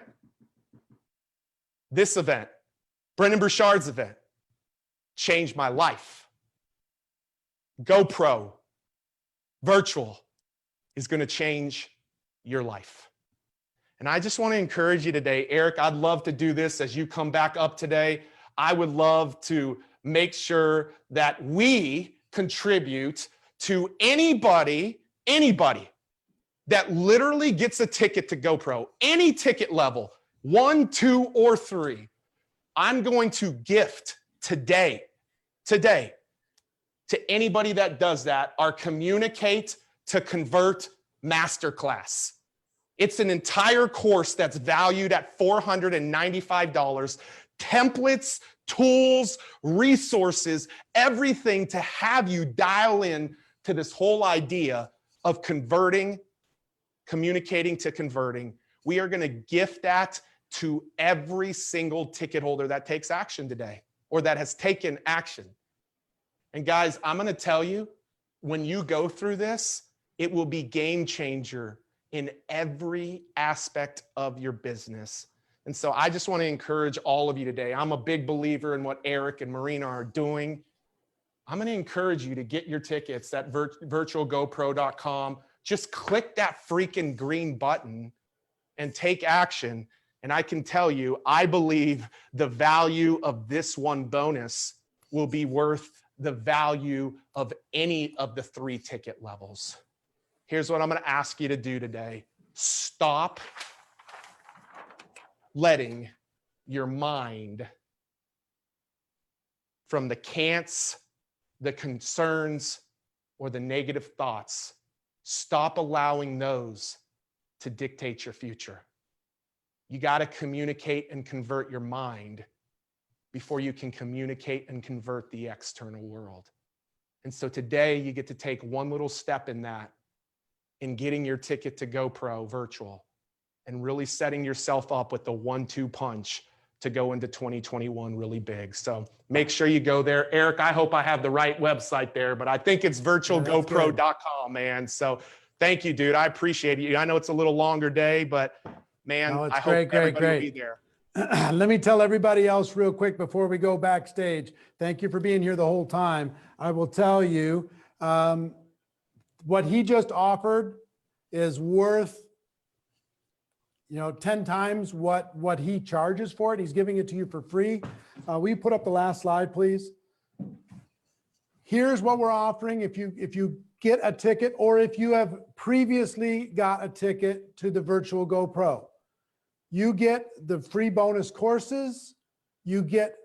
Brendan Burchard's event, changed my life. GoPro virtual is going to change your life. And I just want to encourage you today, Eric, I'd love to do this as you come back up today. I would love to make sure that we contribute to anybody that literally gets a ticket to GoPro, any ticket level, 1, 2, or 3. I'm going to gift today to anybody that does that our Communicate to Convert Masterclass. It's an entire course that's valued at $495. Templates, tools, resources, everything to have you dial in to this whole idea of converting, communicating to converting. We are going to gift that to every single ticket holder that takes action today or that has taken action. And guys, I'm going to tell you, when you go through this, It will be game changer in every aspect of your business. And so I just want to encourage all of you today. I'm a big believer in what Eric and Marina are doing. I'm going to encourage you to get your tickets at virtualgopro.com. Just click that freaking green button and take action. And I can tell you, I believe the value of this one bonus will be worth the value of any of the 3 ticket levels. Here's what I'm going to ask you to do today. Stop letting your mind from the can'ts, the concerns, or the negative thoughts. Stop allowing those to dictate your future. You got to communicate and convert your mind before you can communicate and convert the external world. And so today you get to take one little step in that, in getting your ticket to GoPro virtual and really setting yourself up with the 1-2 punch to go into 2021 really big. So make sure you go there. Eric, I hope I have the right website there, but I think it's virtualgopro.com, man. So thank you, dude. I appreciate you. I know it's a little longer day, but man, I hope everybody will be there. Let me tell everybody else real quick before we go backstage. Thank you for being here the whole time. I will tell you, what he just offered is worth 10 times what he charges for it. He's giving it to you for free. Will you put up the last slide, please? Here's what we're offering. If you get a ticket, or if you have previously got a ticket to the virtual GoPro, you get the free bonus courses. You get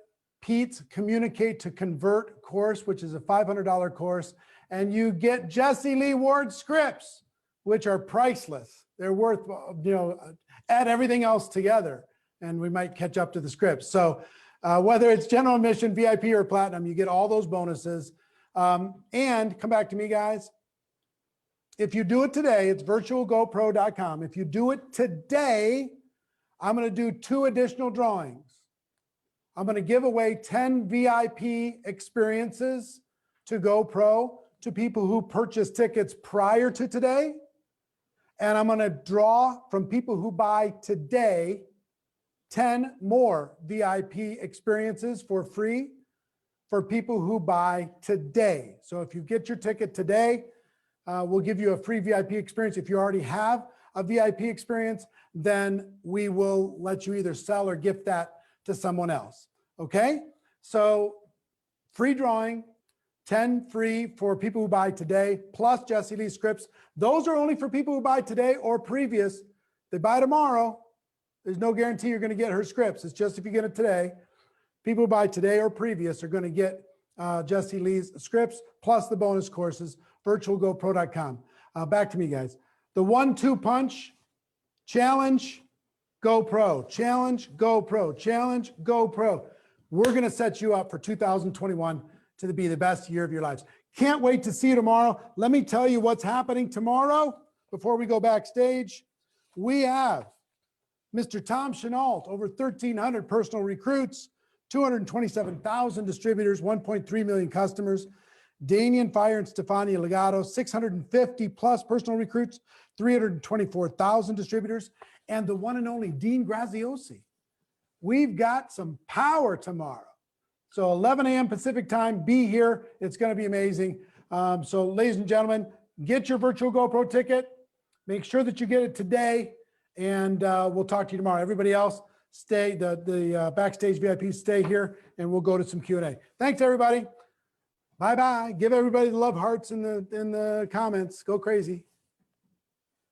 Pete's Communicate to Convert course, which is a $500 course. And you get Jesse Lee Ward scripts, which are priceless. They're worth, add everything else together, and we might catch up to the scripts. So whether it's general admission, VIP, or platinum, you get all those bonuses. And come back to me, guys. If you do it today, it's virtualgopro.com. If you do it today, I'm going to do 2 additional drawings. I'm going to give away 10 VIP experiences to GoPro to people who purchase tickets prior to today. And I'm going to draw from people who buy today 10 more VIP experiences for free for people who buy today. So if you get your ticket today, we'll give you a free VIP experience. If you already have a VIP experience, then we will let you either sell or gift that to someone else. Okay? So free drawing, 10 free for people who buy today, plus Jesse Lee scripts. Those are only for people who buy today or previous. They buy tomorrow, there's no guarantee you're going to get her scripts. It's just if you get it today. People who buy today or previous are going to get Jesse Lee's scripts plus the bonus courses, virtualgopro.com. Back to me, guys. The 1-2 punch, challenge, GoPro, challenge, GoPro, challenge, GoPro. We're going to set you up for 2021 to be the best year of your lives. Can't wait to see you tomorrow. Let me tell you what's happening tomorrow before we go backstage. We have Mr. Tom Chenault, over 1,300 personal recruits, 227,000 distributors, 1.3 million customers. Damian Fire and Stefania Legato, 650 plus personal recruits, 324,000 distributors, and the one and only Dean Graziosi. We've got some power tomorrow. So 11 a.m. Pacific time, be here. It's going to be amazing. So ladies and gentlemen, get your virtual GoPro ticket. Make sure that you get it today, and we'll talk to you tomorrow. Everybody else, stay, the backstage VIPs, stay here, and we'll go to some Q&A. Thanks, everybody. Bye-bye. Give everybody the love hearts in the comments. Go crazy.